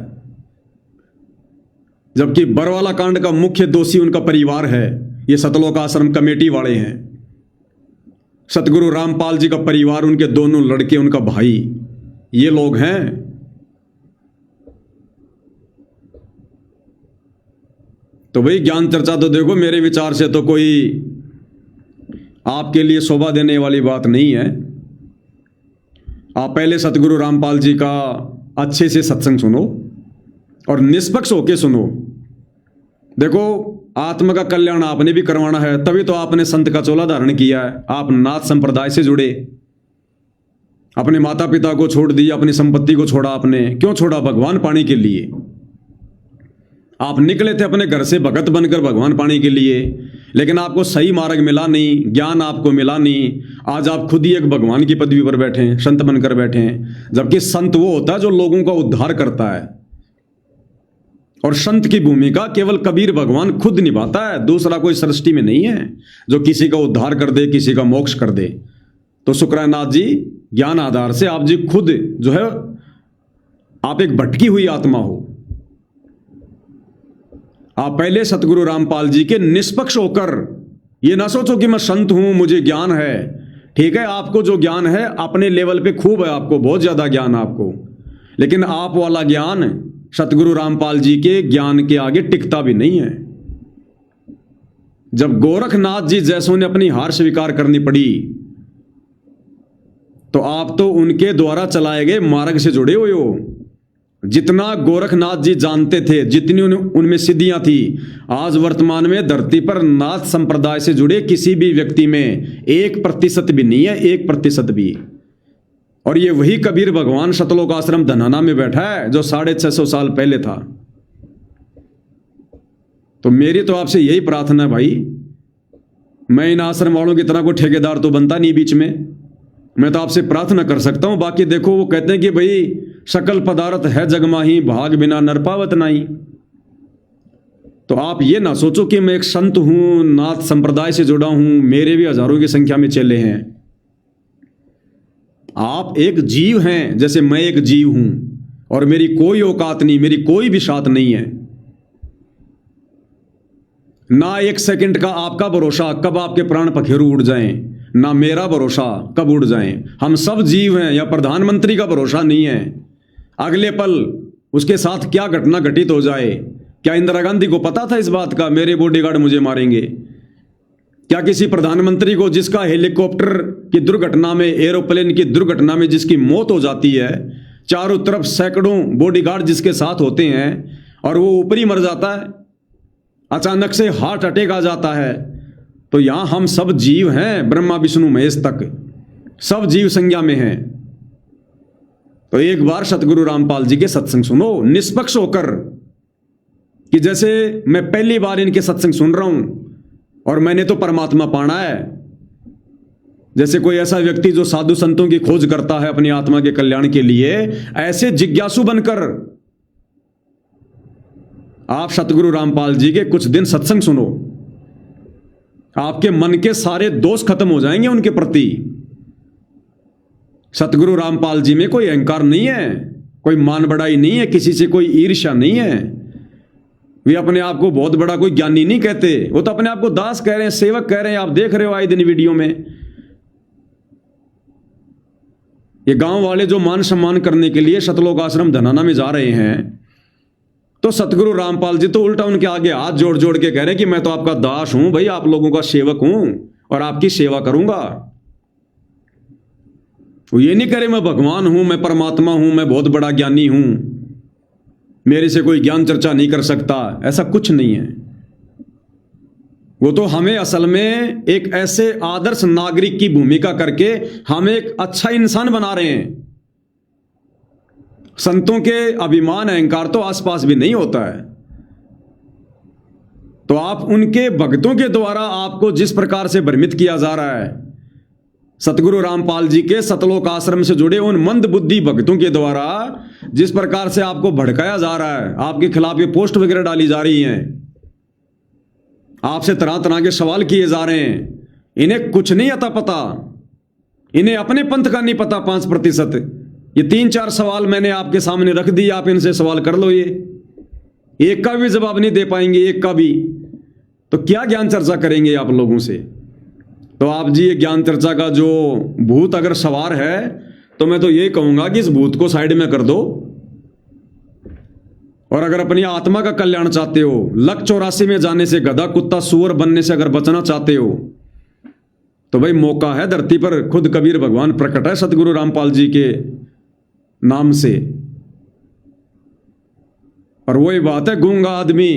जबकि बरवाला कांड का मुख्य दोषी उनका परिवार है। ये सतलोक आश्रम कमेटी वाले हैं। सतगुरु रामपाल जी का परिवार, उनके दोनों लड़के, उनका भाई, ये लोग हैं। तो भाई ज्ञान चर्चा तो देखो, मेरे विचार से तो कोई आपके लिए शोभा देने वाली बात नहीं है। आप पहले सतगुरु रामपाल जी का अच्छे से सत्संग सुनो और निष्पक्ष होके सुनो। देखो, आत्मा का कल्याण आपने भी करवाना है, तभी तो आपने संत का चोला धारण किया है। आप नाथ संप्रदाय से जुड़े, अपने माता पिता को छोड़ दिया, अपनी संपत्ति को छोड़ा। आपने क्यों छोड़ा? भगवान पाने के लिए। आप निकले थे अपने घर से भगत बनकर भगवान पाने के लिए, लेकिन आपको सही मार्ग मिला नहीं, ज्ञान आपको मिला नहीं। आज आप खुद ही एक भगवान की पदवी पर बैठे हैं, संत बनकर बैठे हैं। जबकि संत वो होता है जो लोगों का उद्धार करता है, और संत की भूमिका केवल कबीर भगवान खुद निभाता है, दूसरा कोई सृष्टि में नहीं है जो किसी का उद्धार कर दे, किसी का मोक्ष कर दे। तो शुक्रानाथ जी, ज्ञान आधार से आप जी खुद जो है, आप एक भटकी हुई आत्मा हो। आप पहले सतगुरु रामपाल जी के निष्पक्ष होकर ये ना सोचो कि मैं संत हूं, मुझे ज्ञान है। ठीक है, आपको जो ज्ञान है अपने लेवल पे खूब है, आपको बहुत ज्यादा ज्ञान आपको, लेकिन आप वाला ज्ञान सतगुरु रामपाल जी के ज्ञान के आगे टिकता भी नहीं है। जब गोरखनाथ जी जैसों ने अपनी हार स्वीकार करनी पड़ी, तो आप तो उनके द्वारा चलाए गए मार्ग से जुड़े हुए हो। जितना गोरखनाथ जी जानते थे, जितनी उनमें सिद्धियां थी, आज वर्तमान में धरती पर नाथ संप्रदाय से जुड़े किसी भी व्यक्ति में 1% भी नहीं है, 1% भी। और ये वही कबीर भगवान सतलोक आश्रम धनाना में बैठा है जो 650 साल पहले था। तो मेरी तो आपसे यही प्रार्थना है भाई, मैं इन आश्रम वालों की तरह कोई ठेकेदार तो बनता नहीं बीच में, मैं तो आपसे प्रार्थना कर सकता हूं। बाकी देखो, वो कहते हैं कि भाई सकल पदार्थ है जगमाही, भाग बिना नर पावत नहीं। तो आप ये ना सोचो कि मैं एक संत हूं, नाथ संप्रदाय से जुड़ा हूं, मेरे भी हजारों की संख्या में चेले हैं। आप एक जीव हैं, जैसे मैं एक जीव हूं, और मेरी कोई औकात नहीं, मेरी कोई भी शात नहीं है। ना एक सेकंड का आपका भरोसा कब आपके प्राण पखेरु उड़ जाएं, ना मेरा भरोसा कब उड़ जाएं। हम सब जीव हैं, या प्रधानमंत्री का भरोसा नहीं है, अगले पल उसके साथ क्या घटना घटित हो जाए। क्या इंदिरा गांधी को पता था इस बात का, मेरे बॉडीगार्ड मुझे मारेंगे? क्या किसी प्रधानमंत्री को, जिसका हेलीकॉप्टर की दुर्घटना में, एरोप्लेन की दुर्घटना में जिसकी मौत हो जाती है, चारों तरफ सैकड़ों बॉडीगार्ड जिसके साथ होते हैं, और वो ऊपर ही मर जाता है, अचानक से हार्ट अटैक आ जाता है? तो यहां हम सब जीव हैं, ब्रह्मा विष्णु महेश तक सब जीव संज्ञा में हैं। तो एक बार सतगुरु रामपाल जी के सत्संग सुनो निष्पक्ष होकर, कि जैसे मैं पहली बार इनके सत्संग सुन रहा हूं और मैंने तो परमात्मा पाना है। जैसे कोई ऐसा व्यक्ति जो साधु संतों की खोज करता है अपनी आत्मा के कल्याण के लिए, ऐसे जिज्ञासु बनकर आप सतगुरु रामपाल जी के कुछ दिन सत्संग सुनो, आपके मन के सारे दोष खत्म हो जाएंगे उनके प्रति। सतगुरु रामपाल जी में कोई अहंकार नहीं है, कोई मान बढ़ाई नहीं है, किसी से कोई ईर्ष्या नहीं है। वे अपने आप को बहुत बड़ा कोई ज्ञानी नहीं कहते, वो तो अपने आप को दास कह रहे हैं, सेवक कह रहे हैं। आप देख रहे हो आए दिन वीडियो में, ये गांव वाले जो मान सम्मान करने के लिए सतलोक आश्रम धनाना में जा रहे हैं, तो सतगुरु रामपाल जी तो उल्टा उनके आगे हाथ जोड़ जोड़ के कह रहे हैं कि मैं तो आपका दास हूं भाई, आप लोगों का सेवक हूं और आपकी सेवा करूंगा। वो ये नहीं करे मैं भगवान हूं, मैं परमात्मा हूं, मैं बहुत बड़ा ज्ञानी हूं, मेरे से कोई ज्ञान चर्चा नहीं कर सकता, ऐसा कुछ नहीं है। वो तो हमें असल में एक ऐसे आदर्श नागरिक की भूमिका करके हमें एक अच्छा इंसान बना रहे हैं। संतों के अभिमान अहंकार तो आसपास भी नहीं होता है। तो आप उनके भक्तों के द्वारा आपको जिस प्रकार से भ्रमित किया जा रहा है, सतगुरु रामपाल जी के सतलोक आश्रम से जुड़े उन मंद बुद्धि भक्तों के द्वारा जिस प्रकार से आपको भड़काया जा रहा है, आपके खिलाफ ये पोस्ट वगैरह डाली जा रही हैं, आपसे तरह तरह के सवाल किए जा रहे हैं, इन्हें कुछ नहीं आता पता, इन्हें अपने पंथ का नहीं पता 5%। ये 3-4 सवाल मैंने आपके सामने रख दिए, आप इनसे सवाल कर लो, ये एक का भी जवाब नहीं दे पाएंगे, एक का भी। तो क्या ज्ञान चर्चा करेंगे आप लोगों से? तो आप जी ये ज्ञान चर्चा का जो भूत अगर सवार है, तो मैं तो ये कहूंगा कि इस भूत को साइड में कर दो, और अगर अपनी आत्मा का कल्याण चाहते हो, लक 84 में जाने से, गधा कुत्ता सुअर बनने से अगर बचना चाहते हो, तो भाई मौका है, धरती पर खुद कबीर भगवान प्रकट है सतगुरु रामपाल जी के नाम से। और वही बात है, गूंगा आदमी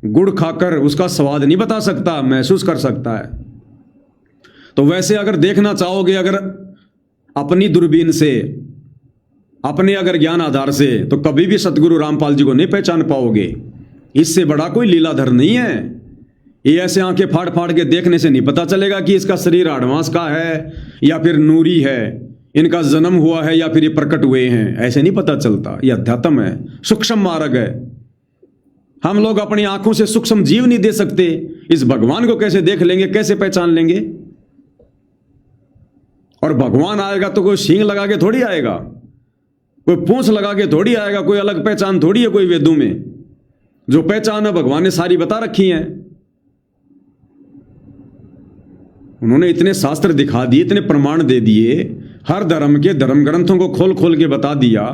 गुड़ खाकर उसका स्वाद नहीं बता सकता, महसूस कर सकता है। तो वैसे अगर देखना चाहोगे, अगर अपनी दूरबीन से, अपने अगर ज्ञान आधार से, तो कभी भी सतगुरु रामपाल जी को नहीं पहचान पाओगे। इससे बड़ा कोई लीलाधर नहीं है। ये ऐसे आंखें फाड़ फाड़ के देखने से नहीं पता चलेगा कि इसका शरीर एडवांस का है या फिर नूरी है, इनका जन्म हुआ है या फिर ये प्रकट हुए हैं, ऐसे नहीं पता चलता। ये अध्यात्म है, सूक्ष्म मार्ग है। हम लोग अपनी आंखों से सूक्ष्म जीव नहीं दे सकते, इस भगवान को कैसे देख लेंगे, कैसे पहचान लेंगे? और भगवान आएगा तो कोई सींग लगा के थोड़ी आएगा, कोई पूंछ लगा के थोड़ी आएगा, कोई अलग पहचान थोड़ी है कोई वेदों में। जो पहचान है भगवान ने सारी बता रखी है। उन्होंने इतने शास्त्र दिखा दिए, इतने प्रमाण दे दिए, हर धर्म के धर्म ग्रंथों को खोल खोल के बता दिया,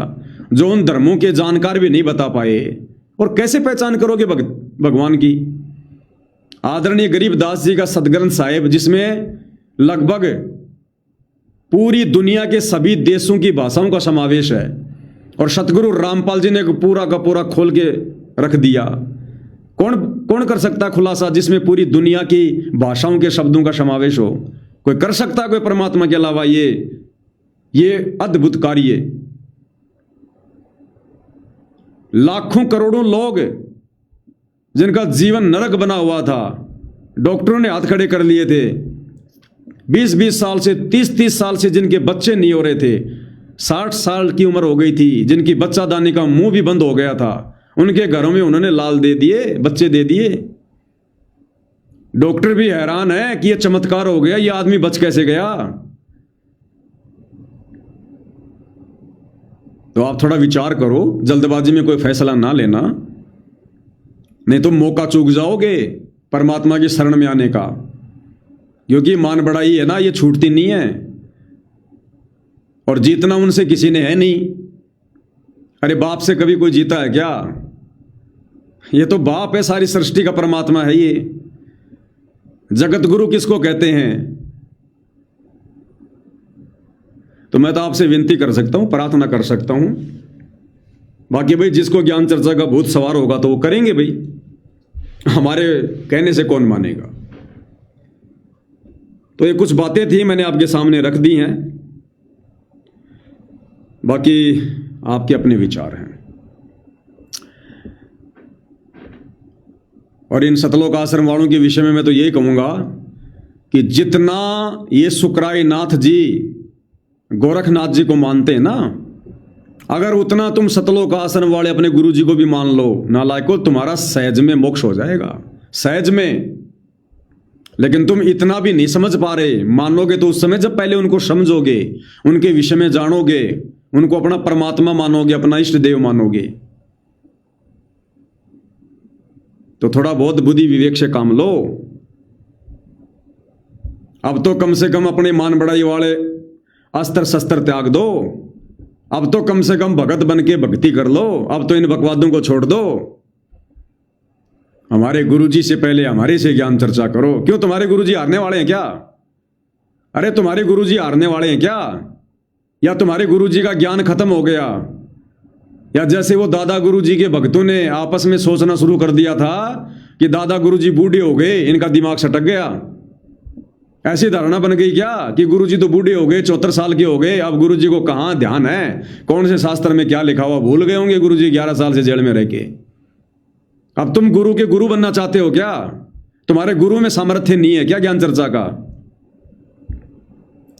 जो उन धर्मों के जानकार भी नहीं बता पाए। और कैसे पहचान करोगे भगवान की? आदरणीय गरीबदास जी का सदग्रंथ साहिब, जिसमें लगभग पूरी दुनिया के सभी देशों की भाषाओं का समावेश है, और सतगुरु रामपाल जी ने पूरा का पूरा खोल के रख दिया। कौन कर सकता खुलासा जिसमें पूरी दुनिया की भाषाओं के शब्दों का समावेश हो? कोई कर सकता कोई परमात्मा के अलावा? ये अद्भुत कार्य। लाखों करोड़ों लोग जिनका जीवन नरक बना हुआ था, डॉक्टरों ने हाथ खड़े कर लिए थे। 20-20 साल से, 30-30 साल से जिनके बच्चे नहीं हो रहे थे, 60 साल की उम्र हो गई थी, जिनकी बच्चादानी का मुंह भी बंद हो गया था, उनके घरों में उन्होंने लाल दे दिए, बच्चे दे दिए। डॉक्टर भी हैरान है कि यह चमत्कार हो गया, यह आदमी बच कैसे गया? तो आप थोड़ा विचार करो, जल्दबाजी में कोई फैसला ना लेना, नहीं तो मौका चूक जाओगे परमात्मा की शरण में आने का। क्योंकि मान बढ़ाई है ना, ये छूटती नहीं है, और जीतना उनसे किसी ने है नहीं। अरे बाप से कभी कोई जीता है क्या? ये तो बाप है, सारी सृष्टि का परमात्मा है। ये जगत गुरु किसको कहते हैं? तो मैं तो आपसे विनती कर सकता हूं, प्रार्थना कर सकता हूं। बाकी भाई जिसको ज्ञान चर्चा का भूत सवार होगा तो वो करेंगे भाई, हमारे कहने से कौन मानेगा। तो ये कुछ बातें थी, मैंने आपके सामने रख दी हैं, बाकी आपके अपने विचार हैं। और इन सतलोक आश्रम वालों के विषय में मैं तो यही कहूंगा कि जितना ये सुकराई नाथ जी गोरखनाथ जी को मानते हैं ना, अगर उतना तुम सतलोक आश्रम वाले अपने गुरु जी को भी मान लो, नालायको, तुम्हारा सहज में मोक्ष हो जाएगा, सहज में। लेकिन तुम इतना भी नहीं समझ पा रहे। मानोगे तो उस समय जब पहले उनको समझोगे, उनके विषय में जानोगे, उनको अपना परमात्मा मानोगे, अपना इष्ट देव मानोगे। तो थोड़ा बहुत बुद्धि विवेक से काम लो। अब तो कम से कम अपने मान बढ़ाई वाले अस्त्र शस्त्र त्याग दो। अब तो कम से कम भगत बन के भक्ति कर लो। अब तो इन बकवादों को छोड़ दो। हमारे गुरुजी से पहले हमारे से ज्ञान चर्चा करो। क्यों, तुम्हारे गुरुजी हारने वाले हैं क्या? अरे तुम्हारे गुरुजी हारने वाले हैं क्या? या तुम्हारे गुरुजी का ज्ञान खत्म हो गया? या जैसे वो दादा गुरुजी के भक्तों ने आपस में सोचना शुरू कर दिया था कि दादा गुरुजी बूढ़े हो गए, इनका दिमाग सटक गया, ऐसी धारणा बन गई क्या कि गुरुजी तो बूढ़े हो गए, 74 साल के हो गए, अब गुरुजी को कहां ध्यान है, कौन से शास्त्र में क्या लिखा हुआ भूल गए होंगे गुरुजी 11 साल से जेल में रह के। अब तुम गुरु के गुरु बनना चाहते हो क्या? तुम्हारे गुरु में सामर्थ्य नहीं है क्या ज्ञान चर्चा का?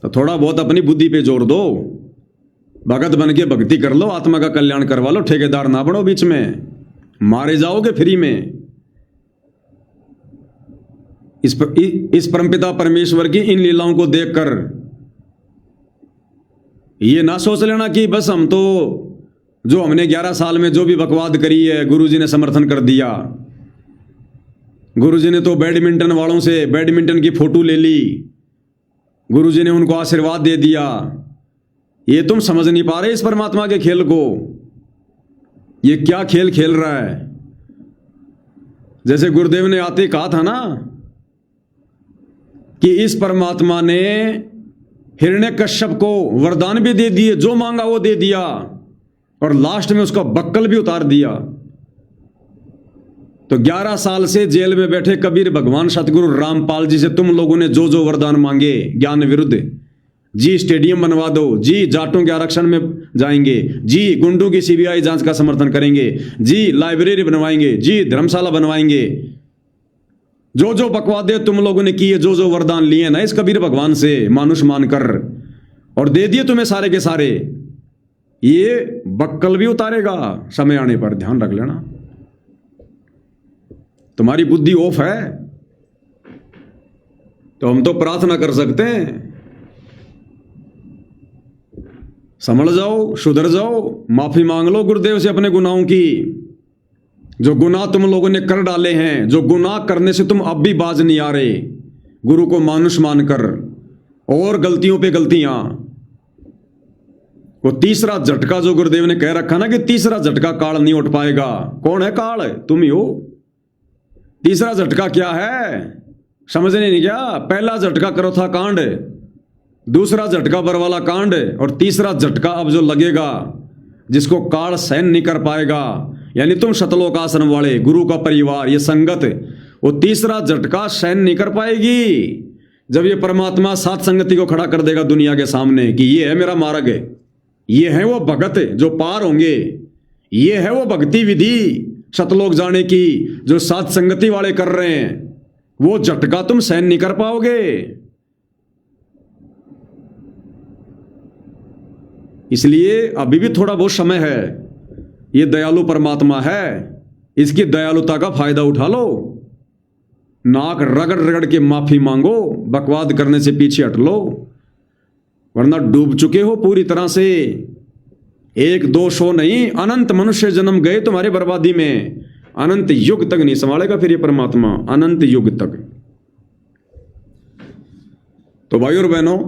तो थोड़ा बहुत अपनी बुद्धि पे जोर दो, भगत बन के भक्ति कर लो, आत्मा का कल्याण करवा लो, ठेकेदार ना बनो बीच में, मारे जाओगे फ्री में। इस परमपिता परमेश्वर की इन लीलाओं को देखकर ये ना सोच लेना कि बस हम तो जो हमने 11 साल में जो भी बकवाद करी है गुरुजी ने समर्थन कर दिया। गुरुजी ने तो बैडमिंटन वालों से बैडमिंटन की फोटो ले ली, गुरुजी ने उनको आशीर्वाद दे दिया। ये तुम समझ नहीं पा रहे इस परमात्मा के खेल को। ये क्या खेल खेल रहा है? जैसे गुरुदेव ने आते कहा था ना, कि इस परमात्मा ने हिरण्यकश्यप को वरदान भी दे दिए, जो मांगा वो दे दिया, और लास्ट में उसका बक्कल भी उतार दिया। तो 11 साल से जेल में बैठे कबीर भगवान सतगुरु रामपाल जी से तुम लोगों ने जो जो वरदान मांगे, ज्ञान विरुद्ध, जी स्टेडियम बनवा दो, जी जाटों के आरक्षण में जाएंगे, जी गुंडों की सीबीआई जांच का समर्थन करेंगे, जी लाइब्रेरी बनवाएंगे, जी धर्मशाला बनवाएंगे, जो जो बकवादे तुम लोगों ने किए, जो जो वरदान लिए ना इस कबीर भगवान से मानुष मानकर, और दे दिए तुम्हें सारे के सारे, ये बक्कल भी उतारेगा समय आने पर, ध्यान रख लेना। तुम्हारी बुद्धि ऑफ है तो हम तो प्रार्थना कर सकते हैं, संभल जाओ, सुधर जाओ, माफी मांग लो गुरुदेव से अपने गुनाहों की। जो गुनाह तुम लोगों ने कर डाले हैं, जो गुनाह करने से तुम अब भी बाज नहीं आ रहे, गुरु को मानुष मानकर, और गलतियों पे गलतियां। वो तीसरा झटका जो गुरुदेव ने कह रखा ना कि तीसरा झटका काल नहीं उठ पाएगा। कौन है काल? तुम ही हो। तीसरा झटका क्या है समझने नहीं क्या? पहला झटका करो था कांड, दूसरा झटका बरवाला कांड, और तीसरा झटका अब जो लगेगा जिसको काल सहन नहीं कर पाएगा, यानी तुम सतलोक आश्रम वाले, गुरु का परिवार, ये संगत, वो तीसरा झटका सहन नहीं कर पाएगी जब ये परमात्मा सात संगति को खड़ा कर देगा दुनिया के सामने कि ये है मेरा मार्ग, ये है वो भगत जो पार होंगे, ये है वो भक्ति विधि सतलोक जाने की जो सात संगति वाले कर रहे हैं। वो झटका तुम सहन नहीं कर पाओगे। इसलिए अभी भी थोड़ा बहुत समय है। ये दयालु परमात्मा है, इसकी दयालुता का फायदा उठा लो। नाक रगड़ रगड़ के माफी मांगो, बकवाद करने से पीछे हट लो, वरना डूब चुके हो पूरी तरह से। 1-2 नहीं, अनंत मनुष्य जन्म गए तुम्हारे बर्बादी में। अनंत युग तक नहीं संभालेगा फिर ये परमात्मा, अनंत युग तक। तो भाई और बहनों,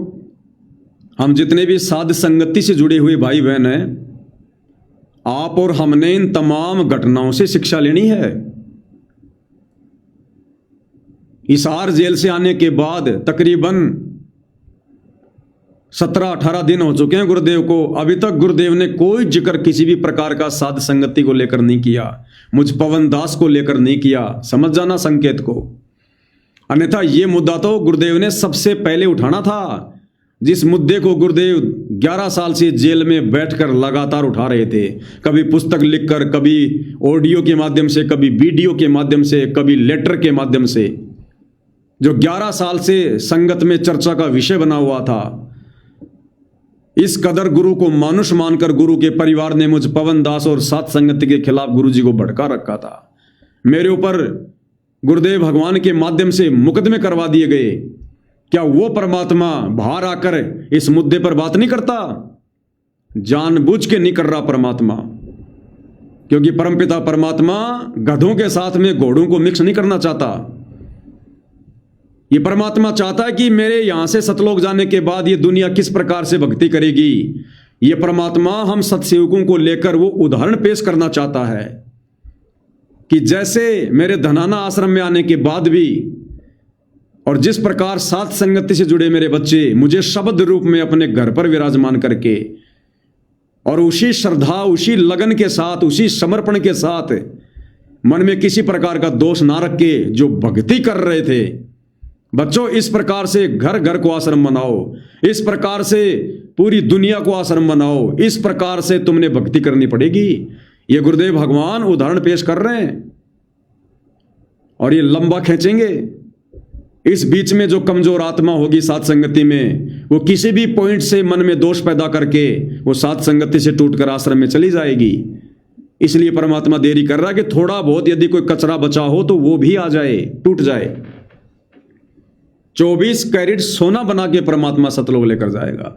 हम जितने भी साध संगति से जुड़े हुए भाई बहन हैं, आप और हमने इन तमाम घटनाओं से शिक्षा लेनी है। हिसार जेल से आने के बाद तकरीबन 17-18 दिन हो चुके हैं गुरुदेव को। अभी तक गुरुदेव ने कोई जिक्र किसी भी प्रकार का साध संगति को लेकर नहीं किया, मुझ पवन दास को लेकर नहीं किया। समझ जाना संकेत को, अन्यथा ये मुद्दा तो गुरुदेव ने सबसे पहले उठाना था, जिस मुद्दे को गुरुदेव 11 साल से जेल में बैठकर लगातार उठा रहे थे। कभी पुस्तक लिखकर, कभी ऑडियो के माध्यम से, कभी वीडियो के माध्यम से, कभी लेटर के माध्यम से, जो 11 साल से संगत में चर्चा का विषय बना हुआ था। इस कदर गुरु को मानुष मानकर गुरु के परिवार ने मुझ पवन दास और सात संगति के खिलाफ गुरु जी को भड़का रखा था। मेरे ऊपर गुरुदेव भगवान के माध्यम से मुकदमे करवा दिए गए। क्या वो परमात्मा बाहर आकर इस मुद्दे पर बात नहीं करता? जानबूझ के नहीं कर रहा परमात्मा, क्योंकि परमपिता परमात्मा गधों के साथ में घोड़ों को मिक्स नहीं करना चाहता। ये परमात्मा चाहता है कि मेरे यहां से सतलोक जाने के बाद ये दुनिया किस प्रकार से भक्ति करेगी। ये परमात्मा हम सत्सेवकों को लेकर वो उदाहरण पेश करना चाहता है कि जैसे मेरे धनाना आश्रम में आने के बाद भी, और जिस प्रकार सात संगति से जुड़े मेरे बच्चे मुझे शब्द रूप में अपने घर पर विराजमान करके, और उसी श्रद्धा, उसी लगन के साथ, उसी समर्पण के साथ, मन में किसी प्रकार का दोष ना रख के जो भक्ति कर रहे थे। बच्चों, इस प्रकार से घर घर को आश्रम बनाओ, इस प्रकार से पूरी दुनिया को आश्रम बनाओ, इस प्रकार से तुमने भक्ति करनी पड़ेगी। ये गुरुदेव भगवान उदाहरण पेश कर रहे हैं, और ये लंबा खींचेंगे। इस बीच में जो कमजोर आत्मा होगी सात संगति में, वो किसी भी पॉइंट से मन में दोष पैदा करके वो सात संगति से टूटकर आश्रम में चली जाएगी। इसलिए परमात्मा देरी कर रहा है कि थोड़ा बहुत यदि कोई कचरा बचा हो तो वो भी आ जाए, टूट जाए। 24 कैरेट सोना बना के परमात्मा सतलोक लेकर जाएगा।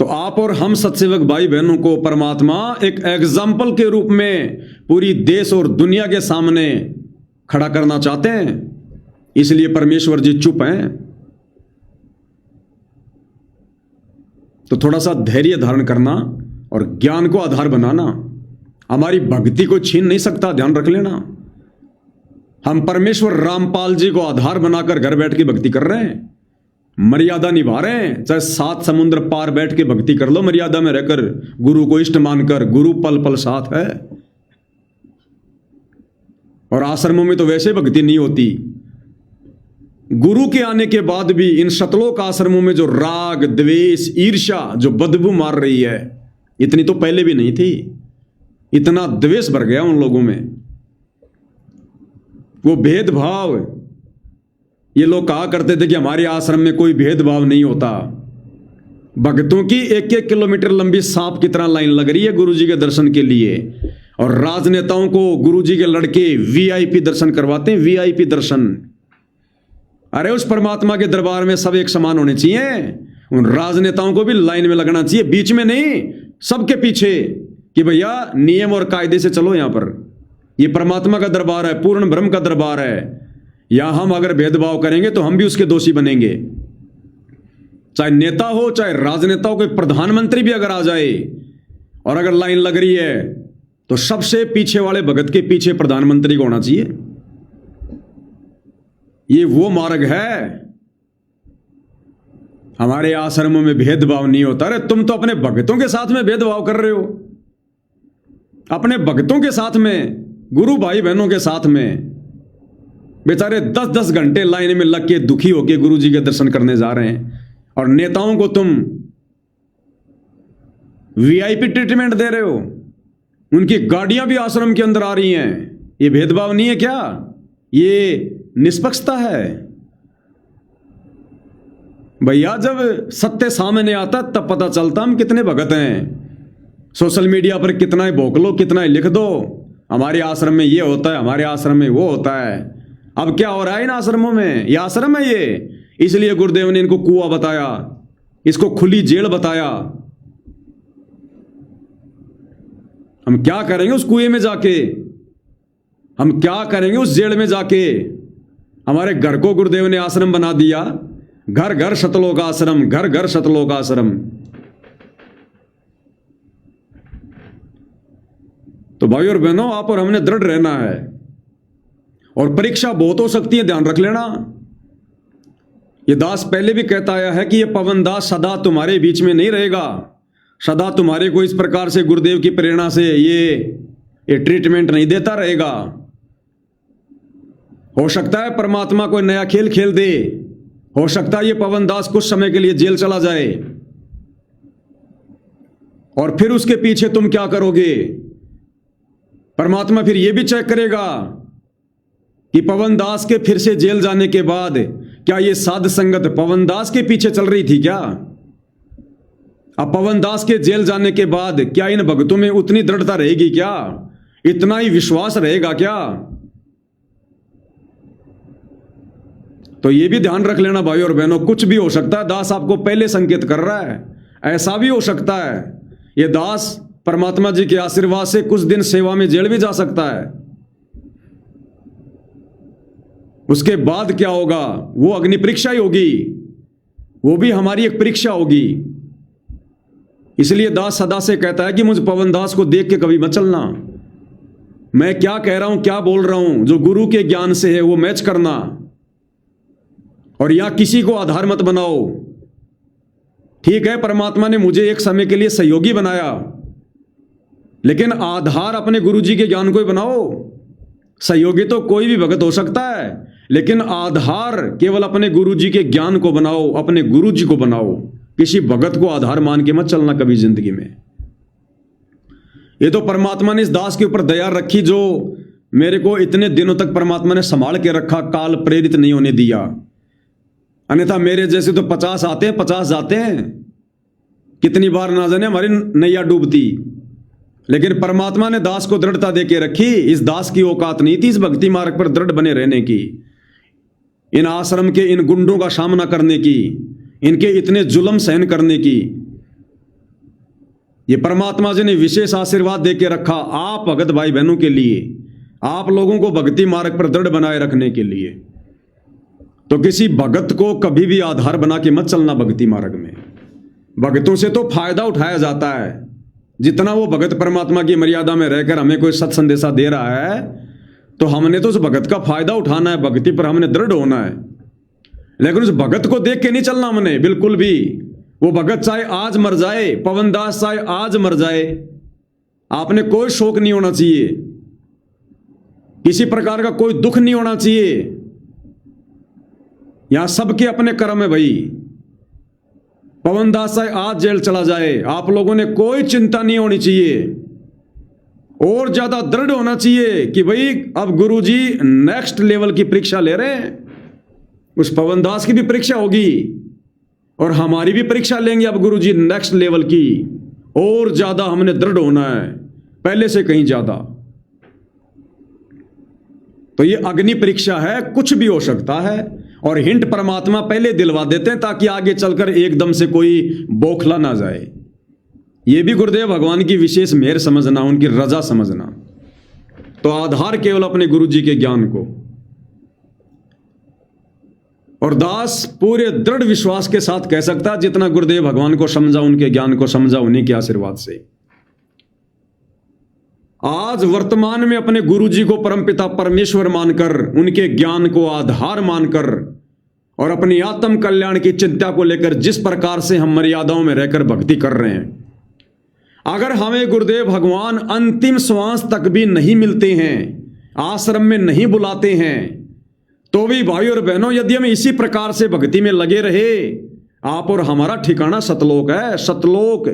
तो आप और हम सत्सेवक भाई बहनों को परमात्मा एक एग्जाम्पल के रूप में पूरी देश और दुनिया के सामने खड़ा करना चाहते हैं। इसलिए परमेश्वर जी चुप हैं। तो थोड़ा सा धैर्य धारण करना और ज्ञान को आधार बनाना हमारी भक्ति को छीन नहीं सकता, ध्यान रख लेना। हम परमेश्वर रामपाल जी को आधार बनाकर घर बैठ के भक्ति कर रहे हैं, मर्यादा निभा रहे हैं। चाहे 7 समुद्र पार बैठ के भक्ति कर लो, मर्यादा में रहकर, गुरु को इष्ट मानकर। गुरु पल पल साथ है। और आश्रमों में तो वैसे भक्ति नहीं होती। गुरु के आने के बाद भी इन शतलोक आश्रमों में जो राग, द्वेष, ईर्ष्या जो बदबू मार रही है, इतनी तो पहले भी नहीं थी। इतना द्वेष भर गया उन लोगों में, वो भेदभाव। ये लोग कहा करते थे कि हमारे आश्रम में कोई भेदभाव नहीं होता। भक्तों की 1-1 किलोमीटर लंबी सांप की तरह लाइन लग रही है गुरुजी के दर्शन के लिए, और राजनेताओं को गुरुजी के लड़के वीआईपी दर्शन करवाते हैं, वीआईपी दर्शन। अरे उस परमात्मा के दरबार में सब एक समान होने चाहिए। उन राजनेताओं को भी लाइन में लगना चाहिए, बीच में नहीं, सबके पीछे, कि भैया नियम और कायदे से चलो। यहां पर ये परमात्मा का दरबार है, पूर्ण ब्रह्म का दरबार है। यहां हम अगर भेदभाव करेंगे तो हम भी उसके दोषी बनेंगे। चाहे नेता हो, चाहे राजनेता हो, कोई प्रधानमंत्री भी अगर आ जाए और अगर लाइन लग रही है तो सबसे पीछे वाले भगत के पीछे प्रधानमंत्री को होना चाहिए। ये वो मार्ग है। हमारे आश्रमों में भेदभाव नहीं होता। अरे तुम तो अपने भक्तों के साथ में भेदभाव कर रहे हो, अपने भक्तों के साथ में, गुरु भाई बहनों के साथ में। बेचारे 10-10 घंटे लाइन में लग के दुखी होके गुरु जी के दर्शन करने जा रहे हैं, और नेताओं को तुम वीआईपी ट्रीटमेंट दे रहे हो। उनकी गाड़ियां भी आश्रम के अंदर आ रही हैं। ये भेदभाव नहीं है क्या? ये निष्पक्षता है। भैया जब सत्य सामने आता तब पता चलता हम कितने भगत हैं। सोशल मीडिया पर कितना ही भोंक लो, कितना ही लिख दो, हमारे आश्रम में ये होता है, हमारे आश्रम में वो होता है। अब क्या हो रहा है इन आश्रमों में? ये आश्रम है ये, इसलिए गुरुदेव ने इनको कुआं बताया, इसको खुली जेल बताया। हम क्या करेंगे उस कुएं में जाके? हम क्या करेंगे उस जेल में जाके? हमारे घर को गुरुदेव ने आश्रम बना दिया। घर घर शतलोक आश्रम, घर घर शतलोक आश्रम। तो भाई और बहनों, आप और हमने दृढ़ रहना है। और परीक्षा बहुत हो सकती है, ध्यान रख लेना। ये दास पहले भी कहता आया है कि ये पवन दास सदा तुम्हारे बीच में नहीं रहेगा। सदा तुम्हारे को इस प्रकार से गुरुदेव की प्रेरणा से ये ट्रीटमेंट नहीं देता रहेगा। हो सकता है परमात्मा कोई नया खेल खेल दे। हो सकता है ये पवन दास कुछ समय के लिए जेल चला जाए, और फिर उसके पीछे तुम क्या करोगे? परमात्मा फिर यह भी चेक करेगा कि पवन दास के फिर से जेल जाने के बाद क्या ये साध संगत पवन दास के पीछे चल रही थी क्या? अब पवन दास के जेल जाने के बाद क्या इन भक्तों में उतनी दृढ़ता रहेगी क्या? इतना ही विश्वास रहेगा क्या? तो ये भी ध्यान रख लेना भाई और बहनों, कुछ भी हो सकता है। दास आपको पहले संकेत कर रहा है। ऐसा भी हो सकता है ये दास परमात्मा जी के आशीर्वाद से कुछ दिन सेवा में जेल भी जा सकता है। उसके बाद क्या होगा? वो अग्नि परीक्षा ही होगी, वो भी हमारी एक परीक्षा होगी। इसलिए दास सदा से कहता है कि मुझ पवन दास को देख के कभी मत चलना। मैं क्या कह रहा हूं, क्या बोल रहा हूं, जो गुरु के ज्ञान से है वो मैच करना। और यहां किसी को आधार मत बनाओ। ठीक है, परमात्मा ने मुझे एक समय के लिए सहयोगी बनाया, लेकिन आधार अपने गुरु जी के ज्ञान को ही बनाओ। सहयोगी तो कोई भी भगत हो सकता है, लेकिन आधार केवल अपने गुरु जी के ज्ञान को बनाओ, अपने गुरु जी को बनाओ। किसी भगत को आधार मान के मत चलना कभी जिंदगी में। ये तो परमात्मा ने इस दास के ऊपर दया रखी, जो मेरे को इतने दिनों तक परमात्मा ने संभाल के रखा, काल प्रेरित नहीं होने दिया। अन्यथा मेरे जैसे तो 50 आते हैं, 50 जाते हैं। कितनी बार ना जाने हमारी नैया डूबती, लेकिन परमात्मा ने दास को दृढ़ता देके रखी। इस दास की औकात नहीं थी इस भक्ति मार्ग पर दृढ़ बने रहने की, इन आश्रम के इन गुंडों का सामना करने की, इनके इतने जुल्म सहन करने की। ये परमात्मा जी ने विशेष आशीर्वाद देके रखा आप भगत भाई बहनों के लिए, आप लोगों को भक्ति मार्ग पर दृढ़ बनाए रखने के लिए। तो किसी भगत को कभी भी आधार बना के मत चलना भक्ति मार्ग में। भगतों से तो फायदा उठाया जाता है। जितना वो भगत परमात्मा की मर्यादा में रहकर हमें कोई सत संदेशा दे रहा है, तो हमने तो उस भगत का फायदा उठाना है, भक्ति पर हमने दृढ़ होना है, लेकिन उस भगत को देख के नहीं चलना हमने बिल्कुल भी। वो भगत चाहे आज मर जाए, पवन दास चाहे आज मर जाए, आपने कोई शोक नहीं होना चाहिए, किसी प्रकार का कोई दुख नहीं होना चाहिए। यहां सबके अपने कर्म है भाई। पवन दास चाहे आज जेल चला जाए, आप लोगों ने कोई चिंता नहीं होनी चाहिए, और ज्यादा दृढ़ होना चाहिए कि भाई अब गुरुजी नेक्स्ट लेवल की परीक्षा ले रहे हैं। उस पवन दास की भी परीक्षा होगी और हमारी भी परीक्षा लेंगे अब गुरुजी नेक्स्ट लेवल की, और ज्यादा हमने दृढ़ होना है, पहले से कहीं ज्यादा। तो ये अग्नि परीक्षा है, कुछ भी हो सकता है, और हिंट परमात्मा पहले दिलवा देते हैं ताकि आगे चलकर एकदम से कोई बौखला ना जाए। ये भी गुरुदेव भगवान की विशेष मेहर समझना, उनकी रजा समझना। तो आधार केवल अपने गुरुजी के ज्ञान को, और दास पूरे दृढ़ विश्वास के साथ कह सकता जितना गुरुदेव भगवान को समझा, उनके ज्ञान को समझा, उन्हीं के आशीर्वाद से। आज वर्तमान में अपने गुरुजी को परमपिता परमेश्वर मानकर, उनके ज्ञान को आधार मानकर, और अपनी आत्म कल्याण की चिंता को लेकर जिस प्रकार से हम मर्यादाओं में रहकर भक्ति कर रहे हैं, अगर हमें गुरुदेव भगवान अंतिम श्वास तक भी नहीं मिलते हैं, आश्रम में नहीं बुलाते हैं, तो भी भाई और बहनों, यदि हम इसी प्रकार से भक्ति में लगे रहे, आप और हमारा ठिकाना सतलोक है, सतलोक।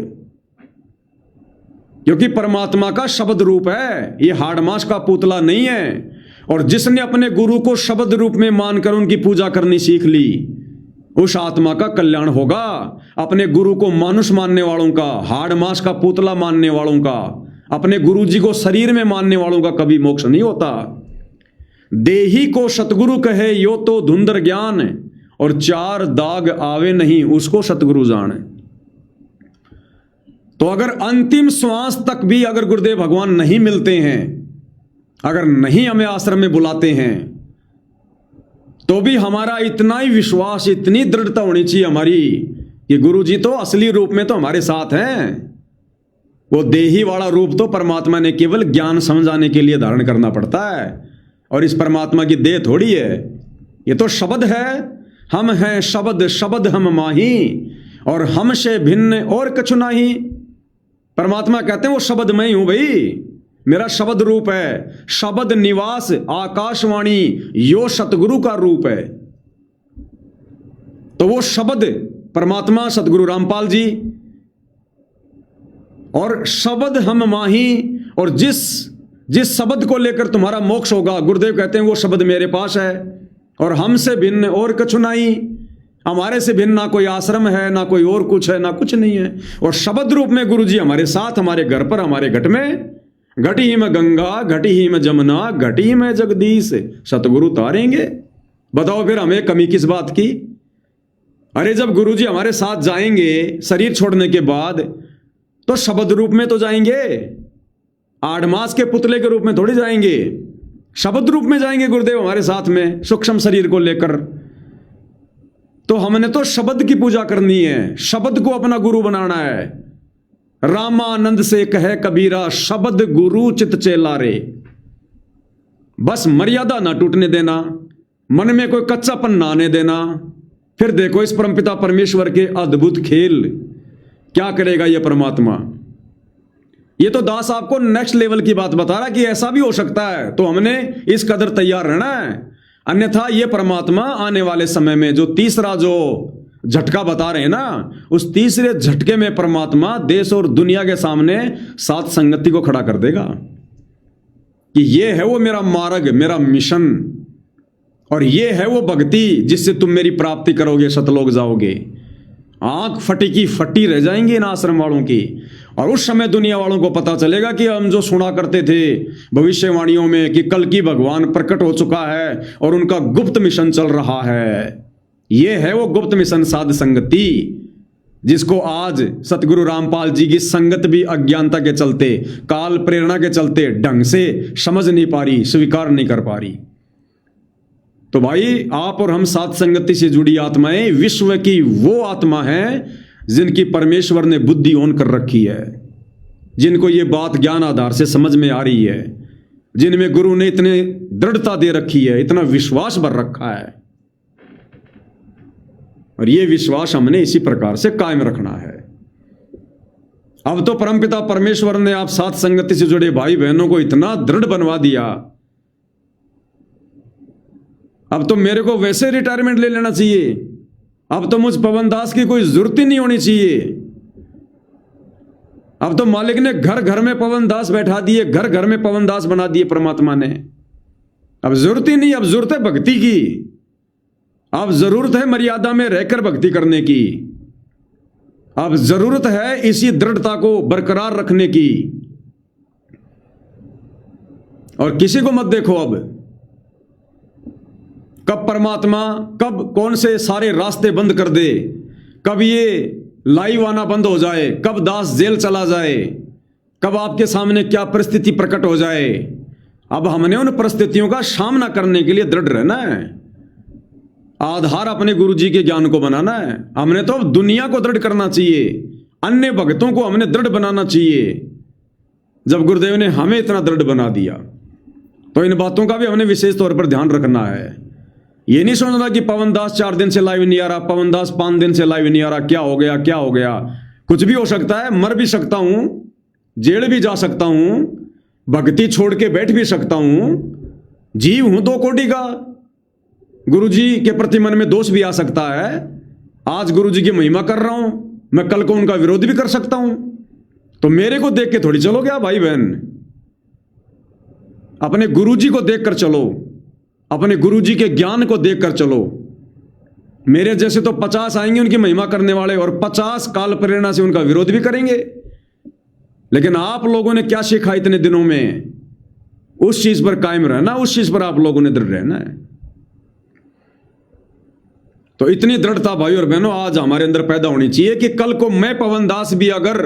क्योंकि परमात्मा का शब्द रूप है, ये हाड़ मास का पुतला नहीं है। और जिसने अपने गुरु को शब्द रूप में मानकर उनकी पूजा करनी सीख ली, उस आत्मा का कल्याण होगा। अपने गुरु को मानुष मानने वालों का, हाड़ मास का पुतला मानने वालों का, अपने गुरु जी को शरीर में मानने वालों का कभी मोक्ष नहीं होता। देही को सतगुरु कहे यो तो धुंधर ज्ञान, और चार दाग आवे नहीं उसको सतगुरु जाने। तो अगर अंतिम श्वास तक भी अगर गुरुदेव भगवान नहीं मिलते हैं, अगर नहीं हमें आश्रम में बुलाते हैं, तो भी हमारा इतना ही विश्वास, इतनी दृढ़ता होनी चाहिए हमारी कि गुरुजी तो असली रूप में तो हमारे साथ हैं। वो देही वाला रूप तो परमात्मा ने केवल ज्ञान समझाने के लिए धारण करना पड़ता है, और इस परमात्मा की देह थोड़ी है, ये तो शब्द है। हम हैं शब्द, शब्द हम माही, और हमसे भिन्न और कछु नहीं। परमात्मा कहते हैं वो शब्द मैं ही हूं भाई, मेरा शब्द रूप है। शब्द निवास आकाशवाणी यो सतगुरु का रूप है। तो वो शब्द परमात्मा सतगुरु रामपाल जी, और शब्द हम माही, और जिस शब्द को लेकर तुम्हारा मोक्ष होगा, गुरुदेव कहते हैं वो शब्द मेरे पास है, और हमसे भिन्न और कछु नहीं। हमारे से भिन्न ना कोई आश्रम है, ना कोई और कुछ है, ना कुछ नहीं है। और शब्द रूप में गुरुजी हमारे साथ, हमारे घर पर, हमारे घट में, घटी ही में गंगा, घटी ही में जमुना, घटी ही में जगदीश, सतगुरु तारेंगे। बताओ फिर हमें कमी किस बात की? अरे जब गुरुजी हमारे साथ जाएंगे शरीर छोड़ने के बाद, तो शब्द रूप में तो जाएंगे, आड़मास के पुतले के रूप में थोड़ी जाएंगे, शब्द रूप में जाएंगे गुरुदेव हमारे साथ में, सूक्ष्म शरीर को लेकर। तो हमने तो शब्द की पूजा करनी है, शब्द को अपना गुरु बनाना है। रामानंद से कहे कबीरा, शब्द गुरु चित चेला रे। बस मर्यादा ना टूटने देना, मन में कोई कच्चापन ना आने देना। फिर देखो इस परमपिता परमेश्वर के अद्भुत खेल क्या करेगा ये परमात्मा। ये तो दास आपको नेक्स्ट लेवल की बात बता रहा कि ऐसा भी हो सकता है, तो हमने इस कदर तैयार रहना है। अन्यथा ये परमात्मा आने वाले समय में जो तीसरा जो झटका बता रहे हैं ना, उस तीसरे झटके में परमात्मा देश और दुनिया के सामने सात संगति को खड़ा कर देगा कि ये है वो मेरा मार्ग, मेरा मिशन, और ये है वो भक्ति जिससे तुम मेरी प्राप्ति करोगे, सतलोक जाओगे। आंख फटी की फटी रह जाएंगी इन आश्रम वालों की। और उस समय दुनिया वालों को पता चलेगा कि हम जो सुना करते थे भविष्यवाणियों में कि कल की भगवान प्रकट हो चुका है और उनका गुप्त मिशन चल रहा है, ये है वो गुप्त मिशन साध संगति, जिसको आज सतगुरु रामपाल जी की संगत भी अज्ञानता के चलते, काल प्रेरणा के चलते ढंग से समझ नहीं पा रही, स्वीकार नहीं कर पा रही। तो भाई आप और हम साथ संगति से जुड़ी आत्माएं विश्व की वो आत्मा है जिनकी परमेश्वर ने बुद्धि ऑन कर रखी है, जिनको ये बात ज्ञान आधार से समझ में आ रही है, जिनमें गुरु ने इतने दृढ़ता दे रखी है, इतना विश्वास भर रखा है, और ये विश्वास हमने इसी प्रकार से कायम रखना है। अब तो परमपिता परमेश्वर ने आप साथ संगति से जुड़े भाई बहनों को इतना दृढ़ बनवा दिया, अब तो मेरे को वैसे रिटायरमेंट ले लेना चाहिए, अब तो मुझ पवन दास की कोई जरूरत ही नहीं होनी चाहिए। अब तो मालिक ने घर घर में पवन दास बैठा दिए, घर घर में पवन दास बना दिए परमात्मा ने। अब जरूरत ही नहीं, अब जरूरत है भक्ति की, अब जरूरत है मर्यादा में रहकर भक्ति करने की, अब जरूरत है इसी दृढ़ता को बरकरार रखने की। और किसी को मत देखो अब, कब परमात्मा कब कौन से सारे रास्ते बंद कर दे, कब ये लाइव आना बंद हो जाए, कब दास जेल चला जाए, कब आपके सामने क्या परिस्थिति प्रकट हो जाए। अब हमने उन परिस्थितियों का सामना करने के लिए दृढ़ रहना है, आधार अपने गुरुजी के ज्ञान को बनाना है। हमने तो अब दुनिया को दृढ़ करना चाहिए, अन्य भक्तों को हमने दृढ़ बनाना चाहिए। जब गुरुदेव ने हमें इतना दृढ़ बना दिया तो इन बातों का भी हमने विशेष तौर पर ध्यान रखना है। ये नहीं सोचना कि पवन दास 4 दिन से लाइव नहीं आ रहा, पवन दास 5 दिन से लाइव नहीं आ रहा, क्या हो गया क्या हो गया। कुछ भी हो सकता है, मर भी सकता हूं, जेल भी जा सकता हूं, भक्ति छोड़ के बैठ भी सकता हूं, जीव हूं 2 कोटि का, गुरुजी के प्रति मन में दोष भी आ सकता है। आज गुरुजी की महिमा कर रहा हूं, मैं कल को उनका विरोध भी कर सकता हूं। तो मेरे को देख के थोड़ी चलो क्या भाई बहन, अपने गुरुजी को देखकर चलो, अपने गुरुजी के ज्ञान को देखकर चलो। मेरे जैसे तो 50 आएंगे उनकी महिमा करने वाले, और 50 काल प्रेरणा से उनका विरोध भी करेंगे। लेकिन आप लोगों ने क्या सीखा इतने दिनों में, उस चीज पर कायम रहना, उस चीज पर आप लोगों ने दृढ़ रहना है। तो इतनी दृढ़ता भाई और बहनों आज हमारे अंदर पैदा होनी चाहिए कि कल को मैं पवन दास भी अगर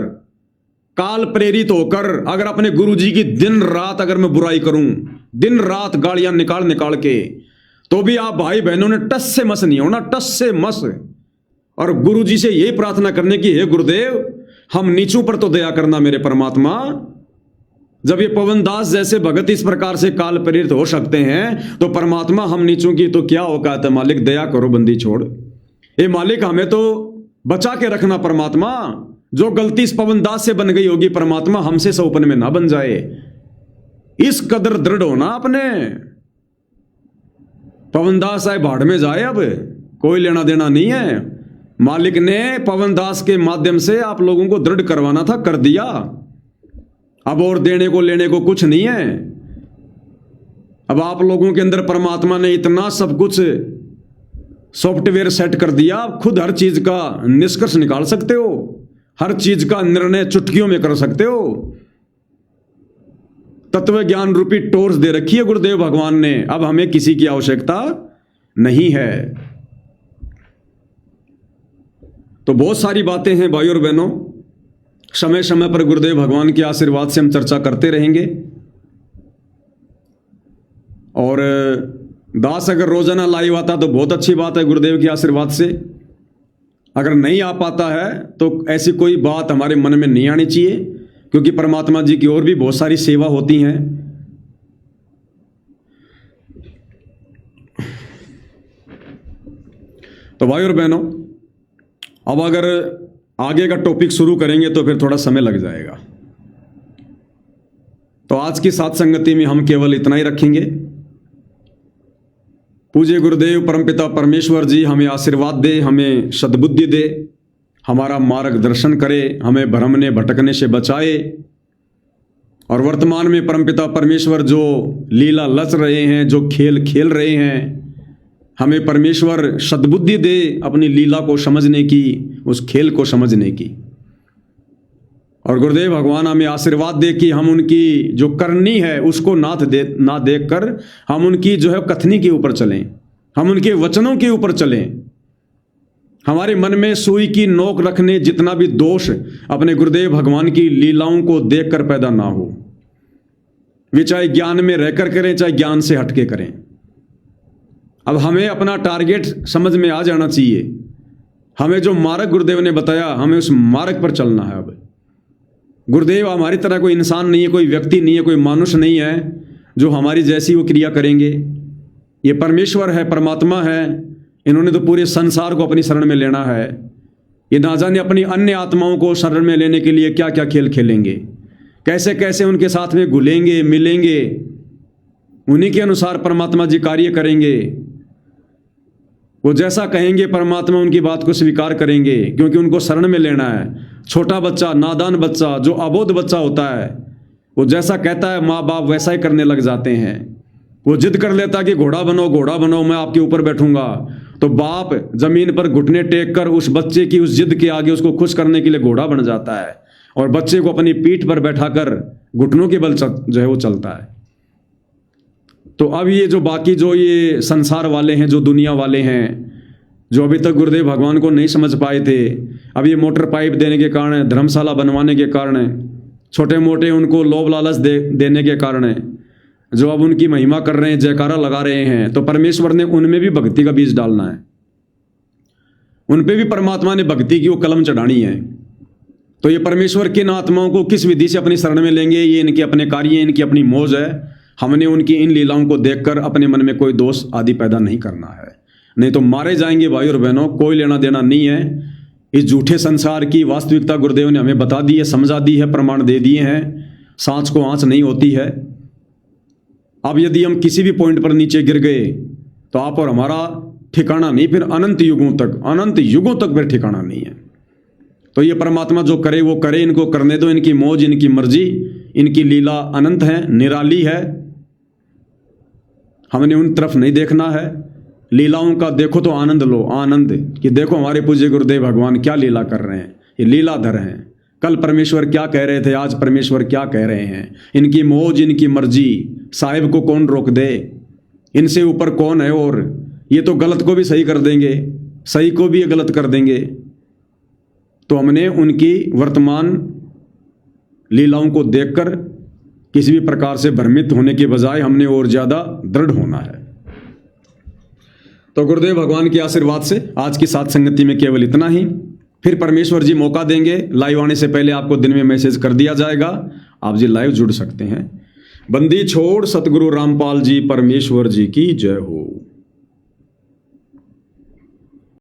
काल प्रेरित होकर अगर अपने गुरुजी की दिन रात अगर मैं बुराई करूं, दिन रात गालियां निकाल निकाल के, तो भी आप भाई बहनों ने टस से मस नहीं होना, टस से मस। और गुरुजी से यही प्रार्थना करने की, हे गुरुदेव हम नीचों पर तो दया करना मेरे परमात्मा। जब ये पवन दास जैसे भगत इस प्रकार से काल प्रेरित हो सकते हैं तो परमात्मा हम नीचों की तो क्या औकात है। मालिक दया करो, बंदी छोड़। ए मालिक हमें तो बचा के रखना परमात्मा, जो गलती इस पवन दास से बन गई होगी परमात्मा हमसे सौपन में ना बन जाए। इस कदर दृढ़ होना अपने। पवन दास आए भाड़ में जाए, अब कोई लेना देना नहीं है। मालिक ने पवन दास के माध्यम से आप लोगों को दृढ़ करवाना था, कर दिया। अब और देने को लेने को कुछ नहीं है। अब आप लोगों के अंदर परमात्मा ने इतना सब कुछ सॉफ्टवेयर सेट कर दिया, आप खुद हर चीज का निष्कर्ष निकाल सकते हो, हर चीज का निर्णय चुटकियों में कर सकते हो। तत्व ज्ञान रूपी टोर्च दे रखी है गुरुदेव भगवान ने, अब हमें किसी की आवश्यकता नहीं है। तो बहुत सारी बातें हैं भाई और बहनों, समय समय पर गुरुदेव भगवान के आशीर्वाद से हम चर्चा करते रहेंगे। और दास अगर रोजाना लाइव आता तो बहुत अच्छी बात है गुरुदेव के आशीर्वाद से। अगर नहीं आ पाता है तो ऐसी कोई बात हमारे मन में नहीं आनी चाहिए, क्योंकि परमात्मा जी की और भी बहुत सारी सेवा होती हैं। तो भाई और बहनों, अब अगर आगे का टॉपिक शुरू करेंगे तो फिर थोड़ा समय लग जाएगा। तो आज की साथ संगति में हम केवल इतना ही रखेंगे। पूज्य गुरुदेव परमपिता परमेश्वर जी हमें आशीर्वाद दे, हमें सद्बुद्धि दे, हमारा मार्गदर्शन करे, हमें भ्रमने भटकने से बचाए। और वर्तमान में परमपिता परमेश्वर जो लीला लच रहे हैं, जो खेल खेल रहे हैं, हमें परमेश्वर सद्बुद्धि दे अपनी लीला को समझने की, उस खेल को समझने की। और गुरुदेव भगवान हमें आशीर्वाद दे कि हम उनकी जो करनी है उसको ना देख कर हम उनकी जो है कथनी के ऊपर चलें, हम उनके वचनों के ऊपर चलें। हमारे मन में सुई की नोक रखने जितना भी दोष अपने गुरुदेव भगवान की लीलाओं को देखकर पैदा ना हो। वे चाहे ज्ञान में रहकर करें, चाहे ज्ञान से हटके करें। अब हमें अपना टारगेट समझ में आ जाना चाहिए। हमें जो मार्ग गुरुदेव ने बताया, हमें उस मार्ग पर चलना है। अब गुरुदेव हमारी तरह कोई इंसान नहीं है, कोई व्यक्ति नहीं है, कोई मानुष नहीं है जो हमारी जैसी वो क्रिया करेंगे। ये परमेश्वर है, परमात्मा है, इन्होंने तो पूरे संसार को अपनी शरण में लेना है। ये ना जाने अपनी अन्य आत्माओं को शरण में लेने के लिए क्या क्या खेल खेलेंगे, कैसे कैसे उनके साथ में घुलेंगे मिलेंगे, उन्हीं के अनुसार परमात्मा जी कार्य करेंगे। वो जैसा कहेंगे परमात्मा उनकी बात को स्वीकार करेंगे, क्योंकि उनको शरण में लेना है। छोटा बच्चा, नादान बच्चा, जो अबोध बच्चा होता है, वो जैसा कहता है माँ बाप वैसा ही करने लग जाते हैं। वो जिद कर लेता कि घोड़ा बनो, घोड़ा बनो, मैं आपके ऊपर बैठूंगा, तो बाप जमीन पर घुटने टेक कर उस बच्चे की उस जिद के आगे उसको खुश करने के लिए घोड़ा बन जाता है, और बच्चे को अपनी पीठ पर बैठाकर घुटनों के बल जो है वो चलता है। तो अब ये जो बाकी जो ये संसार वाले हैं, जो दुनिया वाले हैं, जो अभी तक गुरुदेव भगवान को नहीं समझ पाए थे, अब ये मोटर पाइप देने के कारण, धर्मशाला बनवाने के कारण, छोटे मोटे उनको लोभ लालच देने के कारण, जो अब उनकी महिमा कर रहे हैं, जयकारा लगा रहे हैं, तो परमेश्वर ने उनमें भी भक्ति का बीज डालना है। उन पे भी परमात्मा ने भक्ति की वो कलम चढ़ानी है। तो ये परमेश्वर किन आत्माओं को किस विधि से अपनी शरण में लेंगे, ये इनके अपने कार्य, इनकी अपनी मौज है। हमने उनकी इन लीलाओं को देखकर अपने मन में कोई दोष आदि पैदा नहीं करना है, नहीं तो मारे जाएंगे भाई और बहनों। कोई लेना देना नहीं है। इस झूठे संसार की वास्तविकता गुरुदेव ने हमें बता दी है, समझा दी है, प्रमाण दे दिए हैं। सांच को आंच नहीं होती है। अब यदि हम किसी भी पॉइंट पर नीचे गिर गए तो आप और हमारा ठिकाना नहीं, फिर अनंत युगों तक फिर ठिकाना नहीं है। तो ये परमात्मा जो करे वो करे, इनको करने दो, इनकी मौज, इनकी मर्जी, इनकी लीला अनंत है, निराली है। हमने उन तरफ नहीं देखना है। लीलाओं का देखो तो आनंद लो, आनंद कि देखो हमारे पूज्य गुरुदेव भगवान क्या लीला कर रहे हैं। ये लीलाधर हैं। कल परमेश्वर क्या कह रहे थे, आज परमेश्वर क्या कह रहे हैं। इनकी मौज, इनकी मर्जी, साहिब को कौन रोक दे, इनसे ऊपर कौन है। और ये तो गलत को भी सही कर देंगे, सही को भी गलत कर देंगे। तो हमने उनकी वर्तमान लीलाओं को देखकर किसी भी प्रकार से भ्रमित होने के बजाय हमने और ज्यादा दृढ़ होना है। तो गुरुदेव भगवान के आशीर्वाद से आज की साथ संगति में केवल इतना ही। फिर परमेश्वर जी मौका देंगे, लाइव आने से पहले आपको दिन में मैसेज कर दिया जाएगा, आप जी लाइव जुड़ सकते हैं। बंदी छोड़ सतगुरु रामपाल जी परमेश्वर जी की जय हो।